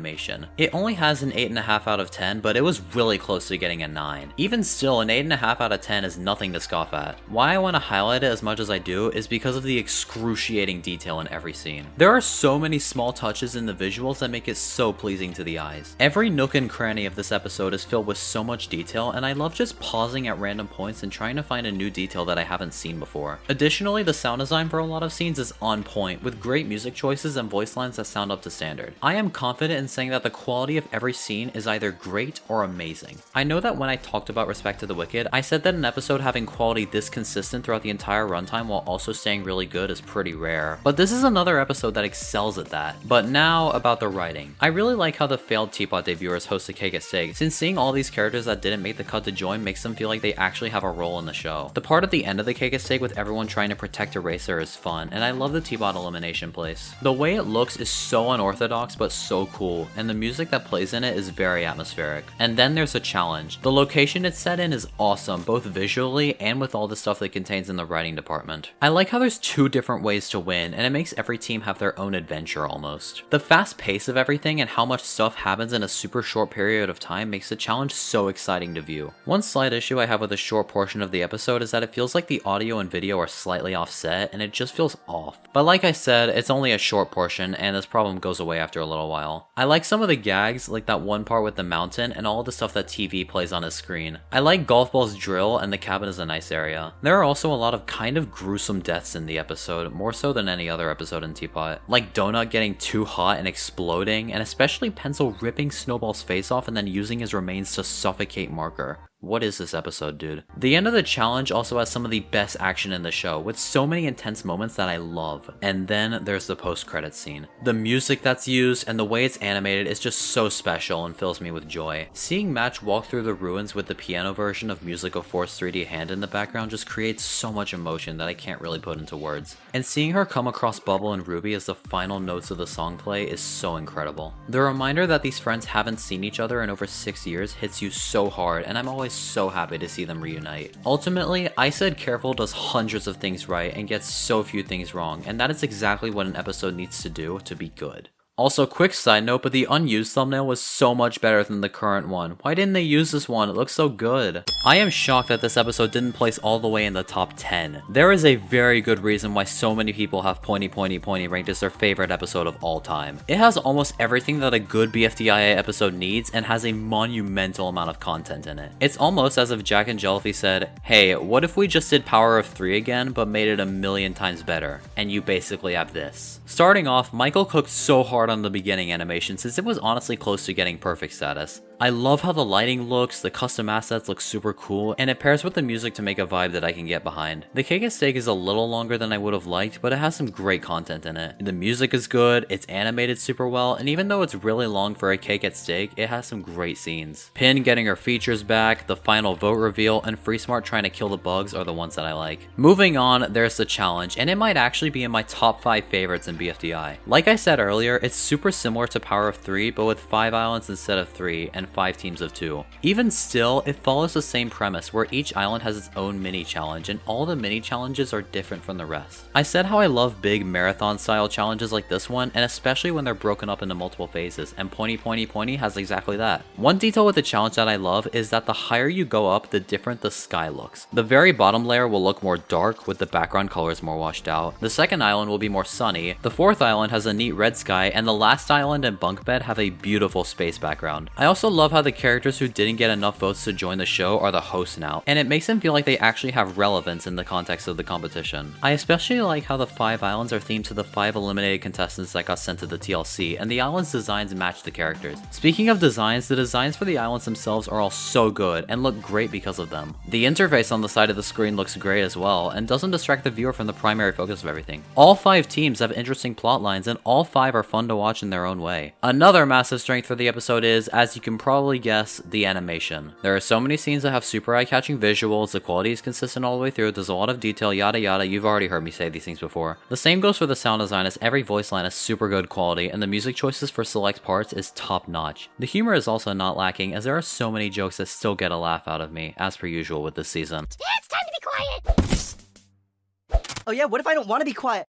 It only has an 8.5 out of 10, but it was really close to getting a 9. Even still, an 8.5 out of 10 is nothing to scoff at. Why I want to highlight it as much as I do is because of the excruciating detail in every scene. There are so many small touches in the visuals that make it so pleasing to the eyes. Every nook and cranny of this episode is filled with so much detail, and I love just pausing at random points and trying to find a new detail that I haven't seen before. Additionally, the sound design for a lot of scenes is on point, with great music choices and voice lines that sound up to standard. I am confident in saying that the quality of every scene is either great or amazing. I know that when I talked about Respect to the Wicked, I said that an episode having quality this consistent throughout the entire runtime while also staying really good is pretty rare, but this is another episode that excels at that. But now, about the writing. I really like how the failed Teapot debutters host a cake at stake, since seeing all these characters that didn't make the cut to join makes them feel like they actually have a role in the show. The part at the end of the cake at stake with everyone trying to protect Eraser is fun, and I love the Teapot elimination place. The way it looks is so unorthodox but so cool, and the music that plays in it is very atmospheric. And then there's a challenge. The location it's set in is awesome, both visually and with all the stuff it contains in the writing department. I like how there's two different ways to win, and it makes every team have their own adventure almost. The fast pace of everything and how much stuff happens in a super short period of time makes the challenge so exciting to view. One slight issue I have with a short portion of the episode is that it feels like the audio and video are slightly offset, and it just feels off. But like I said, it's only a short portion, and this problem goes away after a little while. I like some of the gags, like that one part with the mountain and all the stuff that TV plays on his screen. I like Golf Ball's drill, and the cabin is a nice area. There are also a lot of kind of gruesome deaths in the episode, more so than any other episode in Teapot. Like Donut getting too hot and exploding, and especially Pencil ripping Snowball's face off and then using his remains to suffocate Marker. What is this episode, dude? The end of the challenge also has some of the best action in the show, with so many intense moments that I love. And then there's the post-credits scene. The music that's used and the way it's animated is just so special and fills me with joy. Seeing Match walk through the ruins with the piano version of Musical Force 3D Hand in the background just creates so much emotion that I can't really put into words. And seeing her come across Bubble and Ruby as the final notes of the song play is so incredible. The reminder that these friends haven't seen each other in over 6 years hits you so hard, and I'm always so happy to see them reunite. Ultimately, I Said Careful does hundreds of things right and gets so few things wrong, and that is exactly what an episode needs to do to be good. Also, quick side note, but the unused thumbnail was so much better than the current one. Why didn't they use this one? It looks so good. I am shocked that this episode didn't place all the way in the top 10. There is a very good reason why so many people have Pointy Pointy Pointy ranked as their favorite episode of all time. It has almost everything that a good BFDIA episode needs and has a monumental amount of content in it. It's almost as if jacknjellify said, hey, what if we just did Power of 3 again, but made it a million times better? And you basically have this. Starting off, Michael cooked so hard hard on the beginning animation since it was honestly close to getting perfect status. I love how the lighting looks, the custom assets look super cool, and it pairs with the music to make a vibe that I can get behind. The cake and steak is a little longer than I would have liked, but it has some great content in it. The music is good, it's animated super well, and even though it's really long for a cake at steak, it has some great scenes. Pin getting her features back, the final vote reveal, and FreeSmart trying to kill the bugs are the ones that I like. Moving on, there's the challenge, and it might actually be in my top 5 favorites in BFDI. Like I said earlier, it's super similar to Power of 3, but with 5 islands instead of 3, and 5 teams of 2. Even still, it follows the same premise where each island has its own mini challenge and all the mini challenges are different from the rest. I said how I love big marathon style challenges like this one, and especially when they're broken up into multiple phases, and Pointy Pointy Pointy has exactly that. One detail with the challenge that I love is that the higher you go up, the different the sky looks. The very bottom layer will look more dark with the background colors more washed out. The second island will be more sunny, the fourth island has a neat red sky, and the last island and bunk bed have a beautiful space background. I also love how the characters who didn't get enough votes to join the show are the hosts now, and it makes them feel like they actually have relevance in the context of the competition. I especially like how the 5 islands are themed to the 5 eliminated contestants that got sent to the TLC, and the islands' designs match the characters. Speaking of designs, the designs for the islands themselves are all so good and look great because of them. The interface on the side of the screen looks great as well, and doesn't distract the viewer from the primary focus of everything. All 5 teams have interesting plot lines, and all 5 are fun to watch in their own way. Another massive strength for the episode is, as you can probably guess, the animation. There are so many scenes that have super eye-catching visuals, the quality is consistent all the way through, there's a lot of detail, yada yada, you've already heard me say these things before. The same goes for the sound design, as every voice line is super good quality, and the music choices for select parts is top notch. The humor is also not lacking, as there are so many jokes that still get a laugh out of me, as per usual with this season. It's time to be quiet. Oh yeah, what if I don't want to be quiet?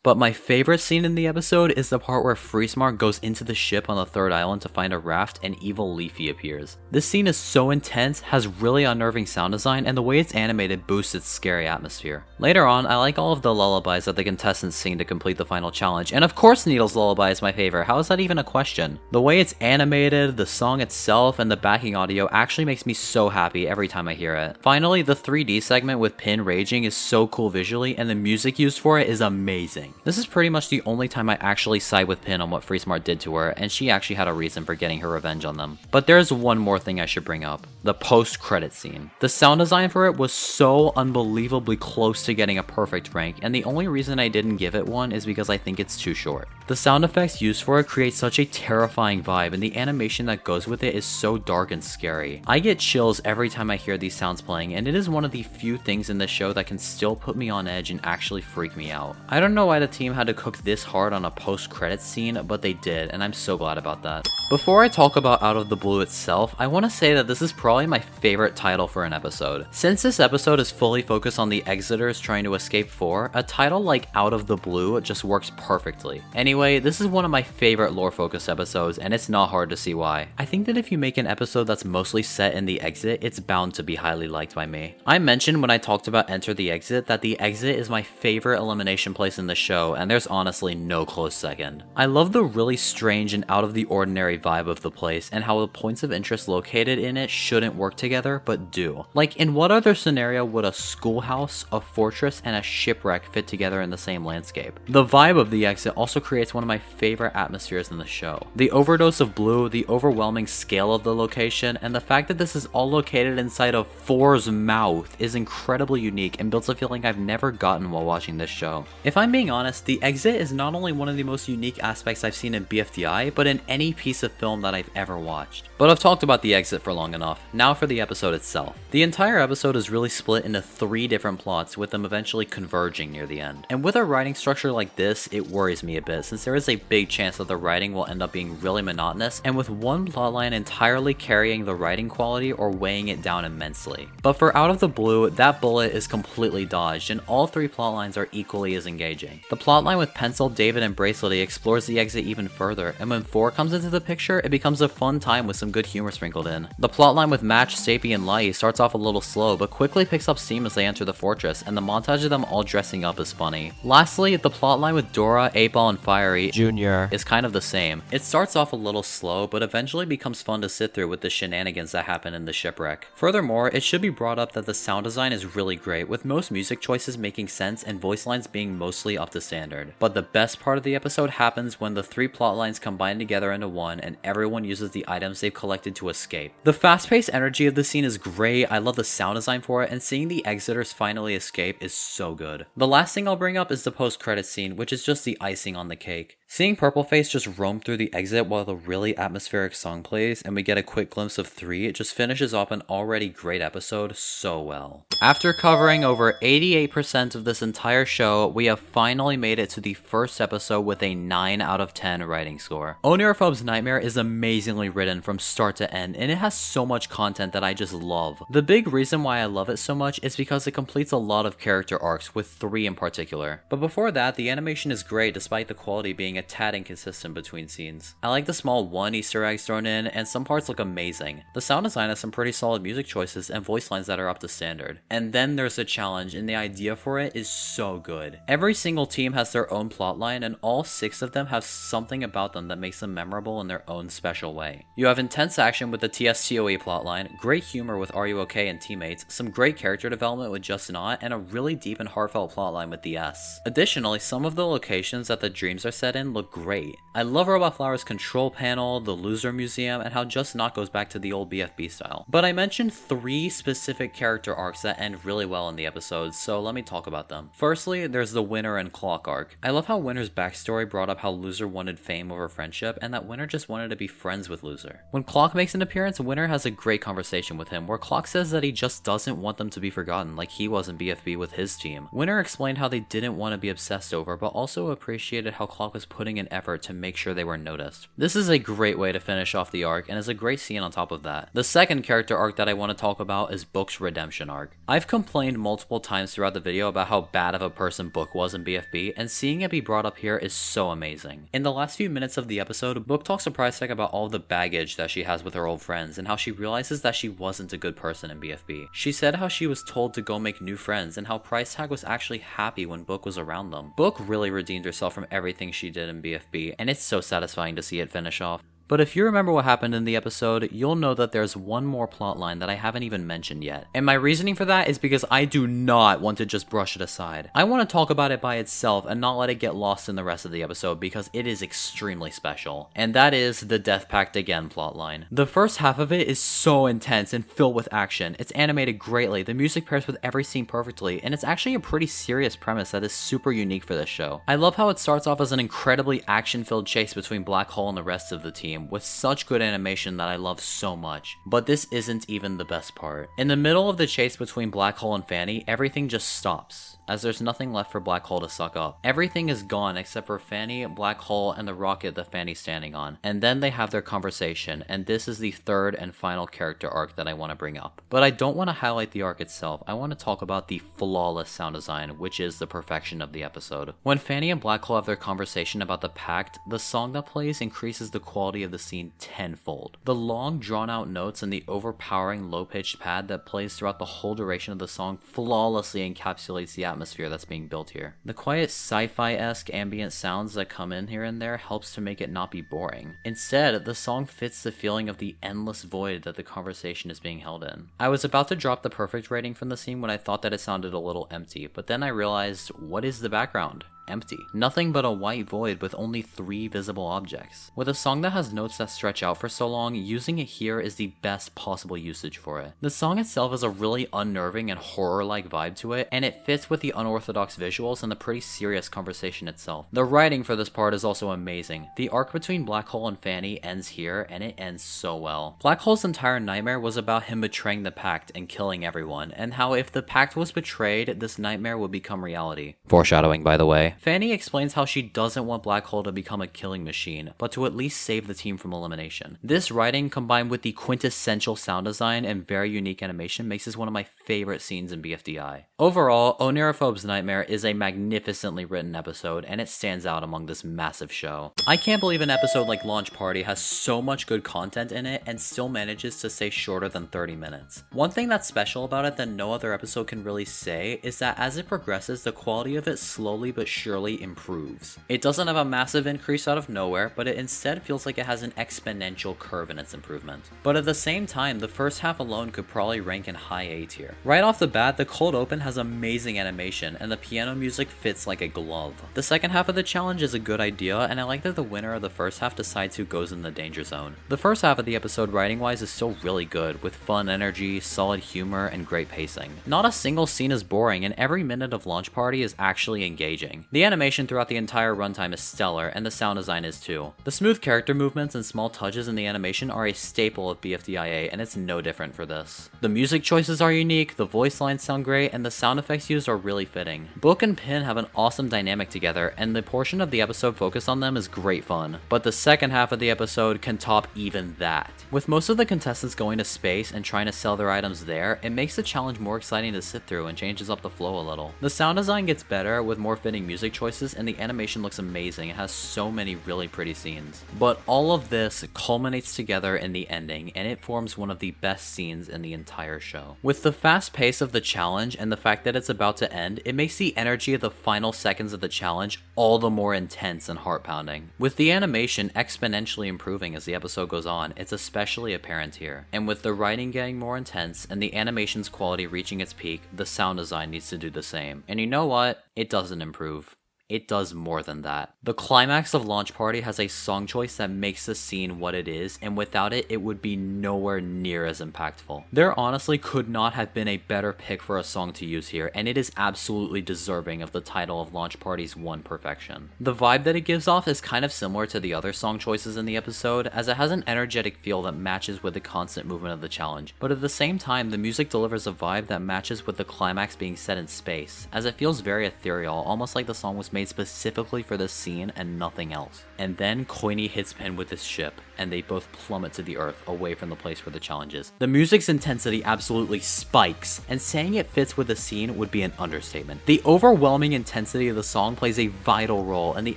But my favorite scene in the episode is the part where FreeSmart goes into the ship on the 3rd island to find a raft and evil Leafy appears. This scene is so intense, has really unnerving sound design, and the way it's animated boosts its scary atmosphere. Later on, I like all of the lullabies that the contestants sing to complete the final challenge, and of course Needle's lullaby is my favorite, how is that even a question? The way it's animated, the song itself, and the backing audio actually makes me so happy every time I hear it. Finally, the 3D segment with Pin raging is so cool visually, and the music used for it is amazing. This is pretty much the only time I actually side with Pin on what FreeSmart did to her, and she actually had a reason for getting her revenge on them. But there's one more thing I should bring up. The post-credit scene. The sound design for it was so unbelievably close to getting a perfect rank, and the only reason I didn't give it one is because I think it's too short. The sound effects used for it create such a terrifying vibe, and the animation that goes with it is so dark and scary. I get chills every time I hear these sounds playing, and it is one of the few things in this show that can still put me on edge and actually freak me out. I don't know why the team had to cook this hard on a post-credits scene, but they did, and I'm so glad about that. Before I talk about Out of the Blue itself, I want to say that this is probably my favorite title for an episode. Since this episode is fully focused on the Exiters trying to escape 4, a title like Out of the Blue just works perfectly. Anyway, this is one of my favorite lore-focused episodes, and it's not hard to see why. I think that if you make an episode that's mostly set in the Exit, it's bound to be highly liked by me. I mentioned when I talked about Enter the Exit that the Exit is my favorite elimination place in the show, and there's honestly no close second. I love the really strange and out of the ordinary vibe of the place, and how the points of interest located in it shouldn't work together, but do. Like, in what other scenario would a schoolhouse, a fortress, and a shipwreck fit together in the same landscape? The vibe of the Exit also creates one of my favorite atmospheres in the show. The overdose of blue, the overwhelming scale of the location, and the fact that this is all located inside of 4's mouth is incredibly unique and builds a feeling I've never gotten while watching this show. If I'm being honest, the Exit is not only one of the most unique aspects I've seen in BFDI, but in any piece of film that I've ever watched. But I've talked about the Exit for long enough. Now for the episode itself. The entire episode is really split into 3 different plots, with them eventually converging near the end. And with a writing structure like this, it worries me a bit, since there is a big chance that the writing will end up being really monotonous, and with one plotline entirely carrying the writing quality or weighing it down immensely. But for Out of the Blue, that bullet is completely dodged, and all 3 plotlines are equally as engaging. The plotline with Pencil, David, and Bracelety explores the Exit even further, and when 4 comes into the picture, it becomes a fun time with some good humor sprinkled in. The plotline with Match, Sapie, and Lai starts off a little slow, but quickly picks up steam as they enter the fortress, and the montage of them all dressing up is funny. Lastly, the plotline with Dora, 8-Ball, and Fire Diary Junior is kind of the same. It starts off a little slow, but eventually becomes fun to sit through with the shenanigans that happen in the shipwreck. Furthermore, it should be brought up that the sound design is really great, with most music choices making sense and voice lines being mostly up to standard. But the best part of the episode happens when the three plot lines combine together into one and everyone uses the items they've collected to escape. The fast-paced energy of the scene is great, I love the sound design for it, and seeing the Exiters finally escape is so good. The last thing I'll bring up is the post-credits scene, which is just the icing on the cake. Seeing Purpleface just roam through the exit while the really atmospheric song plays and we get a quick glimpse of 3, it just finishes off an already great episode so well. After covering over 88% of this entire show, we have finally made it to the first episode with a 9 out of 10 writing score. Onirophobe's Nightmare is amazingly written from start to end, and it has so much content that I just love. The big reason why I love it so much is because it completes a lot of character arcs, with 3 in particular. But before that, the animation is great despite the quality being a tad inconsistent between scenes. I like the small one Easter eggs thrown in, and some parts look amazing. The sound design has some pretty solid music choices and voice lines that are up to standard. And then there's the challenge, and the idea for it is so good. Every single team has their own plotline, and all 6 of them have something about them that makes them memorable in their own special way. You have intense action with the TSTOE plotline, great humor with Are You OK and teammates, some great character development with Just Not, and a really deep and heartfelt plotline with the S. Additionally, some of the locations that the dreams are set in look great. I love Robot Flower's control panel, the Loser Museum, and how Just Not goes back to the old BFB style. But I mentioned 3 specific character arcs that end really well in the episode, so let me talk about them. Firstly, there's the Winner and Clock arc. I love how Winner's backstory brought up how Loser wanted fame over friendship, and that Winner just wanted to be friends with Loser. When Clock makes an appearance, Winner has a great conversation with him, where Clock says that he just doesn't want them to be forgotten like he was in BFB with his team. Winner explained how they didn't want to be obsessed over, but also appreciated how Clock was putting in effort to make sure they were noticed. This is a great way to finish off the arc, and is a great scene on top of that. The second character arc that I want to talk about is Book's redemption arc. I've complained multiple times throughout the video about how bad of a person Book was in BFB, and seeing it be brought up here is so amazing. In the last few minutes of the episode, Book talks to Price Tag about all the baggage that she has with her old friends, and how she realizes that she wasn't a good person in BFB. She said how she was told to go make new friends, and how Price Tag was actually happy when Book was around them. Book really redeemed herself from everything she did in BFB, and it's so satisfying to see it finish off. But if you remember what happened in the episode, you'll know that there's one more plotline that I haven't even mentioned yet. And my reasoning for that is because I do not want to just brush it aside. I want to talk about it by itself and not let it get lost in the rest of the episode because it is extremely special. And that is the Death Pact Again plotline. The first half of it is so intense and filled with action. It's animated greatly, the music pairs with every scene perfectly, and it's actually a pretty serious premise that is super unique for this show. I love how it starts off as an incredibly action-filled chase between Black Hole and the rest of the team, with such good animation that I love so much. But this isn't even the best part. In the middle of the chase between Black Hole and Fanny, everything just stops, as there's nothing left for Black Hole to suck up. Everything is gone except for Fanny, Black Hole, and the rocket that Fanny's standing on. And then they have their conversation, and this is the third and final character arc that I want to bring up. But I don't want to highlight the arc itself, I want to talk about the flawless sound design, which is the perfection of the episode. When Fanny and Black Hole have their conversation about the pact, the song that plays increases the quality of the scene tenfold. The long drawn-out notes and the overpowering low-pitched pad that plays throughout the whole duration of the song flawlessly encapsulates the atmosphere that's being built here. The quiet sci-fi-esque ambient sounds that come in here and there helps to make it not be boring. Instead, the song fits the feeling of the endless void that the conversation is being held in. I was about to drop the perfect rating from the scene when I thought that it sounded a little empty, but then I realized, what is the background? Empty. Nothing but a white void with only 3 visible objects. With a song that has notes that stretch out for so long, using it here is the best possible usage for it. The song itself has a really unnerving and horror-like vibe to it, and it fits with the unorthodox visuals and the pretty serious conversation itself. The writing for this part is also amazing. The arc between Black Hole and Fanny ends here, and it ends so well. Black Hole's entire nightmare was about him betraying the pact and killing everyone, and how if the pact was betrayed, this nightmare would become reality. Foreshadowing, by the way. Fanny explains how she doesn't want Black Hole to become a killing machine, but to at least save the team from elimination. This writing, combined with the quintessential sound design and very unique animation, makes this one of my favorite scenes in BFDI. Overall, Onirophobe's Nightmare is a magnificently written episode, and it stands out among this massive show. I can't believe an episode like Launch Party has so much good content in it and still manages to stay shorter than 30 minutes. One thing that's special about it that no other episode can really say is that as it progresses, the quality of it slowly but surely improves. It doesn't have a massive increase out of nowhere, but it instead feels like it has an exponential curve in its improvement. But at the same time, the first half alone could probably rank in high A tier. Right off the bat, the cold open has amazing animation, and the piano music fits like a glove. The second half of the challenge is a good idea, and I like that the winner of the first half decides who goes in the danger zone. The first half of the episode writing-wise is still really good, with fun energy, solid humor, and great pacing. Not a single scene is boring, and every minute of Launch Party is actually engaging. The animation throughout the entire runtime is stellar, and the sound design is too. The smooth character movements and small touches in the animation are a staple of BFDIA, and it's no different for this. The music choices are unique, the voice lines sound great, and the sound effects used are really fitting. Book and Pin have an awesome dynamic together, and the portion of the episode focused on them is great fun. But the second half of the episode can top even that. With most of the contestants going to space and trying to sell their items there, it makes the challenge more exciting to sit through and changes up the flow a little. The sound design gets better with more fitting music choices, and the animation looks amazing. It has so many really pretty scenes. But all of this culminates together in the ending, and it forms one of the best scenes in the entire show. With the fast pace of the challenge and the fact that it's about to end, it makes the energy of the final seconds of the challenge all the more intense and heart-pounding. With the animation exponentially improving as the episode goes on, it's especially apparent here. And with the writing getting more intense and the animation's quality reaching its peak, the sound design needs to do the same. And you know what? It doesn't improve. It does more than that. The climax of Launch Party has a song choice that makes the scene what it is, and without it, it would be nowhere near as impactful. There honestly could not have been a better pick for a song to use here, and it is absolutely deserving of the title of Launch Party's one perfection. The vibe that it gives off is kind of similar to the other song choices in the episode, as it has an energetic feel that matches with the constant movement of the challenge, but at the same time, the music delivers a vibe that matches with the climax being set in space, as it feels very ethereal, almost like the song was made specifically for this scene and nothing else. And then Koini hits Pin with his ship, and they both plummet to the earth away from the place where the challenge is. The music's intensity absolutely spikes, and saying it fits with the scene would be an understatement. The overwhelming intensity of the song plays a vital role in the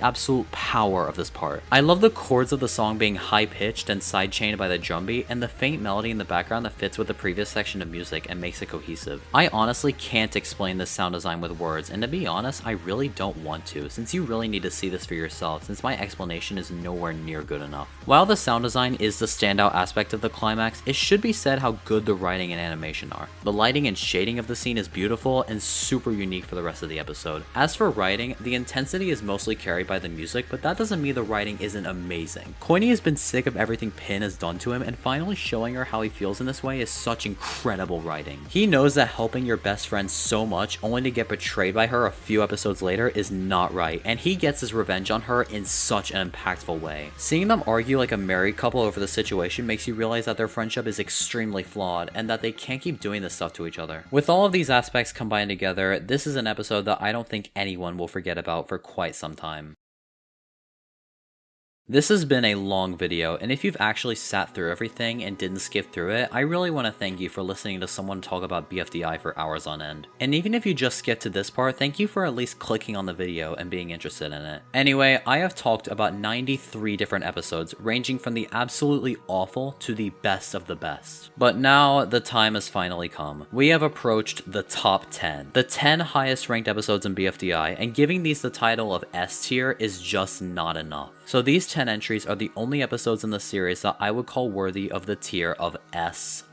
absolute power of this part. I love the chords of the song being high-pitched and sidechained by the drum beat, and the faint melody in the background that fits with the previous section of music and makes it cohesive. I honestly can't explain this sound design with words, and to be honest, I really don't want to, since you really need to see this for yourself, since my explanation is nowhere near good enough. While the sound design is the standout aspect of the climax, it should be said how good the writing and animation are. The lighting and shading of the scene is beautiful and super unique for the rest of the episode. As for writing, the intensity is mostly carried by the music, but that doesn't mean the writing isn't amazing. Koini has been sick of everything Pin has done to him, and finally showing her how he feels in this way is such incredible writing. He knows that helping your best friend so much only to get betrayed by her a few episodes later is not right, and he gets his revenge on her in such an impactful way. Seeing them argue like a married couple over the situation makes you realize that their friendship is extremely flawed and that they can't keep doing this stuff to each other. With all of these aspects combined together, this is an episode that I don't think anyone will forget about for quite some time. This has been a long video, and if you've actually sat through everything and didn't skip through it, I really want to thank you for listening to someone talk about BFDI for hours on end. And even if you just skipped to this part, thank you for at least clicking on the video and being interested in it. Anyway, I have talked about 93 different episodes, ranging from the absolutely awful to the best of the best. But now, the time has finally come. We have approached the top 10. The 10 highest ranked episodes in BFDI, and giving these the title of S tier is just not enough. So these 10 entries are the only episodes in the series that I would call worthy of the tier of S+.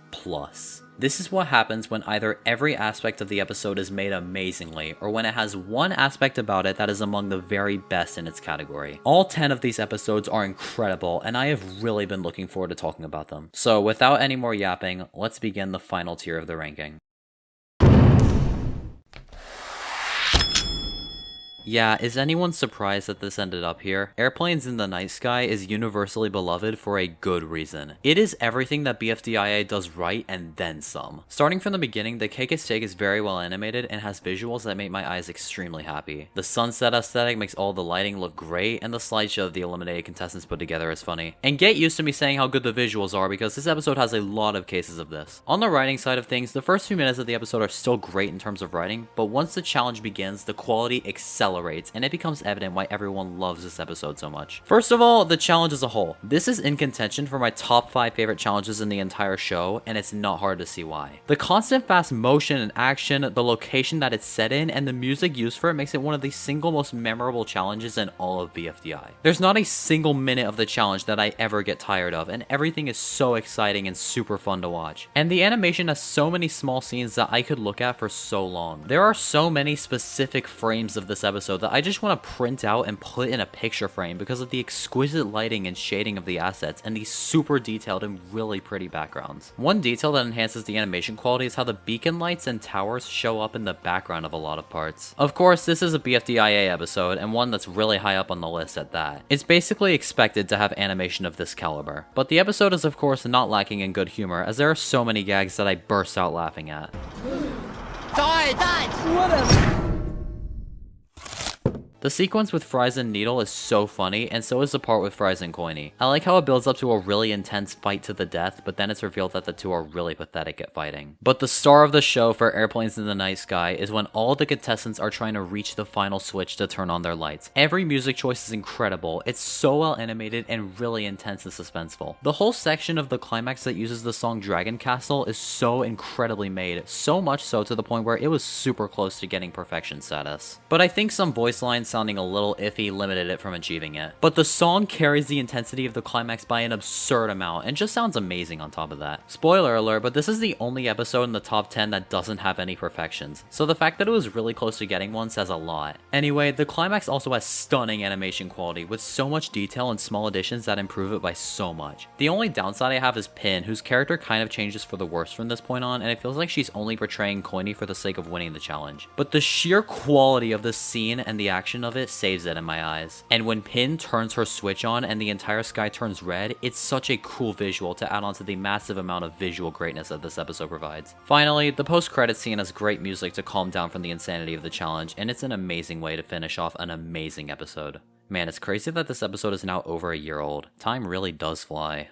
This is what happens when either every aspect of the episode is made amazingly, or when it has one aspect about it that is among the very best in its category. All 10 of these episodes are incredible, and I have really been looking forward to talking about them. So without any more yapping, let's begin the final tier of the ranking. Yeah, is anyone surprised that this ended up here? Airplanes in the Night Sky is universally beloved for a good reason. It is everything that BFDIA does right and then some. Starting from the beginning, the Cake is very well animated and has visuals that make my eyes extremely happy. The sunset aesthetic makes all the lighting look great, and the slideshow of the eliminated contestants put together is funny. And get used to me saying how good the visuals are, because this episode has a lot of cases of this. On the writing side of things, the first few minutes of the episode are still great in terms of writing, but once the challenge begins, the quality accelerates accelerates, and it becomes evident why everyone loves this episode so much. First of all, the challenge as a whole. This is in contention for my top 5 favorite challenges in the entire show, and it's not hard to see why. The constant fast motion and action, the location that it's set in, and the music used for it makes it one of the single most memorable challenges in all of BFDI. There's not a single minute of the challenge that I ever get tired of, and everything is so exciting and super fun to watch. And the animation has so many small scenes that I could look at for so long. There are so many specific frames of this episode that I just want to print out and put in a picture frame because of the exquisite lighting and shading of the assets and these super detailed and really pretty backgrounds. One detail that enhances the animation quality is how the beacon lights and towers show up in the background of a lot of parts. Of course, this is a BFDIA episode, and one that's really high up on the list at that. It's basically expected to have animation of this caliber. But the episode is of course not lacking in good humor, as there are so many gags that I burst out laughing at. Sorry, dodge! Whatever. The sequence with Fries and Needle is so funny, and so is the part with Fries and Coiny. I like how it builds up to a really intense fight to the death, but then it's revealed that the two are really pathetic at fighting. But the star of the show for Airplanes in the Night Sky is when all the contestants are trying to reach the final switch to turn on their lights. Every music choice is incredible, it's so well animated and really intense and suspenseful. The whole section of the climax that uses the song Dragon Castle is so incredibly made, so much so to the point where it was super close to getting perfection status. But I think some voice lines sounding a little iffy limited it from achieving it. But the song carries the intensity of the climax by an absurd amount and just sounds amazing on top of that. Spoiler alert, but this is the only episode in the top 10 that doesn't have any perfections, so the fact that it was really close to getting one says a lot. Anyway, the climax also has stunning animation quality with so much detail and small additions that improve it by so much. The only downside I have is Pin, whose character kind of changes for the worse from this point on, and it feels like she's only portraying Coiny for the sake of winning the challenge. But the sheer quality of the scene and the action of it saves it in my eyes. And when Pin turns her switch on and the entire sky turns red, it's such a cool visual to add on to the massive amount of visual greatness that this episode provides. Finally, the post-credits scene has great music to calm down from the insanity of the challenge, and it's an amazing way to finish off an amazing episode. Man, it's crazy that this episode is now over a year old. Time really does fly.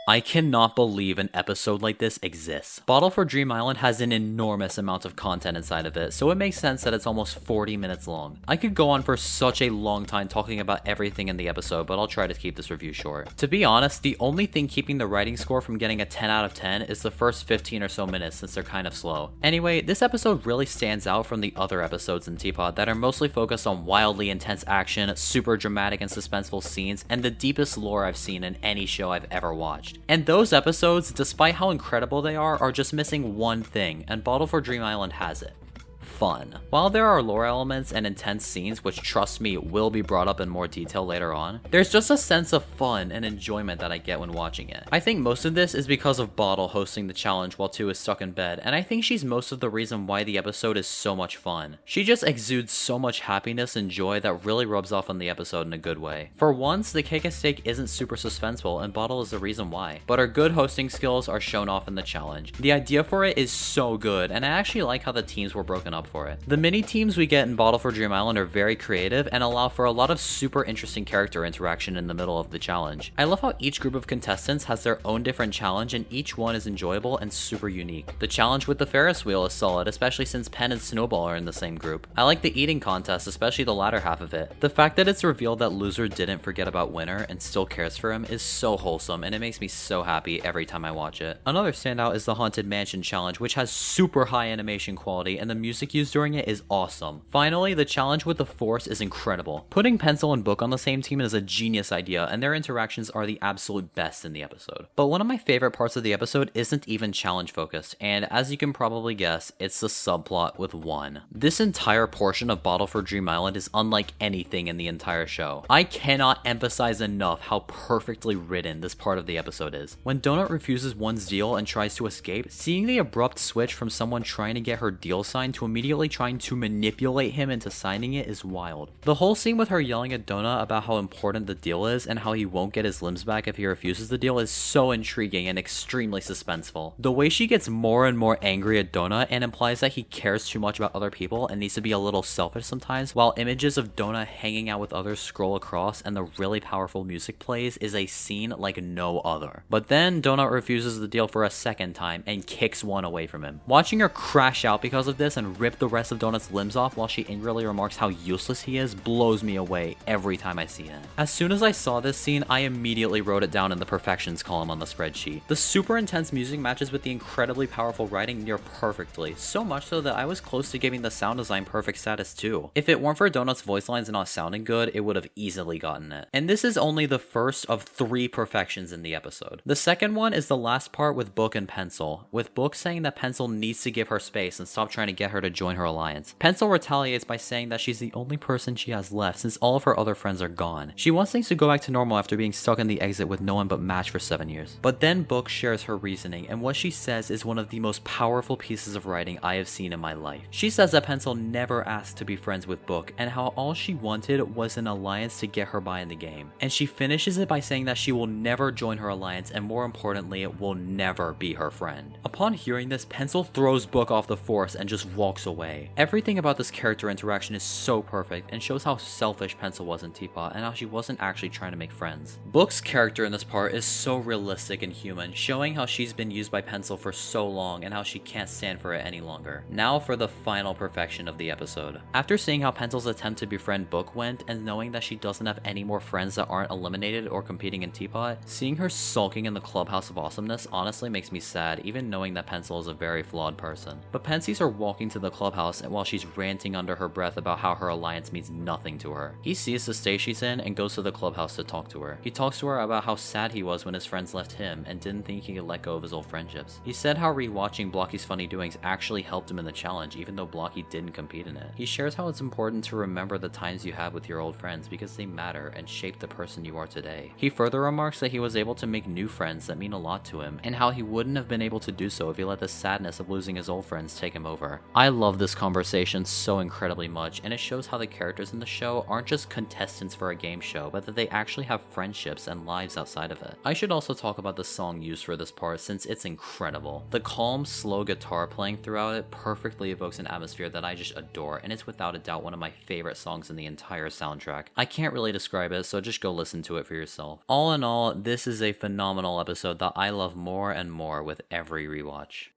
I cannot believe an episode like this exists. Bottle for Dream Island has an enormous amount of content inside of it, so it makes sense that it's almost 40 minutes long. I could go on for such a long time talking about everything in the episode, but I'll try to keep this review short. To be honest, the only thing keeping the writing score from getting a 10 out of 10 is the first 15 or so minutes, since they're kind of slow. Anyway, this episode really stands out from the other episodes in Teapot that are mostly focused on wildly intense action, super dramatic and suspenseful scenes, and the deepest lore I've seen in any show I've ever watched. And those episodes, despite how incredible they are just missing one thing, and Bottle for Dream Island has it. Fun. While there are lore elements and intense scenes, which trust me will be brought up in more detail later on, there's just a sense of fun and enjoyment that I get when watching it. I think most of this is because of Bottle hosting the challenge while 2 is stuck in bed, and I think she's most of the reason why the episode is so much fun. She just exudes so much happiness and joy that really rubs off on the episode in a good way. For once, the cake and steak isn't super suspenseful, and Bottle is the reason why, but her good hosting skills are shown off in the challenge. The idea for it is so good, and I actually like how the teams were broken up for it. The mini teams we get in Bottle for Dream Island are very creative and allow for a lot of super interesting character interaction in the middle of the challenge. I love how each group of contestants has their own different challenge and each one is enjoyable and super unique. The challenge with the Ferris wheel is solid, especially since Pen and Snowball are in the same group. I like the eating contest, especially the latter half of it. The fact that it's revealed that loser didn't forget about winner and still cares for him is so wholesome, and it makes me so happy every time I watch it. Another standout is the Haunted Mansion challenge, which has super high animation quality and the music used during it is awesome. Finally, the challenge with the Force is incredible. Putting Pencil and Book on the same team is a genius idea, and their interactions are the absolute best in the episode. But one of my favorite parts of the episode isn't even challenge focused, and as you can probably guess, it's the subplot with One. This entire portion of Bottle for Dream Island is unlike anything in the entire show. I cannot emphasize enough how perfectly written this part of the episode is. When Donut refuses One's deal and tries to escape, seeing the abrupt switch from someone trying to get her deal signed to immediately immediately trying to manipulate him into signing it is wild. The whole scene with her yelling at Donut about how important the deal is and how he won't get his limbs back if he refuses the deal is so intriguing and extremely suspenseful. The way she gets more and more angry at Donut and implies that he cares too much about other people and needs to be a little selfish sometimes, while images of Donut hanging out with others scroll across and the really powerful music plays, is a scene like no other. But then Donut refuses the deal for a second time and kicks one away from him. Watching her crash out because of this and rip the rest of Donut's limbs off while she angrily remarks how useless he is blows me away every time I see it. As soon as I saw this scene, I immediately wrote it down in the perfections column on the spreadsheet. The super intense music matches with the incredibly powerful writing near perfectly, so much so that I was close to giving the sound design perfect status too. If it weren't for Donut's voice lines not sounding good, it would have easily gotten it. And this is only the first of 3 perfections in the episode. The second one is the last part with Book and Pencil, with Book saying that Pencil needs to give her space and stop trying to get her to join her alliance. Pencil retaliates by saying that she's the only person she has left since all of her other friends are gone. She wants things to go back to normal after being stuck in the exit with no one but Match for 7 years. But then Book shares her reasoning, and what she says is one of the most powerful pieces of writing I have seen in my life. She says that Pencil never asked to be friends with Book, and how all she wanted was an alliance to get her by in the game. And she finishes it by saying that she will never join her alliance, and more importantly, will never be her friend. Upon hearing this, Pencil throws Book off the force and just walks away. Everything about this character interaction is so perfect and shows how selfish Pencil was in Teapot and how she wasn't actually trying to make friends. Book's character in this part is so realistic and human, showing how she's been used by Pencil for so long and how she can't stand for it any longer. Now for the final perfection of the episode. After seeing how Pencil's attempt to befriend Book went and knowing that she doesn't have any more friends that aren't eliminated or competing in Teapot, seeing her sulking in the clubhouse of awesomeness honestly makes me sad, even knowing that Pencil is a very flawed person. But Pen sees her walking to the clubhouse and while she's ranting under her breath about how her alliance means nothing to her. He sees the state she's in and goes to the clubhouse to talk to her. He talks to her about how sad he was when his friends left him and didn't think he could let go of his old friendships. He said how rewatching Blocky's funny doings actually helped him in the challenge even though Blocky didn't compete in it. He shares how it's important to remember the times you have with your old friends because they matter and shape the person you are today. He further remarks that he was able to make new friends that mean a lot to him and how he wouldn't have been able to do so if he let the sadness of losing his old friends take him over. I love this conversation so incredibly much, and it shows how the characters in the show aren't just contestants for a game show, but that they actually have friendships and lives outside of it. I should also talk about the song used for this part since it's incredible. The calm, slow guitar playing throughout it perfectly evokes an atmosphere that I just adore, and it's without a doubt one of my favorite songs in the entire soundtrack. I can't really describe it, so just go listen to it for yourself. All in all, this is a phenomenal episode that I love more and more with every rewatch.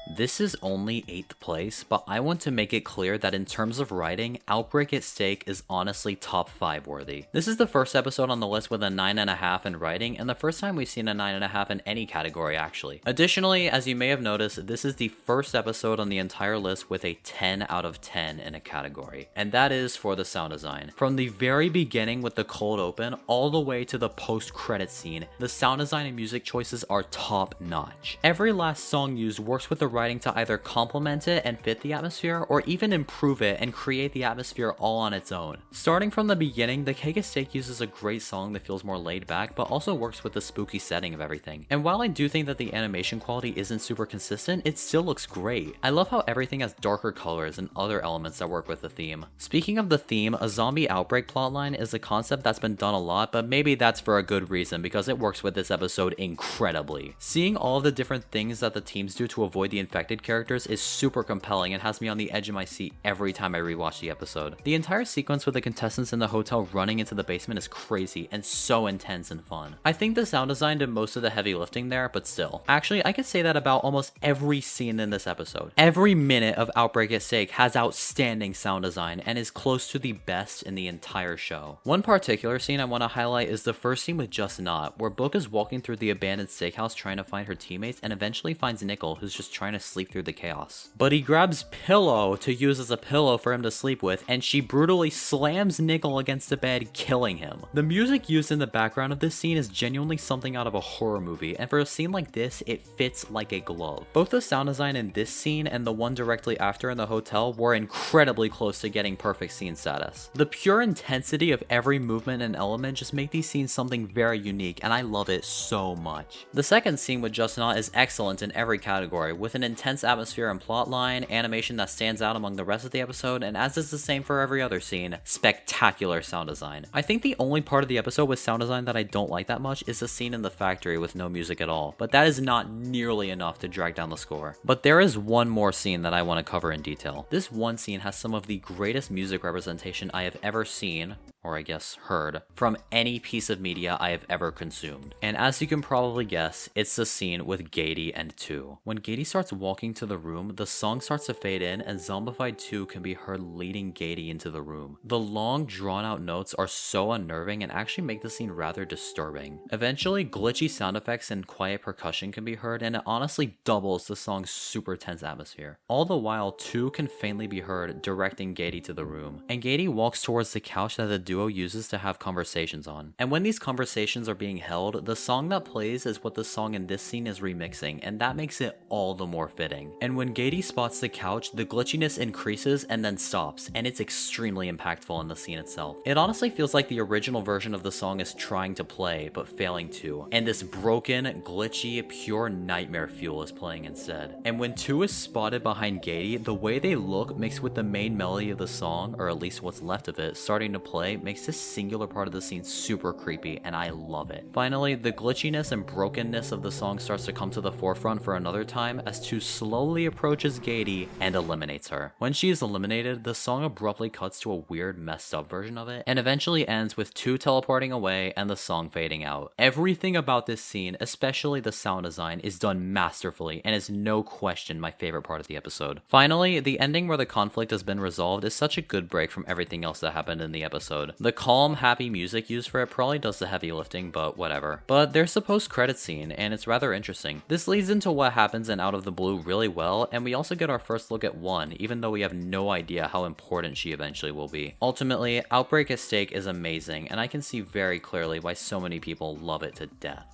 This is only 8th place, but I want to make it clear that in terms of writing, Outbreak at Stake is honestly top 5 worthy. This is the first episode on the list with a 9.5 in writing, and the first time we've seen a 9.5 in any category actually. Additionally, as you may have noticed, this is the first episode on the entire list with a 10 out of 10 in a category, and that is for the sound design. From the very beginning with the cold open, all the way to the post-credit scene, the sound design and music choices are top notch. Every last song used works with the writing to either complement it and fit the atmosphere, or even improve it and create the atmosphere all on its own. Starting from the beginning, the Cake at Stake uses a great song that feels more laid back, but also works with the spooky setting of everything. And while I do think that the animation quality isn't super consistent, it still looks great. I love how everything has darker colors and other elements that work with the theme. Speaking of the theme, a zombie outbreak plotline is a concept that's been done a lot, but maybe that's for a good reason because it works with this episode incredibly. Seeing all of the different things that the teams do to avoid the infected characters is super compelling and has me on the edge of my seat every time I rewatch the episode. The entire sequence with the contestants in the hotel running into the basement is crazy and so intense and fun. I think the sound design did most of the heavy lifting there, but still. Actually, I could say that about almost every scene in this episode. Every minute of Outbreak at Stake has outstanding sound design and is close to the best in the entire show. One particular scene I want to highlight is the first scene with Just Not, where Book is walking through the abandoned steakhouse trying to find her teammates and eventually finds Nickel, who's just trying to to sleep through the chaos. But he grabs Pillow to use as a pillow for him to sleep with, and she brutally slams Nickel against the bed, killing him. The music used in the background of this scene is genuinely something out of a horror movie, and for a scene like this, it fits like a glove. Both the sound design in this scene and the one directly after in the hotel were incredibly close to getting perfect scene status. The pure intensity of every movement and element just make these scenes something very unique, and I love it so much. The second scene with Just Not is excellent in every category, with an intense atmosphere and plotline, animation that stands out among the rest of the episode, and as is the same for every other scene, spectacular sound design. I think the only part of the episode with sound design that I don't like that much is the scene in the factory with no music at all, but that is not nearly enough to drag down the score. But there is one more scene that I want to cover in detail. This one scene has some of the greatest music representation I have ever seen, or I guess heard, from any piece of media I have ever consumed. And as you can probably guess, it's the scene with Gady and 2. When Gady starts walking to the room, the song starts to fade in and Zombified 2 can be heard leading Gady into the room. The long drawn out notes are so unnerving and actually make the scene rather disturbing. Eventually, glitchy sound effects and quiet percussion can be heard, and it honestly doubles the song's super tense atmosphere. All the while, 2 can faintly be heard directing Gady to the room, and Gady walks towards the couch that the duo uses to have conversations on. And when these conversations are being held, the song that plays is what the song in this scene is remixing, and that makes it all the more fitting. And when Gady spots the couch, the glitchiness increases and then stops, and it's extremely impactful in the scene itself. It honestly feels like the original version of the song is trying to play, but failing to, and this broken, glitchy, pure nightmare fuel is playing instead. And when 2 is spotted behind Gady, the way they look mixed with the main melody of the song, or at least what's left of it, starting to play, makes this singular part of the scene super creepy, and I love it. Finally, the glitchiness and brokenness of the song starts to come to the forefront for another time as 2 slowly approaches Gady and eliminates her. When she is eliminated, the song abruptly cuts to a weird, messed up version of it, and eventually ends with 2 teleporting away and the song fading out. Everything about this scene, especially the sound design, is done masterfully and is no question my favorite part of the episode. Finally, the ending where the conflict has been resolved is such a good break from everything else that happened in the episode. The calm, happy music used for it probably does the heavy lifting, but whatever. But there's the post-credit scene, and it's rather interesting. This leads into what happens in Out of the Blue really well, and we also get our first look at 1, even though we have no idea how important she eventually will be. Ultimately, Outbreak at Stake is amazing, and I can see very clearly why so many people love it to death.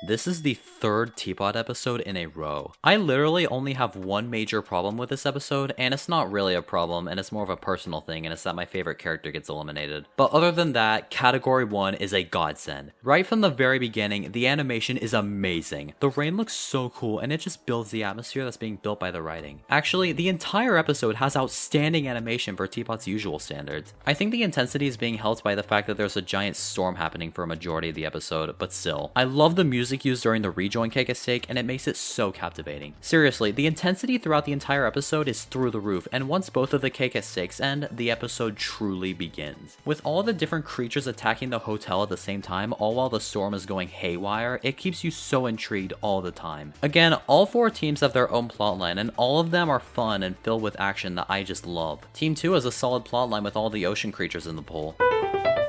This is the third Teapot episode in a row. I literally only have one major problem with this episode, and it's not really a problem, and it's more of a personal thing, and it's that my favorite character gets eliminated. But other than that, Category 1 is a godsend. Right from the very beginning, the animation is amazing. The rain looks so cool, and it just builds the atmosphere that's being built by the writing. Actually, the entire episode has outstanding animation for Teapot's usual standards. I think the intensity is being helped by the fact that there's a giant storm happening for a majority of the episode, but still. I love the music used during the rejoin cake at stake, and it makes it so captivating. Seriously, the intensity throughout the entire episode is through the roof, and once both of the cake at stakes end, the episode truly begins. With all the different creatures attacking the hotel at the same time, all while the storm is going haywire, it keeps you so intrigued all the time. Again, all 4 teams have their own plotline, and all of them are fun and filled with action that I just love. Team 2 has a solid plotline with all the ocean creatures in the pool.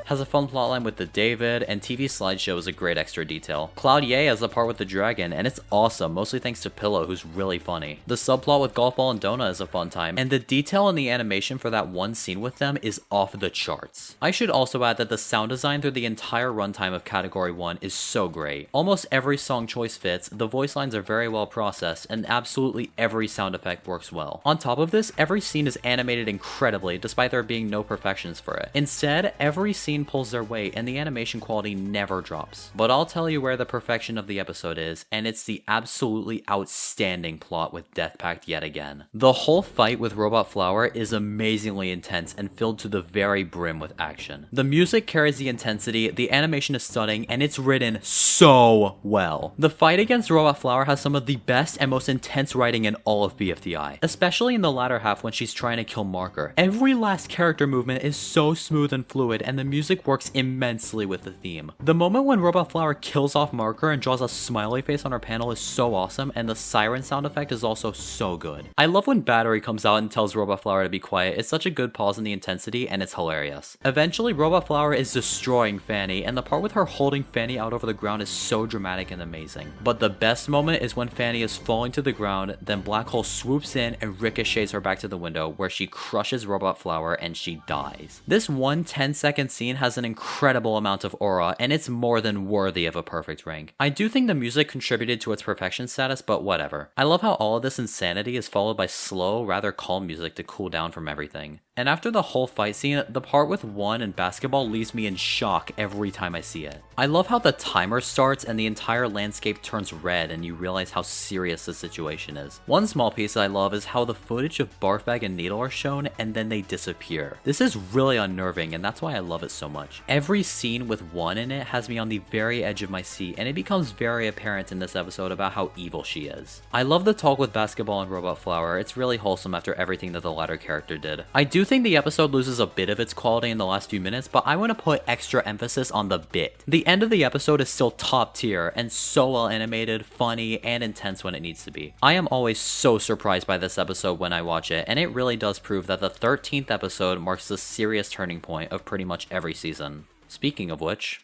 Has a fun plotline with the David, and TV slideshow is a great extra detail. Cloud Ye has a part with the dragon, and it's awesome, mostly thanks to Pillow, who's really funny. The subplot with Golf Ball and Donut is a fun time, and the detail in the animation for that one scene with them is off the charts. I should also add that the sound design through the entire runtime of Category 1 is so great. Almost every song choice fits, the voice lines are very well processed, and absolutely every sound effect works well. On top of this, every scene is animated incredibly, despite there being no perfections for it. Instead, every scene pulls their weight, and the animation quality never drops. But I'll tell you where the perfection of the episode is, and it's the absolutely outstanding plot with Death Pact yet again. The whole fight with Robot Flower is amazingly intense and filled to the very brim with action. The music carries the intensity, the animation is stunning, and it's written so well. The fight against Robot Flower has some of the best and most intense writing in all of BFDI, especially in the latter half when she's trying to kill Marker. Every last character movement is so smooth and fluid, and the music music works immensely with the theme. The moment when Robot Flower kills off Marker and draws a smiley face on her panel is so awesome, and the siren sound effect is also so good. I love when Battery comes out and tells Robot Flower to be quiet. It's such a good pause in the intensity, and it's hilarious. Eventually, Robot Flower is destroying Fanny, and the part with her holding Fanny out over the ground is so dramatic and amazing. But the best moment is when Fanny is falling to the ground, then Black Hole swoops in and ricochets her back to the window, where she crushes Robot Flower and she dies. This one 10-second scene has an incredible amount of aura, and it's more than worthy of a perfect rank. I do think the music contributed to its perfection status, but whatever. I love how all of this insanity is followed by slow, rather calm music to cool down from everything. And after the whole fight scene, the part with One and basketball leaves me in shock every time I see it. I love how the timer starts and the entire landscape turns red and you realize how serious the situation is. One small piece I love is how the footage of Barfbag and Needle are shown and then they disappear. This is really unnerving and that's why I love it so much. Every scene with One in it has me on the very edge of my seat, and it becomes very apparent in this episode about how evil she is. I love the talk with Basketball and Robot Flower. It's really wholesome after everything that the latter character did. I do think the episode loses a bit of its quality in the last few minutes, but I want to put extra emphasis on the bit. The end of the episode is still top tier and so well animated, funny, and intense when it needs to be. I am always so surprised by this episode when I watch it, and it really does prove that the 13th episode marks the serious turning point of pretty much every season. Speaking of which...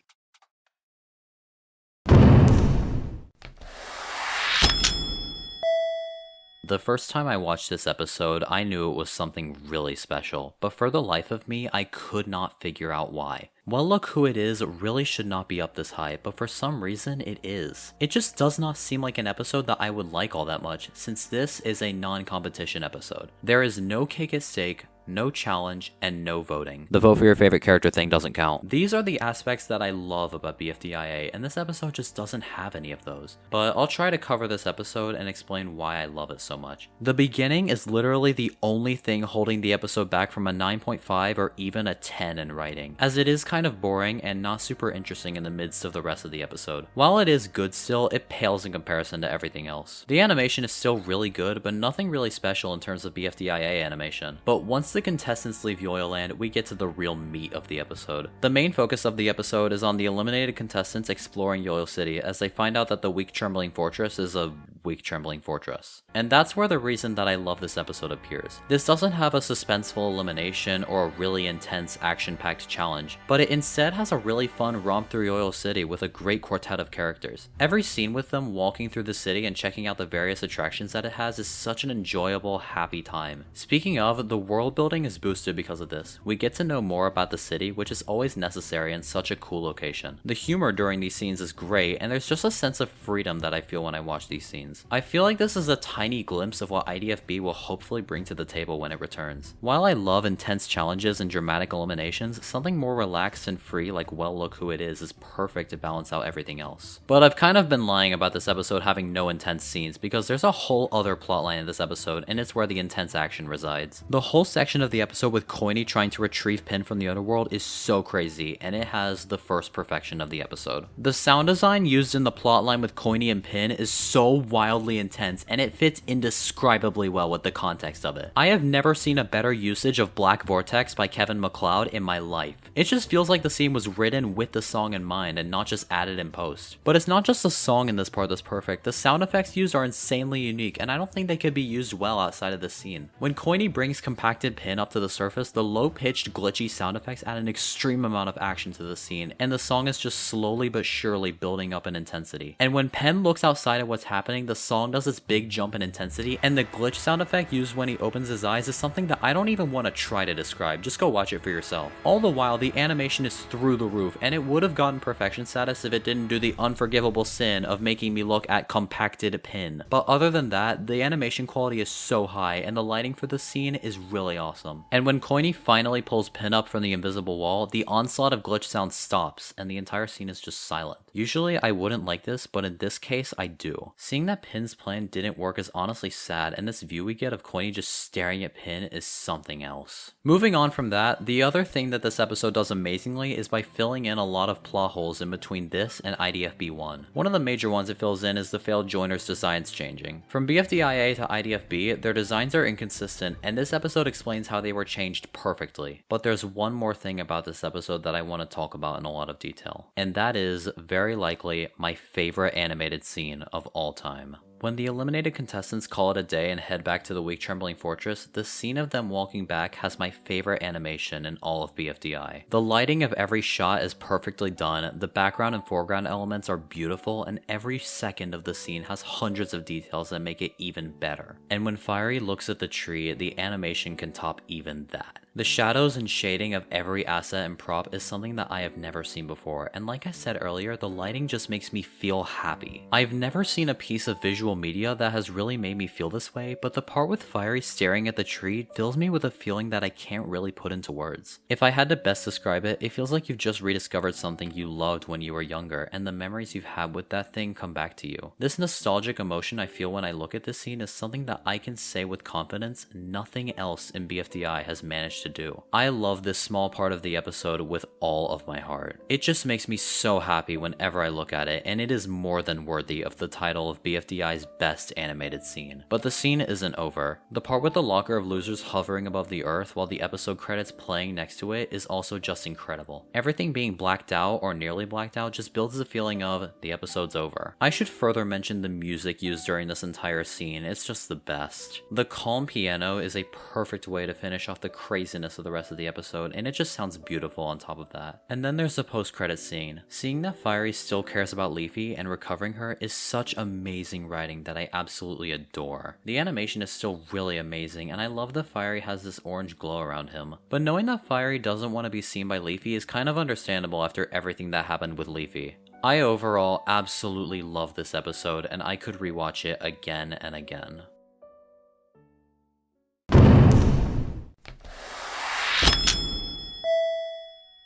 The first time I watched this episode, I knew it was something really special, but for the life of me, I could not figure out why. Well, Look Who It Is really should not be up this high, but for some reason it is. It just does not seem like an episode that I would like all that much, since this is a non-competition episode. There is no cake at stake, no challenge, and no voting. The vote for your favorite character thing doesn't count. These are the aspects that I love about BFDIA, and this episode just doesn't have any of those. But I'll try to cover this episode and explain why I love it so much. The beginning is literally the only thing holding the episode back from a 9.5 or even a 10 in writing, as it is kind of boring and not super interesting in the midst of the rest of the episode. While it is good still, it pales in comparison to everything else. The animation is still really good, but nothing really special in terms of BFDIA animation. But once the contestants leave Yoyle Land, we get to the real meat of the episode. The main focus of the episode is on the eliminated contestants exploring Yoyle City as they find out that the weak trembling fortress is a weak trembling fortress. And that's where the reason that I love this episode appears. This doesn't have a suspenseful elimination or a really intense action-packed challenge, but it instead has a really fun romp through Yoyle City with a great quartet of characters. Every scene with them walking through the city and checking out the various attractions that it has is such an enjoyable, happy time. Speaking of, the world building is boosted because of this. We get to know more about the city, which is always necessary in such a cool location. The humor during these scenes is great, and there's just a sense of freedom that I feel when I watch these scenes. I feel like this is a tiny glimpse of what IDFB will hopefully bring to the table when it returns. While I love intense challenges and dramatic eliminations, something more relaxed and free like Well Look Who It Is perfect to balance out everything else. But I've kind of been lying about this episode having no intense scenes because there's a whole other plotline in this episode, and it's where the intense action resides. The whole section of the episode with Coiny trying to retrieve Pin from the underworld is so crazy, and it has the first perfection of the episode. The sound design used in the plotline with Coiny and Pin is so wildly intense, and it fits indescribably well with the context of it. I have never seen a better usage of Black Vortex by Kevin MacLeod in my life. It just feels like the scene was written with the song in mind and not just added in post. But it's not just the song in this part that's perfect. The sound effects used are insanely unique, and I don't think they could be used well outside of this scene. When Coiny brings compacted Pin up to the surface, the low-pitched, glitchy sound effects add an extreme amount of action to the scene, and the song is just slowly but surely building up in intensity. And when Pen looks outside at what's happening, the song does its big jump in intensity, and the glitch sound effect used when he opens his eyes is something that I don't even want to try to describe. Just go watch it for yourself. All the while, the animation is through the roof, and it would have gotten perfection status if it didn't do the unforgivable sin of making me look at compacted Pin. But other than that, the animation quality is so high, and the lighting for the scene is really awesome. And when Coiny finally pulls Pin up from the invisible wall, the onslaught of glitch sound stops, and the entire scene is just silent. Usually I wouldn't like this, but in this case I do. Seeing that Pin's plan didn't work is honestly sad, and this view we get of Coiny just staring at Pin is something else. Moving on from that, the other thing that this episode does amazingly is by filling in a lot of plot holes in between this and IDFB 1. One of the major ones it fills in is the failed joiners' designs changing. From BFDIA to IDFB, their designs are inconsistent, and this episode explains explains how they were changed perfectly. But there's one more thing about this episode that I want to talk about in a lot of detail, and that is very likely my favorite animated scene of all time. When the eliminated contestants call it a day and head back to the weak trembling fortress, the scene of them walking back has my favorite animation in all of BFDI. The lighting of every shot is perfectly done, the background and foreground elements are beautiful, and every second of the scene has hundreds of details that make it even better. And when Fiery looks at the tree, the animation can top even that. The shadows and shading of every asset and prop is something that I have never seen before, and like I said earlier, the lighting just makes me feel happy. I've never seen a piece of visual media that has really made me feel this way, but the part with Fiery staring at the tree fills me with a feeling that I can't really put into words. If I had to best describe it, it feels like you've just rediscovered something you loved when you were younger, and the memories you've had with that thing come back to you. This nostalgic emotion I feel when I look at this scene is something that I can say with confidence nothing else in BFDI has managed to do. I love this small part of the episode with all of my heart. It just makes me so happy whenever I look at it, and it is more than worthy of the title of BFDI's best animated scene. But the scene isn't over. The part with the locker of losers hovering above the earth while the episode credits playing next to it is also just incredible. Everything being blacked out or nearly blacked out just builds the feeling of the episode's over. I should further mention the music used during this entire scene. It's just the best. The calm piano is a perfect way to finish off the craziness of the rest of the episode, and it just sounds beautiful on top of that. And then there's the post-credit scene. Seeing that Fiery still cares about Leafy and recovering her is such amazing writing that I absolutely adore. The animation is still really amazing, and I love that Fiery has this orange glow around him. But knowing that Fiery doesn't want to be seen by Leafy is kind of understandable after everything that happened with Leafy. I overall absolutely love this episode, and I could rewatch it again and again.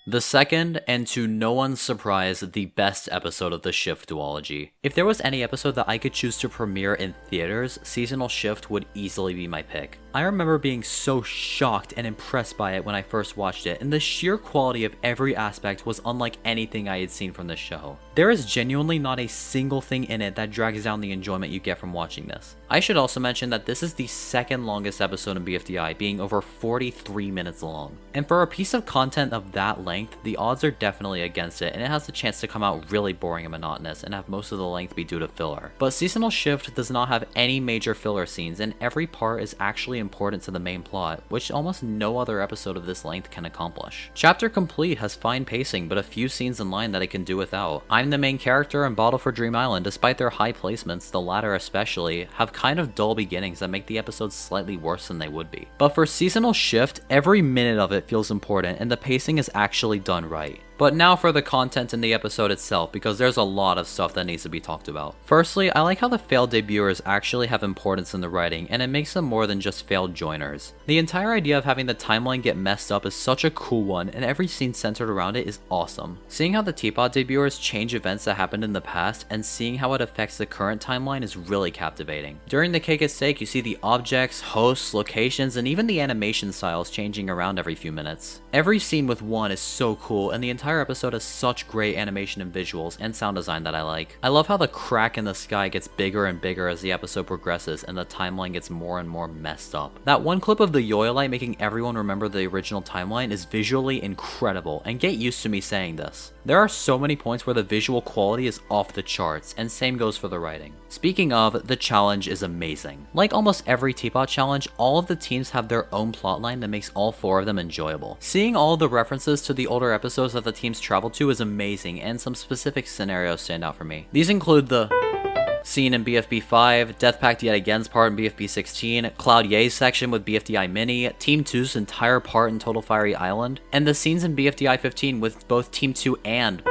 The second, and to no one's surprise, the best episode of the Shift duology. If there was any episode that I could choose to premiere in theaters, Seasonal Shift would easily be my pick. I remember being so shocked and impressed by it when I first watched it, and the sheer quality of every aspect was unlike anything I had seen from this show. There is genuinely not a single thing in it that drags down the enjoyment you get from watching this. I should also mention that this is the second longest episode in BFDI, being over 43 minutes long. And for a piece of content of that length, the odds are definitely against it, and it has the chance to come out really boring and monotonous and have most of the length be due to filler. But Seasonal Shift does not have any major filler scenes, and every part is actually important to the main plot, which almost no other episode of this length can accomplish. Chapter Complete has fine pacing, but a few scenes in line that it can do without. I'm the Main Character and Bottle for Dream Island, despite their high placements, the latter especially, have kind of dull beginnings that make the episodes slightly worse than they would be. But for Seasonal Shift, every minute of it feels important, and the pacing is actually done right. But now for the content in the episode itself, because there's a lot of stuff that needs to be talked about. Firstly, I like how the failed debuters actually have importance in the writing, and it makes them more than just failed joiners. The entire idea of having the timeline get messed up is such a cool one, and every scene centered around it is awesome. Seeing how the Teapot debuters change events that happened in the past, and seeing how it affects the current timeline is really captivating. During the Cake at Stake, you see the objects, hosts, locations, and even the animation styles changing around every few minutes. Every scene with one is so cool, and the entire episode has such great animation and visuals and sound design that I like. I love how the crack in the sky gets bigger and bigger as the episode progresses and the timeline gets more and more messed up. That one clip of the Yoyle making everyone remember the original timeline is visually incredible, and get used to me saying this. There are so many points where the visual quality is off the charts, and same goes for the writing. Speaking of, the challenge is amazing. Like almost every Teapot challenge, all of the teams have their own plotline that makes all four of them enjoyable. Seeing all of the references to the older episodes that the teams travel to is amazing, and some specific scenarios stand out for me. These include the scene in BFB 5, Death Pact Yet Again's part in BFB 16, Cloud Ye's section with BFDI Mini, Team 2's entire part in Total Fiery Island, and the scenes in BFDI 15 with both Team 2 and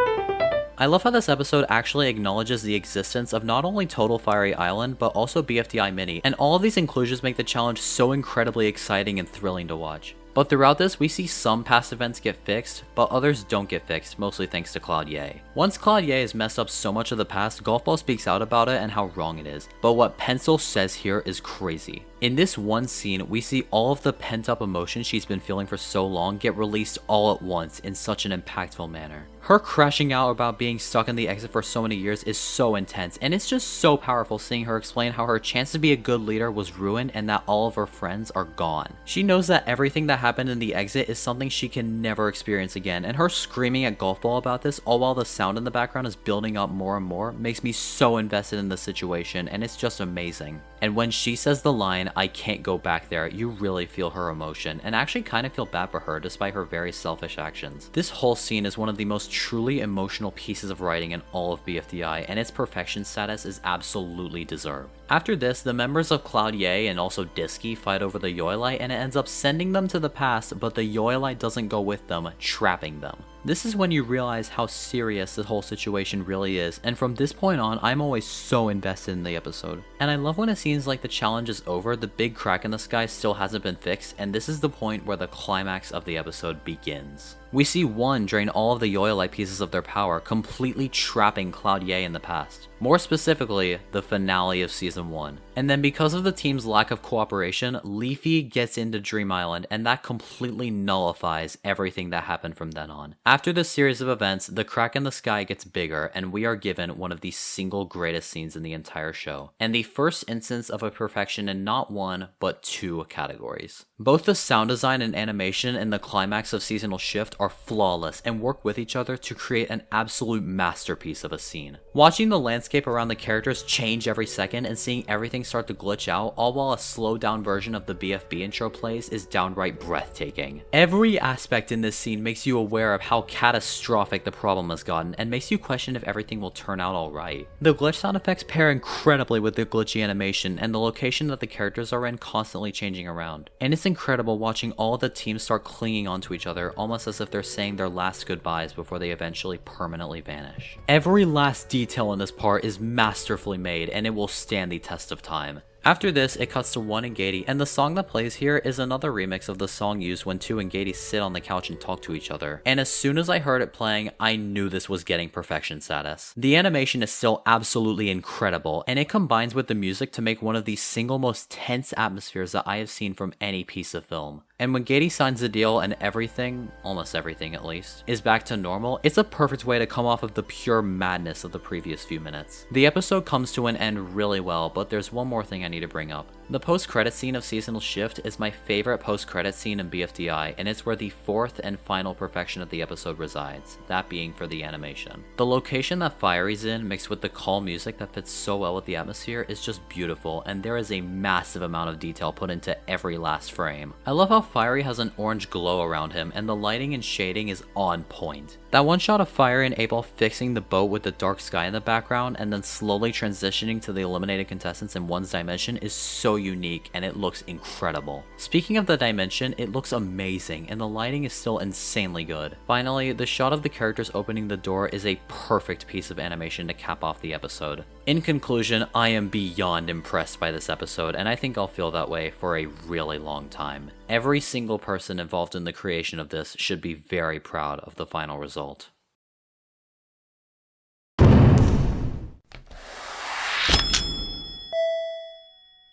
I love how this episode actually acknowledges the existence of not only Total Fiery Island, but also BFDI Mini, and all of these inclusions make the challenge so incredibly exciting and thrilling to watch. But throughout this, we see some past events get fixed, but others don't get fixed, mostly thanks to Cloud Ye. Once Cloud Ye has messed up so much of the past, Golf Ball speaks out about it and how wrong it is, but what Pencil says here is crazy. In this one scene, we see all of the pent-up emotion she's been feeling for so long get released all at once in such an impactful manner. Her crashing out about being stuck in the exit for so many years is so intense, and it's just so powerful seeing her explain how her chance to be a good leader was ruined and that all of her friends are gone. She knows that everything that happened in the exit is something she can never experience again, and her screaming at Golf Ball about this, all while the sound in the background is building up more and more, makes me so invested in the situation, and it's just amazing. And when she says the line, "I can't go back there," you really feel her emotion, and actually kind of feel bad for her despite her very selfish actions. This whole scene is one of the most truly emotional pieces of writing in all of BFDI, and its perfection status is absolutely deserved. After this, the members of Cloud Ye and also Disky fight over the Yoyle, and it ends up sending them to the past, but the Yoyle doesn't go with them, trapping them. This is when you realize how serious the whole situation really is, and from this point on, I'm always so invested in the episode. And I love when it seems like the challenge is over, the big crack in the sky still hasn't been fixed, and this is the point where the climax of the episode begins. We see one drain all of the Yoyle pieces of their power, completely trapping Cloud Ye in the past. More specifically, the finale of Season 1. And then because of the team's lack of cooperation, Leafy gets into Dream Island, and that completely nullifies everything that happened from then on. After this series of events, the crack in the sky gets bigger, and we are given one of the single greatest scenes in the entire show, and the first instance of a perfection in not one, but two categories. Both the sound design and animation in the climax of Seasonal Shift are flawless and work with each other to create an absolute masterpiece of a scene. Watching the landscape around the characters change every second and seeing everything start to glitch out, all while a slowed down version of the BFB intro plays, is downright breathtaking. Every aspect in this scene makes you aware of how catastrophic the problem has gotten, and makes you question if everything will turn out alright. The glitch sound effects pair incredibly with the glitchy animation, and the location that the characters are in constantly changing around. And it's incredible watching all the teams start clinging onto each other, almost as if they're saying their last goodbyes before they eventually permanently vanish. Every last detail in this part is masterfully made, and it will stand the test of time. After this, it cuts to One and Gady, and the song that plays here is another remix of the song used when Two and Gady sit on the couch and talk to each other. And as soon as I heard it playing, I knew this was getting perfection status. The animation is still absolutely incredible, and it combines with the music to make one of the single most tense atmospheres that I have seen from any piece of film. And when Gady signs the deal and everything, almost everything at least, is back to normal, it's a perfect way to come off of the pure madness of the previous few minutes. The episode comes to an end really well, but there's one more thing I need to bring up. The post-credit scene of Seasonal Shift is my favorite post-credit scene in BFDI, and it's where the fourth and final perfection of the episode resides, that being for the animation. The location that Fiery's in, mixed with the calm music that fits so well with the atmosphere, is just beautiful, and there is a massive amount of detail put into every last frame. I love how Fiery has an orange glow around him, and the lighting and shading is on point. That one shot of Fiery and 8-Ball fixing the boat with the dark sky in the background, and then slowly transitioning to the eliminated contestants in one's dimension is so unique, and it looks incredible. Speaking of the dimension, it looks amazing, and the lighting is still insanely good. Finally, the shot of the characters opening the door is a perfect piece of animation to cap off the episode. In conclusion, I am beyond impressed by this episode, and I think I'll feel that way for a really long time. Every single person involved in the creation of this should be very proud of the final result.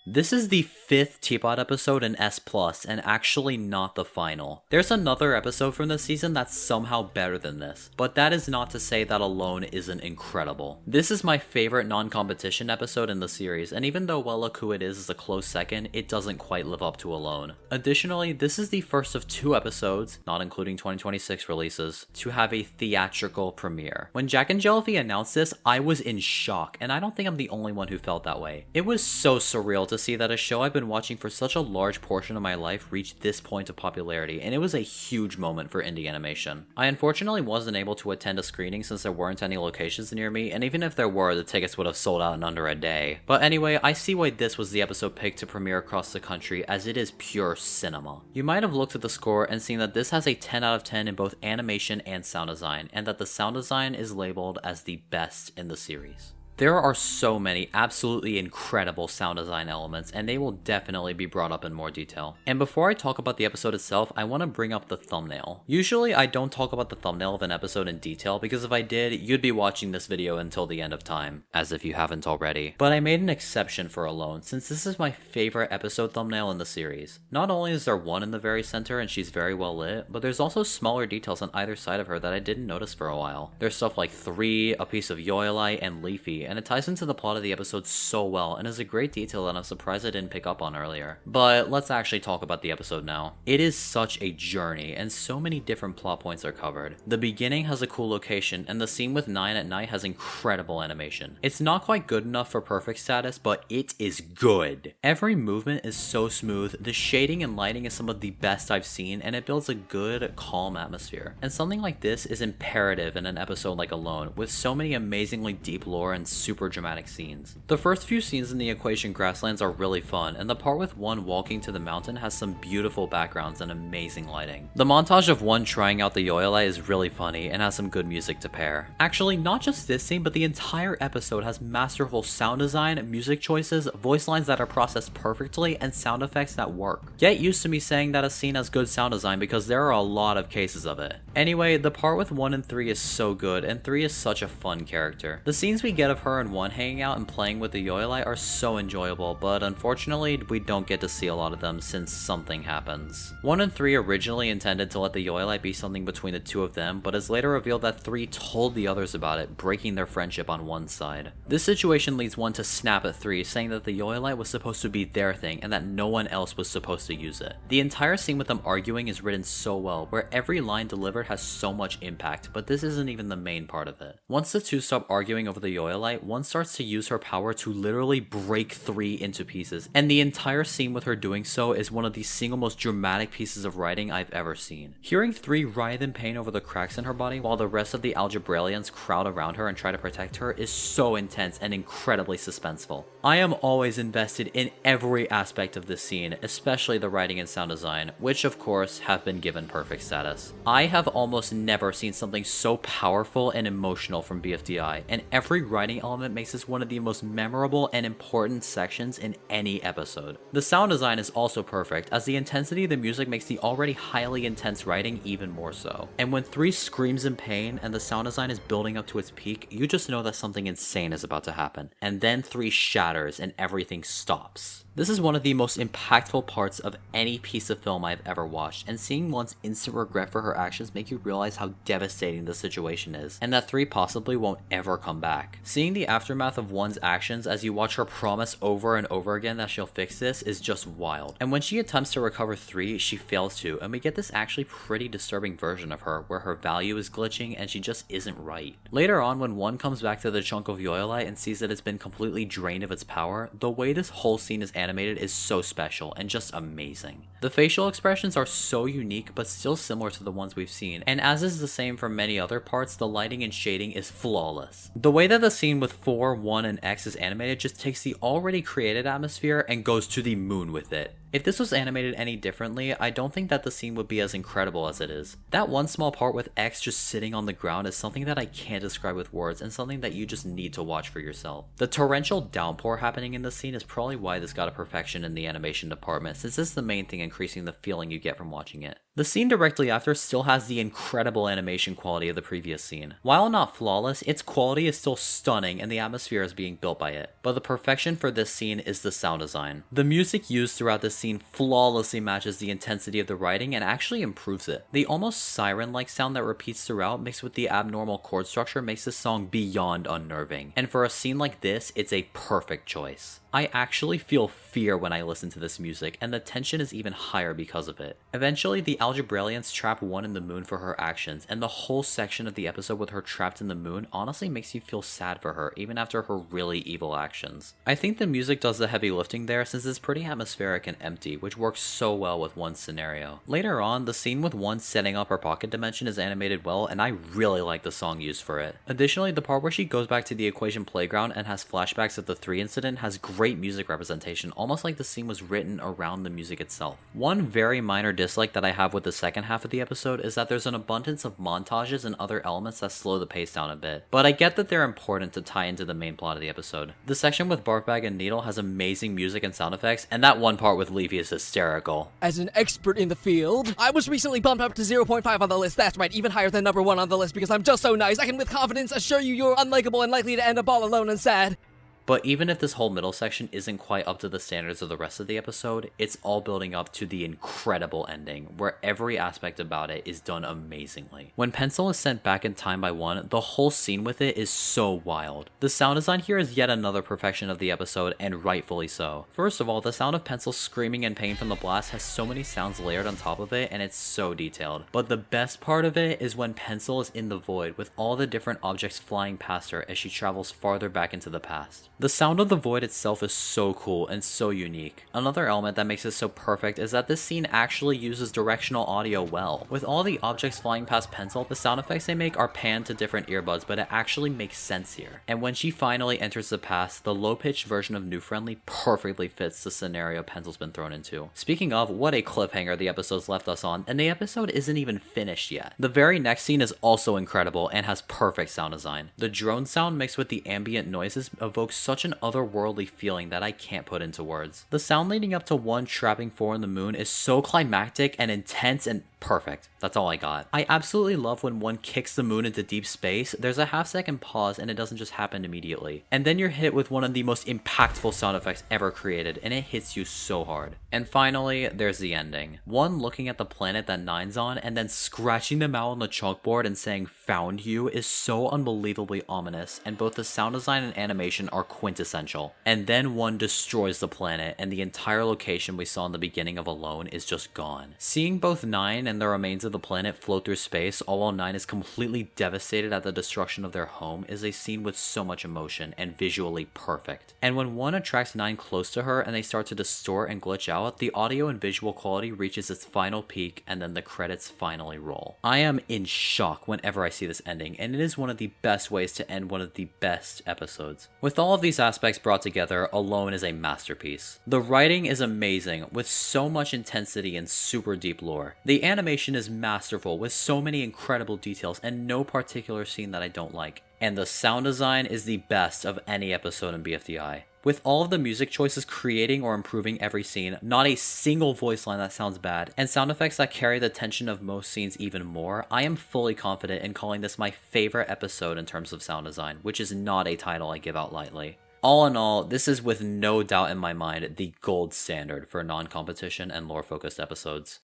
This is the 5th Teapot episode in S+, and actually not the final. There's another episode from this season that's somehow better than this, but that is not to say that alone isn't incredible. This is my favorite non-competition episode in the series, and even though Well Look Who It Is a close second, it doesn't quite live up to Alone. Additionally, this is the first of 2 episodes, not including 2026 releases, to have a theatrical premiere. When jacknjellify announced this, I was in shock, and I don't think I'm the only one who felt that way. It was so surreal to see that a show I've been watching for such a large portion of my life reached this point of popularity, and it was a huge moment for indie animation. I unfortunately wasn't able to attend a screening since there weren't any locations near me, and even if there were, the tickets would have sold out in under a day. But anyway, I see why this was the episode picked to premiere across the country, as it is pure cinema. You might have looked at the score and seen that this has a 10 out of 10 in both animation and sound design, and that the sound design is labeled as the best in the series. There are so many absolutely incredible sound design elements, and they will definitely be brought up in more detail. And before I talk about the episode itself, I want to bring up the thumbnail. Usually I don't talk about the thumbnail of an episode in detail, because if I did, you'd be watching this video until the end of time, as if you haven't already. But I made an exception for Alone, since this is my favorite episode thumbnail in the series. Not only is there one in the very center and she's very well lit, but there's also smaller details on either side of her that I didn't notice for a while. There's stuff like 3, a piece of Yoyle, and Leafy, and it ties into the plot of the episode so well and is a great detail that I'm surprised I didn't pick up on earlier. But let's actually talk about the episode now. It is such a journey and so many different plot points are covered. The beginning has a cool location and the scene with 9 at night has incredible animation. It's not quite good enough for perfect status, but it is good. Every movement is so smooth, the shading and lighting is some of the best I've seen, and it builds a good, calm atmosphere. And something like this is imperative in an episode like Alone, with so many amazingly deep lore and super dramatic scenes. The first few scenes in the Equation Grasslands are really fun, and the part with one walking to the mountain has some beautiful backgrounds and amazing lighting. The montage of one trying out the Yoyle is really funny and has some good music to pair. Actually, not just this scene, but the entire episode has masterful sound design, music choices, voice lines that are processed perfectly, and sound effects that work. Get used to me saying that a scene has good sound design because there are a lot of cases of it. Anyway, the part with 1 and 3 is so good, and 3 is such a fun character. The scenes we get of her and 1 hanging out and playing with the Yoyle are so enjoyable, but unfortunately we don't get to see a lot of them since something happens. 1 and 3 originally intended to let the Yoyle be something between the two of them, but it's later revealed that 3 told the others about it, breaking their friendship on 1's side. This situation leads 1 to snap at 3, saying that the Yoyle was supposed to be their thing and that no one else was supposed to use it. The entire scene with them arguing is written so well, where every line delivered has so much impact, but this isn't even the main part of it. Once the two stop arguing over the Yoyle, 1 starts to use her power to literally break 3 into pieces, and the entire scene with her doing so is one of the single most dramatic pieces of writing I've ever seen. Hearing 3 writhe in pain over the cracks in her body while the rest of the Algebralians crowd around her and try to protect her is so intense and incredibly suspenseful. I am always invested in every aspect of this scene, especially the writing and sound design, which of course have been given perfect status. I have almost never seen something so powerful and emotional from BFDI, and every writing element makes this one of the most memorable and important sections in any episode. The sound design is also perfect, as the intensity of the music makes the already highly intense writing even more so. And when 3 screams in pain and the sound design is building up to its peak, you just know that something insane is about to happen. And then 3 shatters and everything stops. This is one of the most impactful parts of any piece of film I've ever watched, and seeing 1's instant regret for her actions make you realize how devastating the situation is, and that 3 possibly won't ever come back. Seeing the aftermath of 1's actions as you watch her promise over and over again that she'll fix this is just wild. And when she attempts to recover 3, she fails to, and we get this actually pretty disturbing version of her where her value is glitching and she just isn't right. Later on, when 1 comes back to the chunk of Yoyle and sees that it's been completely drained of its power, the way this whole scene is animated is so special and just amazing. The facial expressions are so unique but still similar to the ones we've seen, and as is the same for many other parts, the lighting and shading is flawless. The way that the scene with 4, 1, and X is animated just takes the already created atmosphere and goes to the moon with it. If this was animated any differently, I don't think that the scene would be as incredible as it is. That one small part with X just sitting on the ground is something that I can't describe with words and something that you just need to watch for yourself. The torrential downpour happening in this scene is probably why this got a perfection in the animation department, since this is the main thing increasing the feeling you get from watching it. The scene directly after still has the incredible animation quality of the previous scene. While not flawless, its quality is still stunning and the atmosphere is being built by it. But the perfection for this scene is the sound design. The music used throughout this scene flawlessly matches the intensity of the writing and actually improves it. The almost siren-like sound that repeats throughout mixed with the abnormal chord structure makes this song beyond unnerving. And for a scene like this, it's a perfect choice. I actually feel fear when I listen to this music, and the tension is even higher because of it. Eventually, the Algebralians trap 1 in the moon for her actions, and the whole section of the episode with her trapped in the moon honestly makes you feel sad for her, even after her really evil actions. I think the music does the heavy lifting there, since it's pretty atmospheric and empty, which works so well with 1's scenario. Later on, the scene with 1 setting up her pocket dimension is animated well, and I really like the song used for it. Additionally, the part where she goes back to the Equation playground and has flashbacks of the 3 incident has great great music representation, almost like the scene was written around the music itself. One very minor dislike that I have with the second half of the episode is that there's an abundance of montages and other elements that slow the pace down a bit, but I get that they're important to tie into the main plot of the episode. The section with Barfbag and Needle has amazing music and sound effects, and that one part with Leafy is hysterical. As an expert in the field, I was recently bumped up to 0.5 on the list. That's right, even higher than number 1 on the list because I'm just so nice. I can with confidence assure you you're unlikable and likely to end up all alone and sad. But even if this whole middle section isn't quite up to the standards of the rest of the episode, it's all building up to the incredible ending, where every aspect about it is done amazingly. When Pencil is sent back in time by One, the whole scene with it is so wild. The sound design here is yet another perfection of the episode, and rightfully so. First of all, the sound of Pencil screaming in pain from the blast has so many sounds layered on top of it, and it's so detailed. But the best part of it is when Pencil is in the void, with all the different objects flying past her as she travels farther back into the past. The sound of the void itself is so cool and so unique. Another element that makes it so perfect is that this scene actually uses directional audio well. With all the objects flying past Pencil, the sound effects they make are panned to different earbuds, but it actually makes sense here. And when she finally enters the past, the low-pitched version of New Friendly perfectly fits the scenario Pencil's been thrown into. Speaking of, what a cliffhanger the episode's left us on, and the episode isn't even finished yet. The very next scene is also incredible and has perfect sound design. The drone sound mixed with the ambient noises evokes such an otherworldly feeling that I can't put into words. The sound leading up to One trapping 4 in the moon is so climactic and intense and perfect. That's all I got. I absolutely love when One kicks the moon into deep space. There's a half-second pause and it doesn't just happen immediately. And then you're hit with one of the most impactful sound effects ever created, and it hits you so hard. And finally, there's the ending. One looking at the planet that Nine's on and then scratching them out on the chalkboard and saying "found you" is so unbelievably ominous, and both the sound design and animation are quintessential. And then One destroys the planet, and the entire location we saw in the beginning of Alone is just gone. Seeing both Nine and the remains of the planet float through space, all while Nine is completely devastated at the destruction of their home, is a scene with so much emotion and visually perfect. And when One attracts Nine close to her and they start to distort and glitch out, the audio and visual quality reaches its final peak, and then the credits finally roll. I am in shock whenever I see this ending, and it is one of the best ways to end one of the best episodes. With all of these aspects brought together, Alone is a masterpiece. The writing is amazing, with so much intensity and super deep lore. The animation is masterful, with so many incredible details and no particular scene that I don't like. And the sound design is the best of any episode in BFDI. With all of the music choices creating or improving every scene, not a single voice line that sounds bad, and sound effects that carry the tension of most scenes even more, I am fully confident in calling this my favorite episode in terms of sound design, which is not a title I give out lightly. All in all, this is with no doubt in my mind the gold standard for non-competition and lore-focused episodes.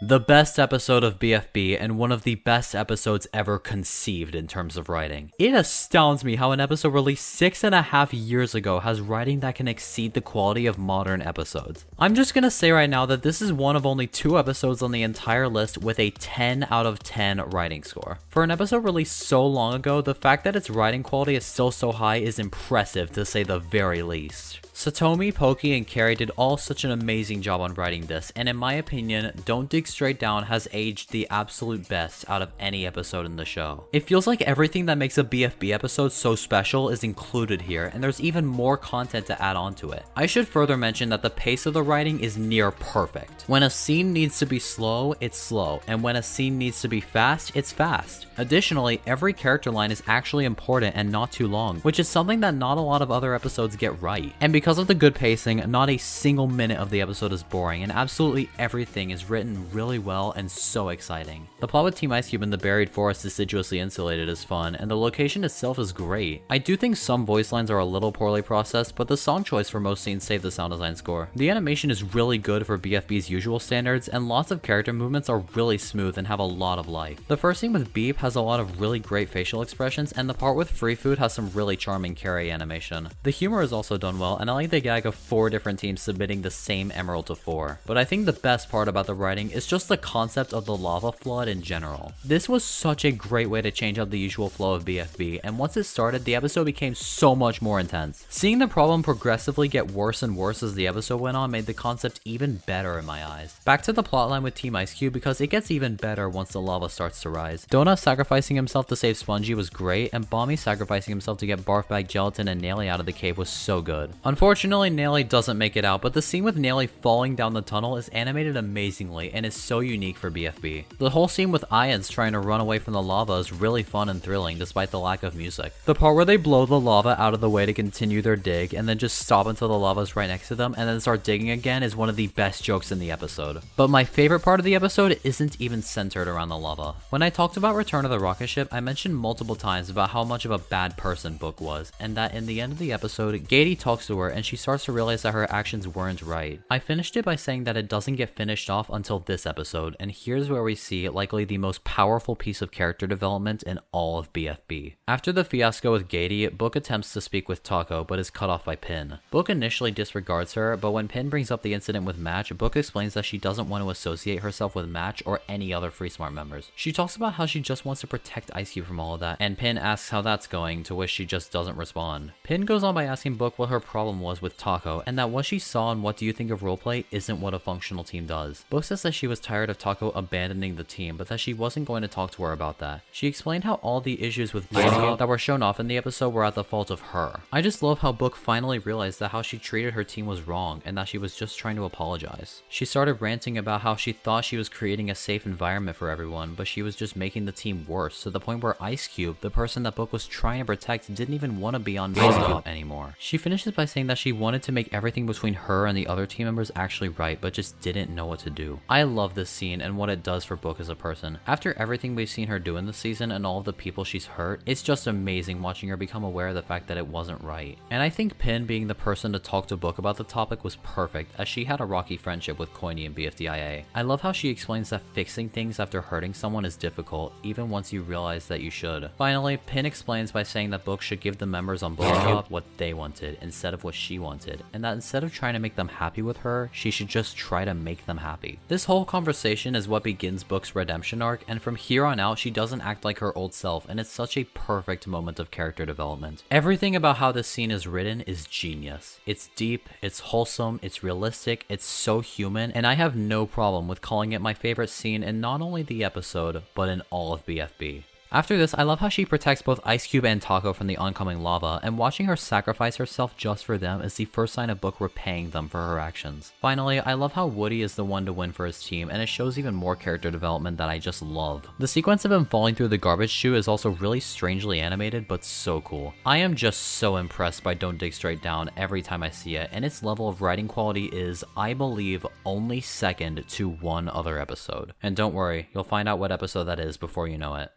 The best episode of BFB, and one of the best episodes ever conceived in terms of writing. It astounds me how an episode released 6.5 years ago has writing that can exceed the quality of modern episodes. I'm just gonna say right now that this is one of only 2 episodes on the entire list with a 10 out of 10 writing score. For an episode released so long ago, the fact that its writing quality is still so high is impressive to say the very least. Satomi, Poki, and Carrie did all such an amazing job on writing this, and in my opinion, Don't Dig Straight Down has aged the absolute best out of any episode in the show. It feels like everything that makes a BFB episode so special is included here, and there's even more content to add on to it. I should further mention that the pace of the writing is near perfect. When a scene needs to be slow, it's slow, and when a scene needs to be fast, it's fast. Additionally, every character line is actually important and not too long, which is something that not a lot of other episodes get right. And because of the good pacing, not a single minute of the episode is boring, and absolutely everything is written really well and so exciting. The plot with Team Ice Cube in the buried forest assiduously insulated is fun, and the location itself is great. I do think some voice lines are a little poorly processed, but the song choice for most scenes save the sound design score. The animation is really good for BFB's usual standards, and lots of character movements are really smooth and have a lot of life. The first scene with Beep has a lot of really great facial expressions, and the part with Free Food has some really charming Carrie animation. The humor is also done well, and I like like the gag of 4 different teams submitting the same emerald to 4. But I think the best part about the writing is just the concept of the lava flood in general. This was such a great way to change up the usual flow of BFB, and once it started, the episode became so much more intense. Seeing the problem progressively get worse and worse as the episode went on made the concept even better in my eyes. Back to the plotline with Team Ice Cube, because it gets even better once the lava starts to rise. Donut sacrificing himself to save Spongy was great, and Bomby sacrificing himself to get Barf Bag, Gelatin, and Naily out of the cave was so good. Unfortunately, Naily doesn't make it out, but the scene with Naily falling down the tunnel is animated amazingly and is so unique for BFB. The whole scene with Ians trying to run away from the lava is really fun and thrilling despite the lack of music. The part where they blow the lava out of the way to continue their dig and then just stop until the lava is right next to them and then start digging again is one of the best jokes in the episode. But my favorite part of the episode isn't even centered around the lava. When I talked about Return of the Rocket Ship, I mentioned multiple times about how much of a bad person Book was, and that in the end of the episode, Gady talks to her and she starts to realize that her actions weren't right. I finished it by saying that it doesn't get finished off until this episode, and here's where we see likely the most powerful piece of character development in all of BFB. After the fiasco with Gady, Book attempts to speak with Taco, but is cut off by Pin. Book initially disregards her, but when Pin brings up the incident with Match, Book explains that she doesn't want to associate herself with Match or any other Free Smart members. She talks about how she just wants to protect Ice Cube from all of that, and Pin asks how that's going, to which she just doesn't respond. Pin goes on by asking Book what her problem was with Taco, and that what she saw in What Do You Think of Roleplay isn't what a functional team does. Book says that she was tired of Taco abandoning the team, but that she wasn't going to talk to her about that. She explained how all the issues with Gady that were shown off in the episode were at the fault of her. I just love how Book finally realized that how she treated her team was wrong, and that she was just trying to apologize. She started ranting about how she thought she was creating a safe environment for everyone, but she was just making the team worse, to the point where Ice Cube, the person that Book was trying to protect, didn't even want to be on Ice Cube anymore. She finishes by saying that she wanted to make everything between her and the other team members actually right, but just didn't know what to do. I love this scene and what it does for Book as a person. After everything we've seen her do in this season and all of the people she's hurt, it's just amazing watching her become aware of the fact that it wasn't right. And I think Pin being the person to talk to Book about the topic was perfect, as she had a rocky friendship with Coiny and BFDIA. I love how she explains that fixing things after hurting someone is difficult, even once you realize that you should. Finally, Pin explains by saying that Book should give the members on Book's job what they wanted instead of what she wanted, and that instead of trying to make them happy with her, she should just try to make them happy. This whole conversation is what begins Book's redemption arc, and from here on out, she doesn't act like her old self, and it's such a perfect moment of character development. Everything about how this scene is written is genius. It's deep, it's wholesome, it's realistic, it's so human, and I have no problem with calling it my favorite scene in not only the episode, but in all of BFB. After this, I love how she protects both Ice Cube and Taco from the oncoming lava, and watching her sacrifice herself just for them is the first sign of Book repaying them for her actions. Finally, I love how Woody is the one to win for his team, and it shows even more character development that I just love. The sequence of him falling through the garbage chute is also really strangely animated, but so cool. I am just so impressed by Don't Dig Straight Down every time I see it, and its level of writing quality is, I believe, only second to one other episode. And don't worry, you'll find out what episode that is before you know it.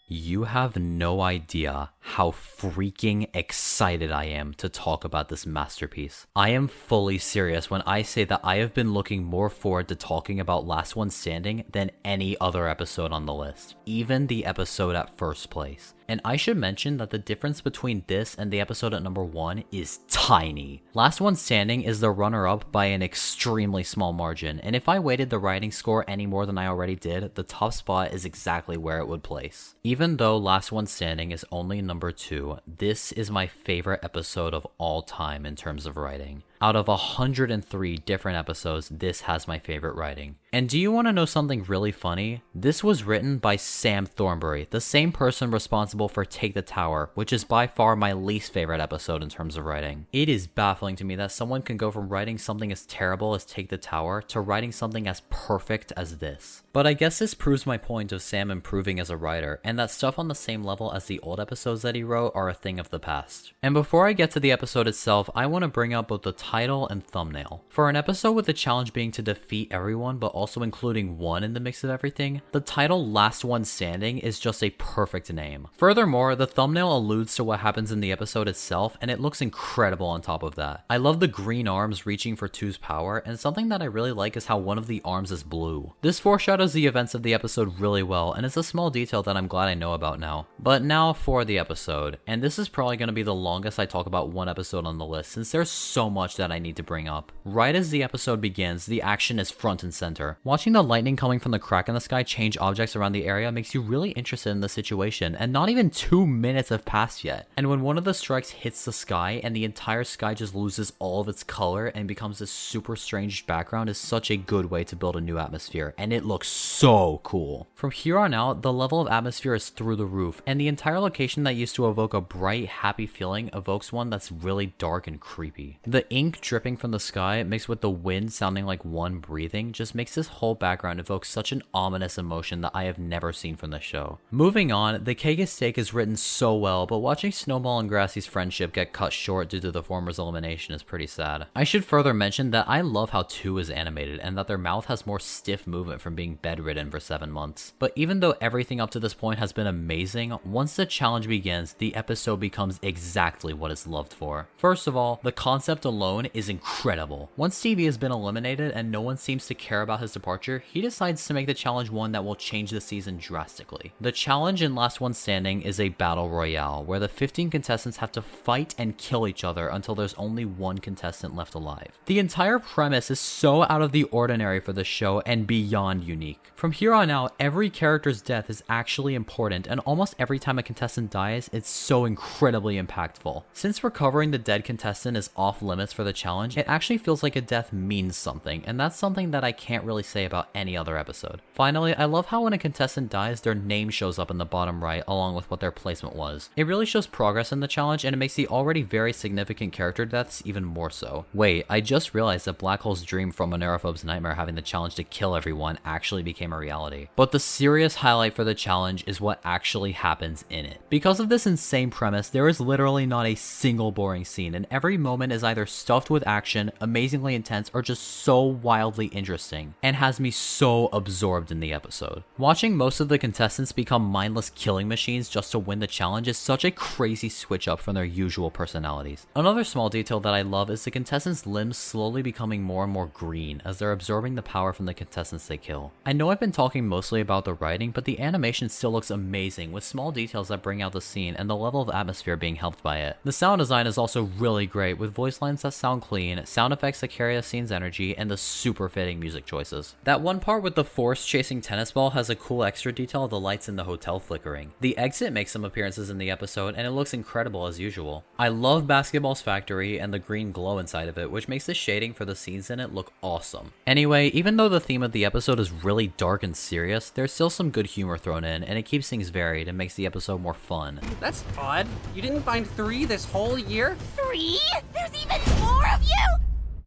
You have no idea how freaking excited I am to talk about this masterpiece. I am fully serious when I say that I have been looking more forward to talking about Last One Standing than any other episode on the list, even the episode at first place. And I should mention that the difference between this and the episode at number 1 is tiny. Last One Standing is the runner-up by an extremely small margin, and if I weighted the writing score any more than I already did, the top spot is exactly where it would place. Even though Last One Standing is only number 2, this is my favorite episode of all time in terms of writing. Out of 103 different episodes, this has my favorite writing. And do you want to know something really funny? This was written by Sam Thornbury, the same person responsible for Take the Tower, which is by far my least favorite episode in terms of writing. It is baffling to me that someone can go from writing something as terrible as Take the Tower to writing something as perfect as this. But I guess this proves my point of Sam improving as a writer, and that stuff on the same level as the old episodes that he wrote are a thing of the past. And before I get to the episode itself, I want to bring up both the title and thumbnail. For an episode with the challenge being to defeat everyone but also including one in the mix of everything, the title Last One Standing is just a perfect name. Furthermore, the thumbnail alludes to what happens in the episode itself, and it looks incredible on top of that. I love the green arms reaching for 2's power, and something that I really like is how one of the arms is blue. This foreshadows the events of the episode really well, and it's a small detail that I'm glad I know about now. But now for the episode, and this is probably going to be the longest I talk about one episode on the list since there's so much that I need to bring up. Right as the episode begins, the action is front and center. Watching the lightning coming from the crack in the sky change objects around the area makes you really interested in the situation, and not even 2 minutes have passed yet. And when one of the strikes hits the sky and the entire sky just loses all of its color and becomes this super strange background is such a good way to build a new atmosphere, and it looks so cool. From here on out, the level of atmosphere is through the roof, and the entire location that used to evoke a bright, happy feeling evokes one that's really dark and creepy. The ink dripping from the sky mixed with the wind sounding like one breathing just makes this whole background evoke such an ominous emotion that I have never seen from the show. Moving on, the cake steak is written so well, but watching Snowball and Grassy's friendship get cut short due to the former's elimination is pretty sad. I should further mention that I love how 2 is animated and that their mouth has more stiff movement from being bedridden for 7 months. But even though everything up to this point has been amazing, once the challenge begins, the episode becomes exactly what it's loved for. First of all, the concept alone is incredible. Once Stevie has been eliminated and no one seems to care about his departure, he decides to make the challenge one that will change the season drastically. The challenge in Last One Standing is a battle royale, where the 15 contestants have to fight and kill each other until there's only one contestant left alive. The entire premise is so out of the ordinary for the show and beyond unique. From here on out, every character's death is actually important, and almost every time a contestant dies, it's so incredibly impactful. Since recovering the dead contestant is off limits for the challenge, it actually feels like a death means something, and that's something that I can't really say about any other episode. Finally, I love how when a contestant dies, their name shows up in the bottom right along with what their placement was. It really shows progress in the challenge, and it makes the already very significant character deaths even more so. Wait, I just realized that Black Hole's dream from Anerophobe's nightmare having the challenge to kill everyone actually became a reality. But the serious highlight for the challenge is what actually happens in it. Because of this insane premise, there is literally not a single boring scene, and every moment is either stuffed with action, amazingly intense, or just so wildly interesting, and has me so absorbed in the episode. Watching most of the contestants become mindless killing machines just to win the challenge is such a crazy switch up from their usual personalities. Another small detail that I love is the contestants' limbs slowly becoming more and more green as they're absorbing the power from the contestants they kill. I know I've been talking mostly about the writing, but the animation still looks amazing with small details that bring out the scene and the level of atmosphere being helped by it. The sound design is also really great with voice lines that sound clean, sound effects that carry a scene's energy, and the super fitting music choices. That one part with the force chasing tennis ball has a cool extra detail of the lights in the hotel flickering. The exit makes some appearances in the episode and it looks incredible as usual. I love Basketball's factory and the green glow inside of it, which makes the shading for the scenes in it look awesome. Anyway, even though the theme of the episode is really dark and serious, there's still some good humor thrown in, and it keeps things varied and makes the episode more fun. That's odd. You didn't find 3 this whole year? 3? There's even more of you?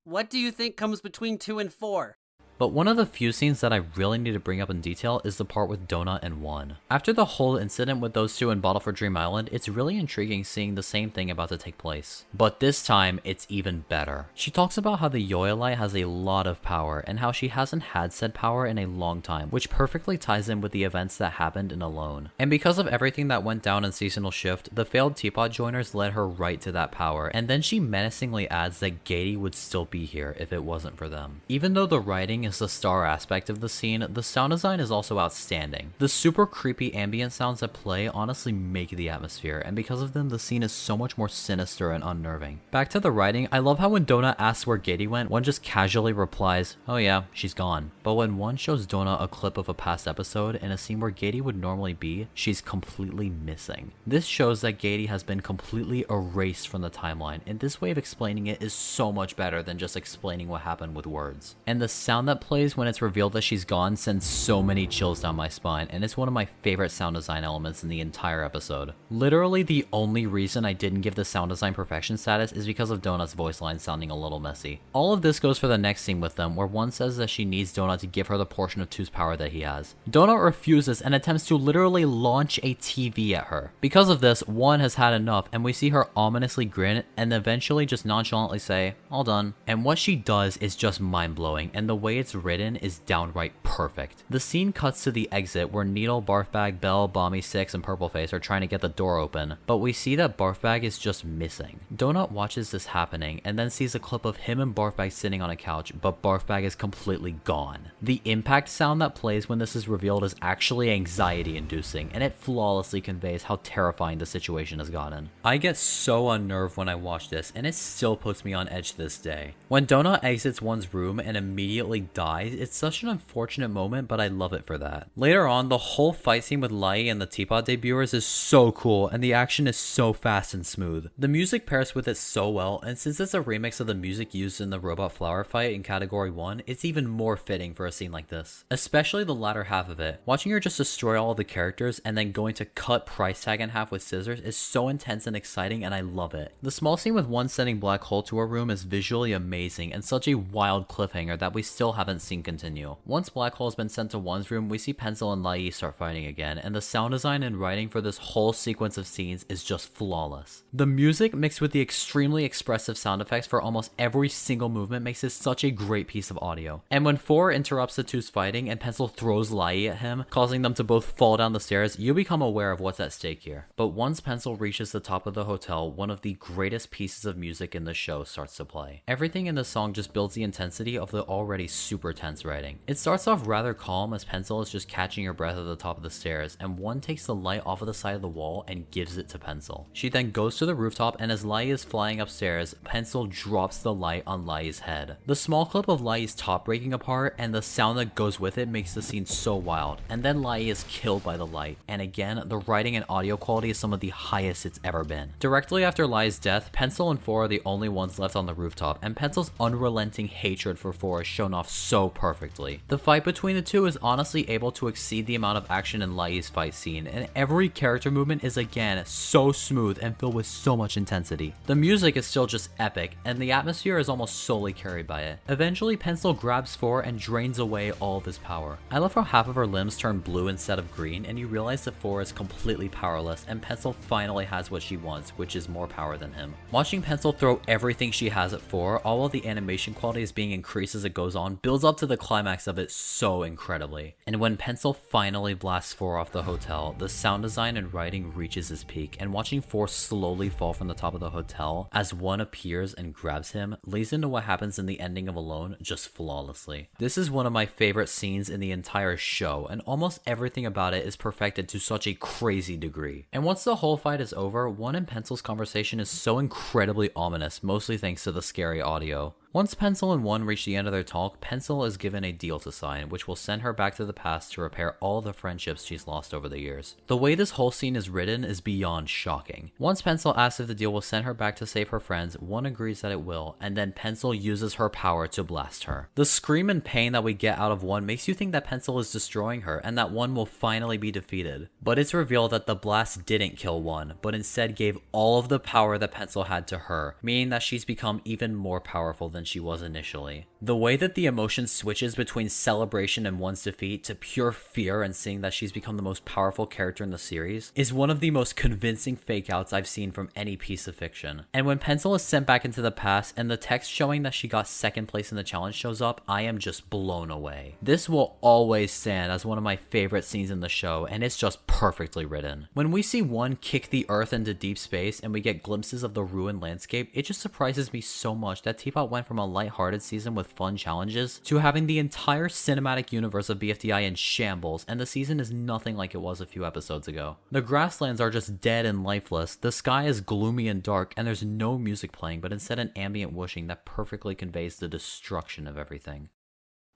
What do you think comes between 2 and 4? But one of the few scenes that I really need to bring up in detail is the part with Donut and One. After the whole incident with those two in Battle for Dream Island, it's really intriguing seeing the same thing about to take place. But this time, it's even better. She talks about how the Yoyle has a lot of power, and how she hasn't had said power in a long time, which perfectly ties in with the events that happened in Alone. And because of everything that went down in Seasonal Shift, the failed Teapot joiners led her right to that power, and then she menacingly adds that Gady would still be here if it wasn't for them. Even though the writing is the star aspect of the scene, the sound design is also outstanding. The super creepy ambient sounds that play honestly make the atmosphere, and because of them, the scene is so much more sinister and unnerving. Back to the writing, I love how when Donut asks where Gady went, One just casually replies, "Oh yeah, she's gone." But when One shows Donut a clip of a past episode in a scene where Gady would normally be, she's completely missing. This shows that Gady has been completely erased from the timeline, and this way of explaining it is so much better than just explaining what happened with words. And the sound that that plays when it's revealed that she's gone sends so many chills down my spine, and it's one of my favorite sound design elements in the entire episode. Literally the only reason I didn't give the sound design perfection status is because of Donut's voice line sounding a little messy. All of this goes for the next scene with them, where one says that she needs Donut to give her the portion of 2's power that he has. Donut refuses and attempts to literally launch a TV at her. Because of this, one has had enough, and we see her ominously grin and eventually just nonchalantly say, all done. And what she does is just mind-blowing, and the way it's written is downright perfect. The scene cuts to the exit where Needle, Barfbag, Belle, Bomby 6, and Purpleface are trying to get the door open, but we see that Barfbag is just missing. Donut watches this happening and then sees a clip of him and Barfbag sitting on a couch, but Barfbag is completely gone. The impact sound that plays when this is revealed is actually anxiety-inducing, and it flawlessly conveys how terrifying the situation has gotten. I get so unnerved when I watch this, and it still puts me on edge to this day. When Donut exits one's room and immediately dies, it's such an unfortunate moment, but I love it for that. Later on, the whole fight scene with Lai and the Teapot debuters is so cool, and the action is so fast and smooth. The music pairs with it so well, and since it's a remix of the music used in the Robot Flower fight in Category 1, it's even more fitting for a scene like this. Especially the latter half of it. Watching her just destroy all of the characters and then going to cut Price Tag in half with scissors is so intense and exciting, and I love it. The small scene with one sending Black Hole to her room is visually amazing and such a wild cliffhanger that we still haven't seen continue. Once Black Hole has been sent to one's room, we see Pencil and Lai start fighting again, and the sound design and writing for this whole sequence of scenes is just flawless. The music mixed with the extremely expressive sound effects for almost every single movement makes this such a great piece of audio. And when 4 interrupts the two's fighting and Pencil throws Lai at him, causing them to both fall down the stairs, you become aware of what's at stake here. But once Pencil reaches the top of the hotel, one of the greatest pieces of music in the show starts to play. Everything in the song just builds the intensity of the already super tense writing. It starts off rather calm as Pencil is just catching her breath at the top of the stairs, and one takes the light off of the side of the wall and gives it to Pencil. She then goes to the rooftop, and as Lai is flying upstairs, Pencil drops the light on Lai's head. The small clip of Lai's top breaking apart and the sound that goes with it makes the scene so wild, and then Lai is killed by the light, and again, the writing and audio quality is some of the highest it's ever been. Directly after Lai's death, Pencil and 4 are the only ones left on the rooftop, and Pencil's unrelenting hatred for 4 is shown off so perfectly. The fight between the two is honestly able to exceed the amount of action in Lai's fight scene, and every character movement is again so smooth and filled with so much intensity. The music is still just epic, and the atmosphere is almost solely carried by it. Eventually, Pencil grabs 4 and drains away all of his power. I love how half of her limbs turn blue instead of green, and you realize that 4 is completely powerless, and Pencil finally has what she wants, which is more power than him. Watching Pencil throw everything she has at 4, all of the animation quality is being increased as it goes on, builds up to the climax of it so incredibly. And when Pencil finally blasts 4 off the hotel, the sound design and writing reaches its peak, and watching 4 slowly fall from the top of the hotel as one appears and grabs him leads into what happens in the ending of Alone just flawlessly. This is one of my favorite scenes in the entire show, and almost everything about it is perfected to such a crazy degree. And once the whole fight is over, one and Pencil's conversation is so incredibly ominous, mostly thanks to the scary audio. Once Pencil and One reach the end of their talk, Pencil is given a deal to sign, which will send her back to the past to repair all the friendships she's lost over the years. The way this whole scene is written is beyond shocking. Once Pencil asks if the deal will send her back to save her friends, One agrees that it will, and then Pencil uses her power to blast her. The scream and pain that we get out of One makes you think that Pencil is destroying her, and that One will finally be defeated. But it's revealed that the blast didn't kill One, but instead gave all of the power that Pencil had to her, meaning that she's become even more powerful than she was initially. The way that the emotion switches between celebration and One's defeat to pure fear and seeing that she's become the most powerful character in the series is one of the most convincing fake outs I've seen from any piece of fiction. And when Pencil is sent back into the past and the text showing that she got second place in the challenge shows up, I am just blown away. This will always stand as one of my favorite scenes in the show, and it's just perfectly written. When we see One kick the earth into deep space and we get glimpses of the ruined landscape, it just surprises me so much that Teapot went from a lighthearted season with fun challenges to having the entire cinematic universe of BFDI in shambles, and the season is nothing like it was a few episodes ago. The grasslands are just dead and lifeless, the sky is gloomy and dark, and there's no music playing, but instead an ambient whooshing that perfectly conveys the destruction of everything.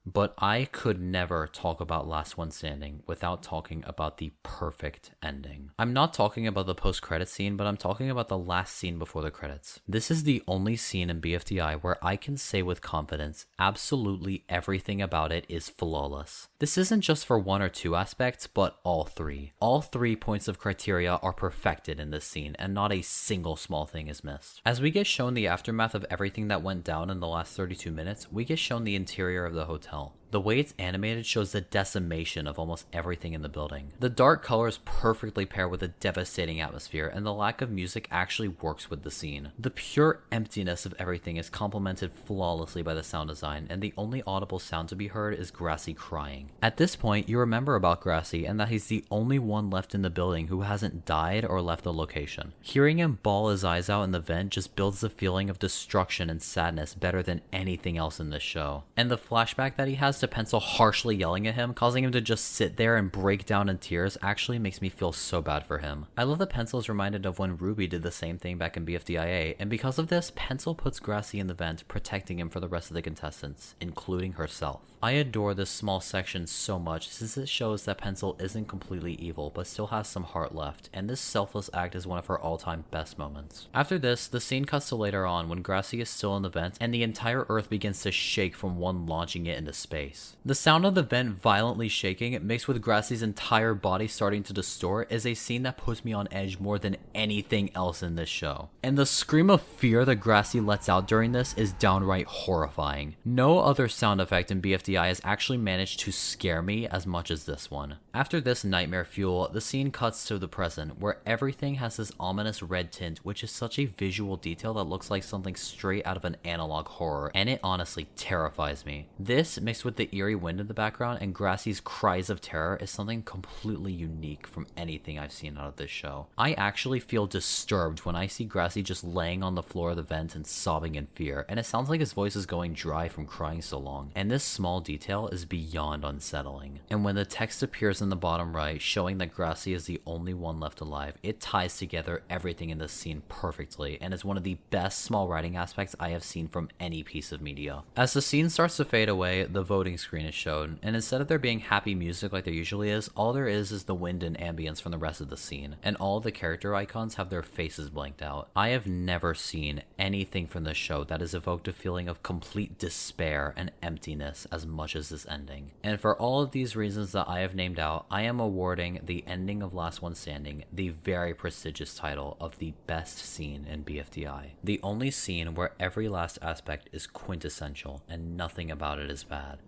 But I could never talk about Last One Standing without talking about the perfect ending. I'm not talking about the post-credit scene, but I'm talking about the last scene before the credits. This is the only scene in BFDI where I can say with confidence, absolutely everything about it is flawless. This isn't just for one or two aspects, but all three. All 3 points of criteria are perfected in this scene, and not a single small thing is missed. As we get shown the aftermath of everything that went down in the last 32 minutes, we get shown the interior of the hotel. The way it's animated shows the decimation of almost everything in the building. The dark colors perfectly pair with the devastating atmosphere, and the lack of music actually works with the scene. The pure emptiness of everything is complemented flawlessly by the sound design, and the only audible sound to be heard is Grassy crying. At this point, you remember about Grassy and that he's the only one left in the building who hasn't died or left the location. Hearing him bawl his eyes out in the vent just builds the feeling of destruction and sadness better than anything else in this show. And the flashback that he has to Pencil harshly yelling at him, causing him to just sit there and break down in tears, actually makes me feel so bad for him. I love that Pencil is reminded of when Ruby did the same thing back in BFDIA, and because of this, Pencil puts Grassy in the vent, protecting him for the rest of the contestants, including herself. I adore this small section so much since it shows that Pencil isn't completely evil, but still has some heart left, and this selfless act is one of her all-time best moments. After this, the scene cuts to later on when Grassy is still in the vent, and the entire earth begins to shake from one launching it into space. The sound of the vent violently shaking, mixed with Grassy's entire body starting to distort, is a scene that puts me on edge more than anything else in this show. And the scream of fear that Grassy lets out during this is downright horrifying. No other sound effect in BFDI has actually managed to scare me as much as this one. After this nightmare fuel, the scene cuts to the present, where everything has this ominous red tint, which is such a visual detail that looks like something straight out of an analog horror, and it honestly terrifies me. This, mixed with the eerie wind in the background and Grassy's cries of terror, is something completely unique from anything I've seen out of this show. I actually feel disturbed when I see Grassy just laying on the floor of the vent and sobbing in fear, and it sounds like his voice is going dry from crying so long. And this small detail is beyond unsettling. And when the text appears in the bottom right, showing that Grassy is the only one left alive, it ties together everything in this scene perfectly, and is one of the best small writing aspects I have seen from any piece of media. As the scene starts to fade away, the voting screen is shown, and instead of there being happy music like there usually is, all there is the wind and ambience from the rest of the scene, and all the character icons have their faces blanked out. I have never seen anything from this show that has evoked a feeling of complete despair and emptiness as much as this ending. And for all of these reasons that I have named out, I am awarding the ending of Last One Standing the very prestigious title of the best scene in BFDI. The only scene where every last aspect is quintessential and nothing about it is bad.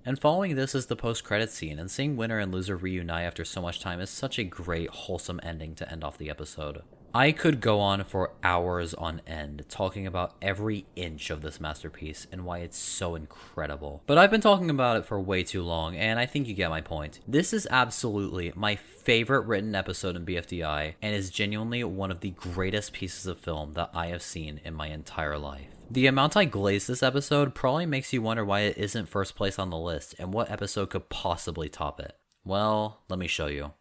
And following this is the post-credits scene, and seeing winner and loser reunite after so much time is such a great, wholesome ending to end off the episode. I could go on for hours on end talking about every inch of this masterpiece and why it's so incredible. But I've been talking about it for way too long, and I think you get my point. This is absolutely my favorite written episode in BFDI, and is genuinely one of the greatest pieces of film that I have seen in my entire life. The amount I glazed this episode probably makes you wonder why it isn't first place on the list, and what episode could possibly top it. Well, let me show you.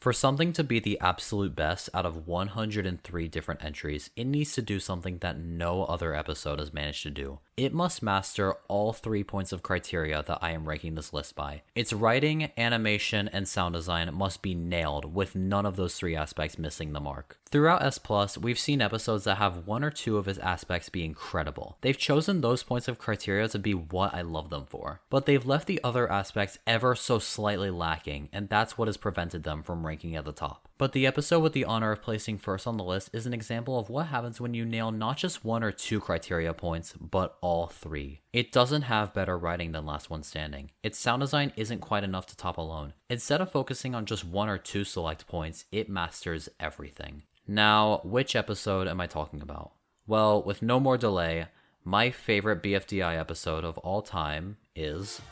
For something to be the absolute best out of 103 different entries, it needs to do something that no other episode has managed to do. It must master all 3 points of criteria that I am ranking this list by. Its writing, animation, and sound design must be nailed, with none of those 3 aspects missing the mark. Throughout S+, we've seen episodes that have 1 or 2 of its aspects be incredible. They've chosen those points of criteria to be what I love them for, but they've left the other aspects ever so slightly lacking, and that's what has prevented them from ranking at the top. But the episode with the honor of placing first on the list is an example of what happens when you nail not just 1 or 2 criteria points, but all 3. It doesn't have better writing than Last One Standing. Its sound design isn't quite enough to top alone. Instead of focusing on just 1 or 2 select points, it masters everything. Now, which episode am I talking about? Well, with no more delay, my favorite BFDI episode of all time is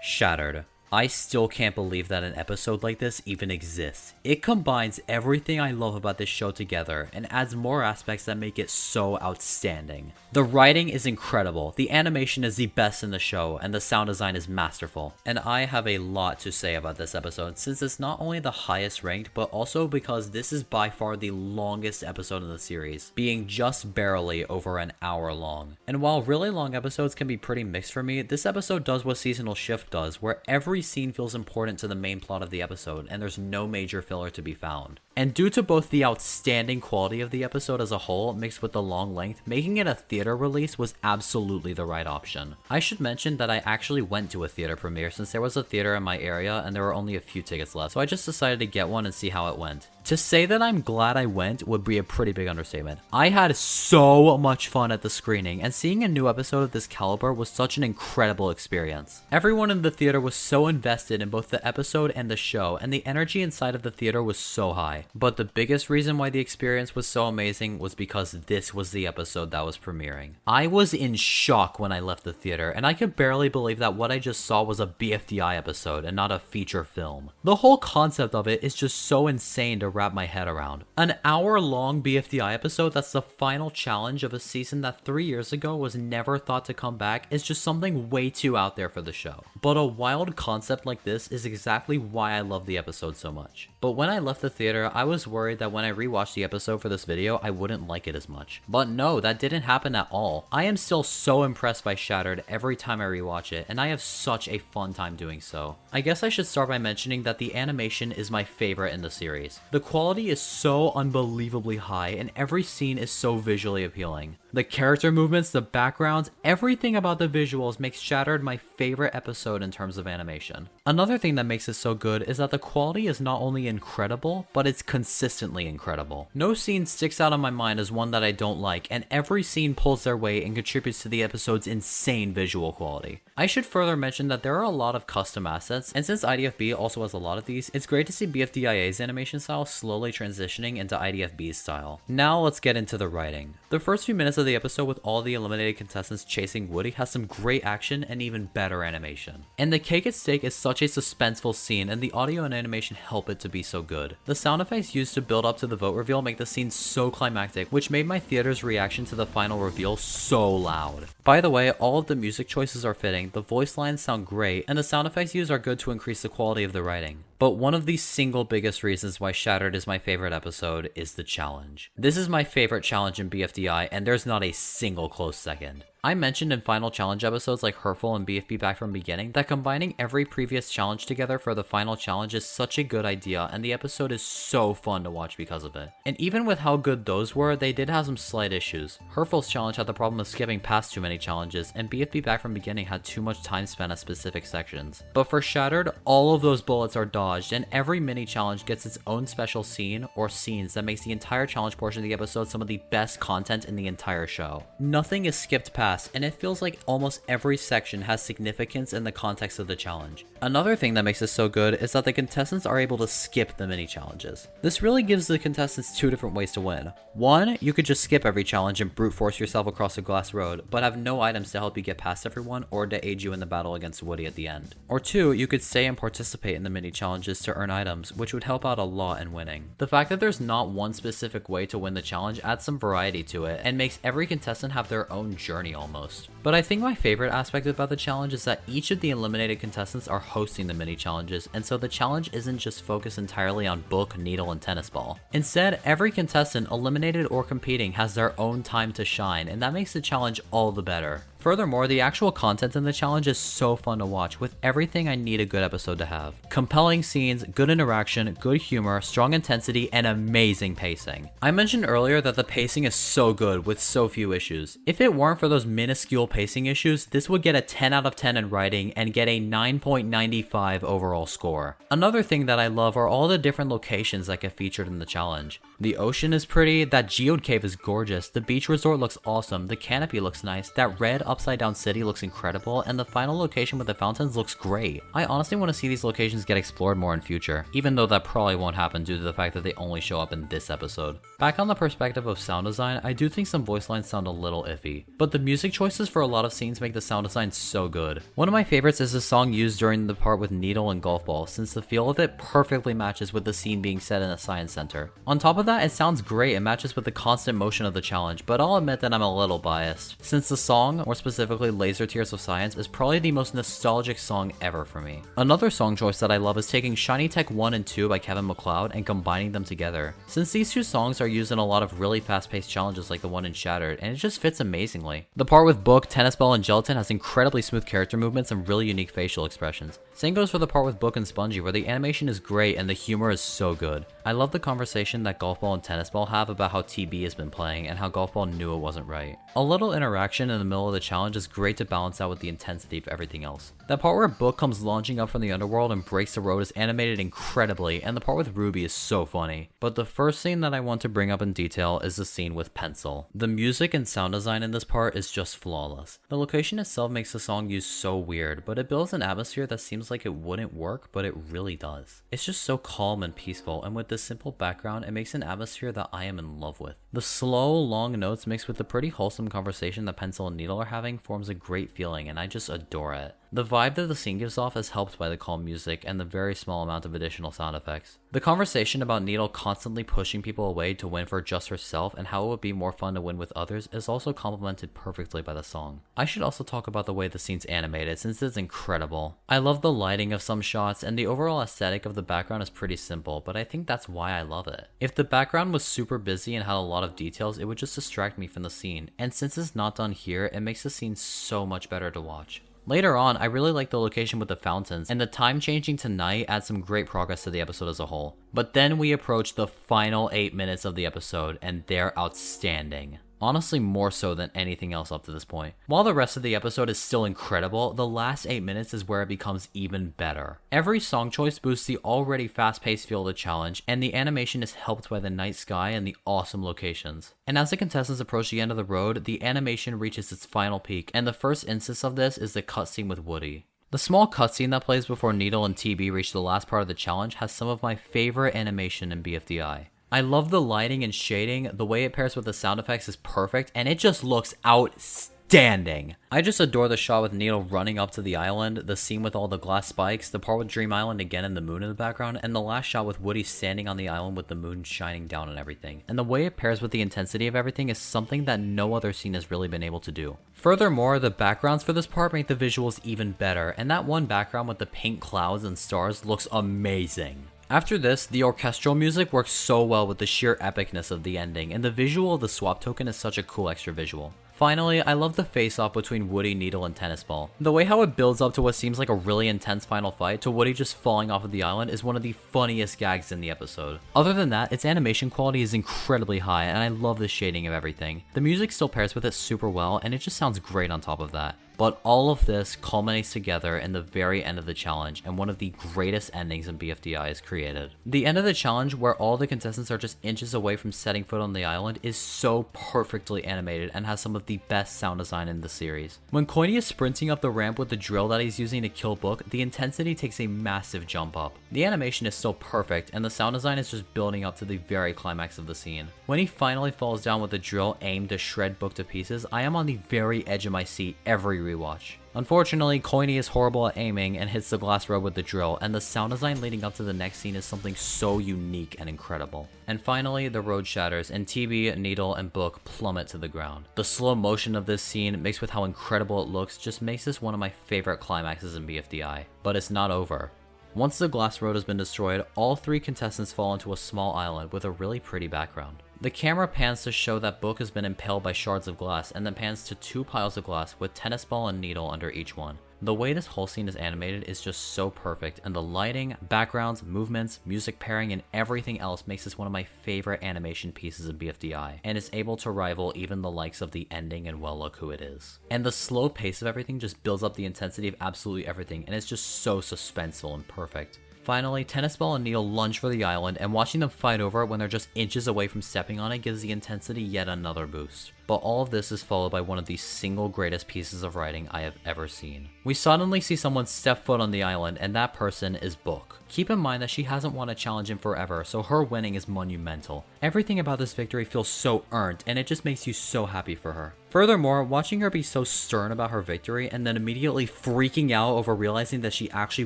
Shattered. I still can't believe that an episode like this even exists. It combines everything I love about this show together and adds more aspects that make it so outstanding. The writing is incredible, the animation is the best in the show, and the sound design is masterful. And I have a lot to say about this episode since it's not only the highest ranked, but also because this is by far the longest episode in the series, being just barely over an hour long. And while really long episodes can be pretty mixed for me, this episode does what Seasonal Shift does, where every scene feels important to the main plot of the episode and there's no major filler to be found. And due to both the outstanding quality of the episode as a whole mixed with the long length, making it a theater release was absolutely the right option. I should mention that I actually went to a theater premiere since there was a theater in my area and there were only a few tickets left, so I just decided to get one and see how it went. To say that I'm glad I went would be a pretty big understatement. I had so much fun at the screening, and seeing a new episode of this caliber was such an incredible experience. Everyone in the theater was so invested in both the episode and the show, and the energy inside of the theater was so high. But the biggest reason why the experience was so amazing was because this was the episode that was premiering. I was in shock when I left the theater, and I could barely believe that what I just saw was a BFDI episode and not a feature film. The whole concept of it is just so insane to wrap my head around. An hour-long BFDI episode that's the final challenge of a season that 3 years ago was never thought to come back is just something way too out there for the show. But a wild concept like this is exactly why I love the episode so much. But when I left the theater, I was worried that when I rewatched the episode for this video, I wouldn't like it as much. But no, that didn't happen at all. I am still so impressed by Shattered every time I rewatch it, and I have such a fun time doing so. I guess I should start by mentioning that the animation is my favorite in the series. The quality is so unbelievably high, and every scene is so visually appealing. The character movements, the backgrounds, everything about the visuals makes Shattered my favorite episode in terms of animation. Another thing that makes it so good is that the quality is not only incredible, but it's consistently incredible. No scene sticks out in my mind as one that I don't like, and every scene pulls their weight and contributes to the episode's insane visual quality. I should further mention that there are a lot of custom assets, and since IDFB also has a lot of these, it's great to see BFDIA's animation style slowly transitioning into IDFB's style. Now let's get into the writing. The first few minutes of the episode with all the eliminated contestants chasing Woody has some great action and even better animation. And the cake at stake is such a suspenseful scene, and the audio and animation help it to be so good. The sound effects used to build up to the vote reveal make the scene so climactic, which made my theater's reaction to the final reveal so loud. By the way, all of the music choices are fitting, the voice lines sound great, and the sound effects used are good to increase the quality of the writing. But one of the single biggest reasons why Shattered is my favorite episode is the challenge. This is my favorite challenge in BFDI, and there's not a single close second. I mentioned in final challenge episodes like Hurtful and BFB Back from Beginning that combining every previous challenge together for the final challenge is such a good idea, and the episode is so fun to watch because of it. And even with how good those were, they did have some slight issues. Hurtful's challenge had the problem of skipping past too many challenges, and BFB Back from Beginning had too much time spent at specific sections. But for Shattered, all of those bullets are dodged, and every mini challenge gets its own special scene or scenes that makes the entire challenge portion of the episode some of the best content in the entire show. Nothing is skipped past, and it feels like almost every section has significance in the context of the challenge. Another thing that makes this so good is that the contestants are able to skip the mini challenges. This really gives the contestants two different ways to win. One, you could just skip every challenge and brute force yourself across a glass road, but have no items to help you get past everyone or to aid you in the battle against Woody at the end. Or two, you could stay and participate in the mini challenges to earn items, which would help out a lot in winning. The fact that there's not one specific way to win the challenge adds some variety to it and makes every contestant have their own journey almost. But I think my favorite aspect about the challenge is that each of the eliminated contestants are hosting the mini challenges, and so the challenge isn't just focused entirely on book, needle, and tennis ball. Instead, every contestant eliminated or competing has their own time to shine, and that makes the challenge all the better. Furthermore, the actual content in the challenge is so fun to watch, with everything I need a good episode to have. Compelling scenes, good interaction, good humor, strong intensity, and amazing pacing. I mentioned earlier that the pacing is so good with so few issues. If it weren't for those minuscule pacing issues, this would get a 10 out of 10 in writing and get a 9.95 overall score. Another thing that I love are all the different locations that get featured in the challenge. The ocean is pretty, that geode cave is gorgeous, the beach resort looks awesome, the canopy looks nice, that red upside down city looks incredible, and the final location with the fountains looks great. I honestly want to see these locations get explored more in future, even though that probably won't happen due to the fact that they only show up in this episode. Back on the perspective of sound design, I do think some voice lines sound a little iffy, but the music choices for a lot of scenes make the sound design so good. One of my favorites is the song used during the part with Needle and Golf Ball, since the feel of it perfectly matches with the scene being set in a science center. On top of that, it sounds great and matches with the constant motion of the challenge, but I'll admit that I'm a little biased, since the song, more specifically Laser Tears of Science, is probably the most nostalgic song ever for me. Another song choice that I love is taking Shiny Tech 1 and 2 by Kevin MacLeod and combining them together, since these two songs are used in a lot of really fast-paced challenges like the one in Shattered, and it just fits amazingly. The part with Book, Tennis Ball, and Gelatin has incredibly smooth character movements and really unique facial expressions. Same goes for the part with Book and Spongy, where the animation is great and the humor is so good. I love the conversation that Golf Ball and Tennis Ball have about how TB has been playing and how Golf Ball knew it wasn't right. A little interaction in the middle of the challenge is great to balance out with the intensity of everything else. That part where Book comes launching up from the underworld and breaks the road is animated incredibly, and the part with Ruby is so funny. But the first scene that I want to bring up in detail is the scene with Pencil. The music and sound design in this part is just flawless. The location itself makes the song use so weird, but it builds an atmosphere that seems like it wouldn't work, but it really does. It's just so calm and peaceful, and with this simple background, it makes an atmosphere that I am in love with. The slow, long notes mixed with the pretty wholesome conversation that Pencil and Needle are having forms a great feeling, and I just adore it. The vibe that the scene gives off is helped by the calm music and the very small amount of additional sound effects. The conversation about Needle constantly pushing people away to win for just herself and how it would be more fun to win with others is also complemented perfectly by the song. I should also talk about the way the scene's animated, since it's incredible. I love the lighting of some shots, and the overall aesthetic of the background is pretty simple, but I think that's why I love it. If the background was super busy and had a lot of details, it would just distract me from the scene, and since it's not done here, it makes the scene so much better to watch. Later on, I really like the location with the fountains, and the time changing to night adds some great progress to the episode as a whole. But then we approach the final 8 minutes of the episode, and they're outstanding. Honestly, more so than anything else up to this point. While the rest of the episode is still incredible, the last 8 minutes is where it becomes even better. Every song choice boosts the already fast-paced feel of the challenge, and the animation is helped by the night sky and the awesome locations. And as the contestants approach the end of the road, the animation reaches its final peak, and the first instance of this is the cutscene with Woody. The small cutscene that plays before Needle and TB reach the last part of the challenge has some of my favorite animation in BFDI. I love the lighting and shading, the way it pairs with the sound effects is perfect, and it just looks outstanding. I just adore the shot with Needle running up to the island, the scene with all the glass spikes, the part with Dream Island again and the moon in the background, and the last shot with Woody standing on the island with the moon shining down on everything. And the way it pairs with the intensity of everything is something that no other scene has really been able to do. Furthermore, the backgrounds for this part make the visuals even better, and that one background with the pink clouds and stars looks amazing. After this, the orchestral music works so well with the sheer epicness of the ending, and the visual of the swap token is such a cool extra visual. Finally, I love the face-off between Woody, Needle, and Tennis Ball. The way how it builds up to what seems like a really intense final fight to Woody just falling off of the island is one of the funniest gags in the episode. Other than that, its animation quality is incredibly high, and I love the shading of everything. The music still pairs with it super well, and it just sounds great on top of that. But all of this culminates together in the very end of the challenge, and one of the greatest endings in BFDI is created. The end of the challenge, where all the contestants are just inches away from setting foot on the island, is so perfectly animated and has some of the best sound design in the series. When Coiny is sprinting up the ramp with the drill that he's using to kill Book, the intensity takes a massive jump up. The animation is still perfect, and the sound design is just building up to the very climax of the scene. When he finally falls down with the drill aimed to shred Book to pieces, I am on the very edge of my seat every rewatch. Unfortunately, Coiny is horrible at aiming and hits the glass road with the drill, and the sound design leading up to the next scene is something so unique and incredible. And finally, the road shatters, and TB, Needle, and Book plummet to the ground. The slow motion of this scene, mixed with how incredible it looks, just makes this one of my favorite climaxes in BFDI. But it's not over. Once the glass road has been destroyed, all three contestants fall into a small island with a really pretty background. The camera pans to show that Book has been impaled by shards of glass, and then pans to two piles of glass with Tennis Ball and Needle under each one. The way this whole scene is animated is just so perfect, and the lighting, backgrounds, movements, music pairing, and everything else makes this one of my favorite animation pieces in BFDI, and is able to rival even the likes of the ending and Well Look Who It Is. And the slow pace of everything just builds up the intensity of absolutely everything, and it's just so suspenseful and perfect. Finally, Tennis Ball and Needle lunge for the island, and watching them fight over it when they're just inches away from stepping on it gives the intensity yet another boost. But all of this is followed by one of the single greatest pieces of writing I have ever seen. We suddenly see someone step foot on the island, and that person is Book. Keep in mind that she hasn't won a challenge in forever, so her winning is monumental. Everything about this victory feels so earned, and it just makes you so happy for her. Furthermore, watching her be so stern about her victory and then immediately freaking out over realizing that she actually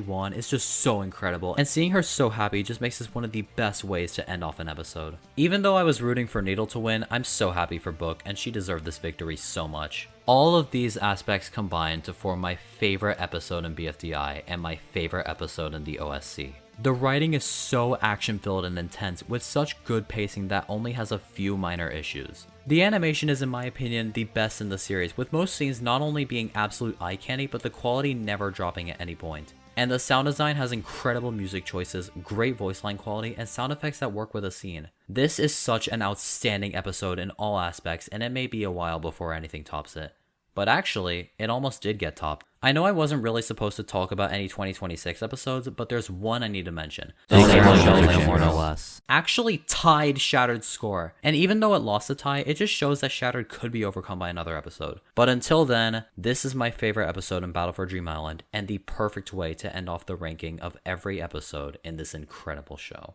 won is just so incredible, and seeing her so happy just makes this one of the best ways to end off an episode. Even though I was rooting for Needle to win, I'm so happy for Book, and she deserved this victory so much. All of these aspects combine to form my favorite episode in BFDI and my favorite episode in the OSC. The writing is so action-filled and intense with such good pacing that only has a few minor issues. The animation is, in my opinion, the best in the series, with most scenes not only being absolute eye candy, but the quality never dropping at any point. And the sound design has incredible music choices, great voice line quality, and sound effects that work with a scene. This is such an outstanding episode in all aspects, and it may be a while before anything tops it. But actually, it almost did get topped. I know I wasn't really supposed to talk about any 2026 episodes, but there's one I need to mention. Actually tied Shattered's score, and even though it lost the tie, it just shows that Shattered could be overcome by another episode. But until then, this is my favorite episode in Battle for Dream Island, and the perfect way to end off the ranking of every episode in this incredible show.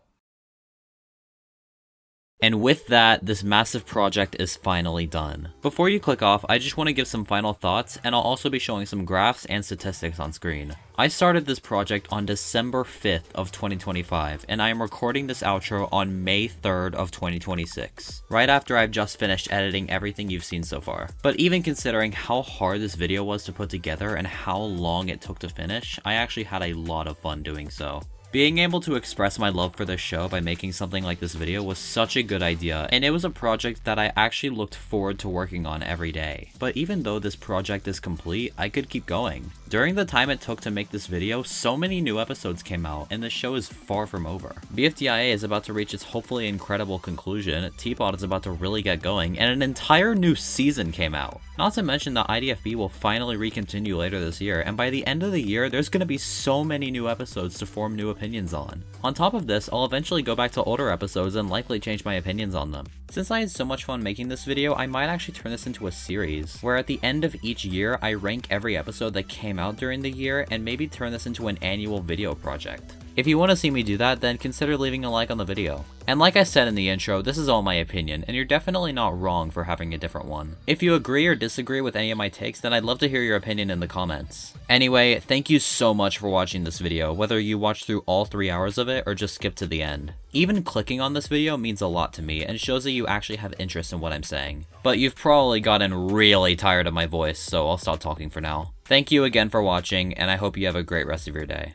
And with that, this massive project is finally done. Before you click off, I just want to give some final thoughts, and I'll also be showing some graphs and statistics on screen. I started this project on December 5th of 2025, and I am recording this outro on May 3rd of 2026, right after I've just finished editing everything you've seen so far. But even considering how hard this video was to put together and how long it took to finish, I actually had a lot of fun doing so. Being able to express my love for this show by making something like this video was such a good idea, and it was a project that I actually looked forward to working on every day. But even though this project is complete, I could keep going. During the time it took to make this video, so many new episodes came out, and the show is far from over. BFDIA is about to reach its hopefully incredible conclusion, Teapot is about to really get going, and an entire new season came out. Not to mention that IDFB will finally recontinue later this year, and by the end of the year, there's going to be so many new episodes to form new opinions on. On top of this, I'll eventually go back to older episodes and likely change my opinions on them. Since I had so much fun making this video, I might actually turn this into a series, where at the end of each year, I rank every episode that came out during the year and maybe turn this into an annual video project. If you want to see me do that, then consider leaving a like on the video. And like I said in the intro, this is all my opinion, and you're definitely not wrong for having a different one. If you agree or disagree with any of my takes, then I'd love to hear your opinion in the comments. Anyway, thank you so much for watching this video, whether you watched through all 3 hours of it or just skipped to the end. Even clicking on this video means a lot to me and shows that you actually have interest in what I'm saying. But you've probably gotten really tired of my voice, so I'll stop talking for now. Thank you again for watching, and I hope you have a great rest of your day.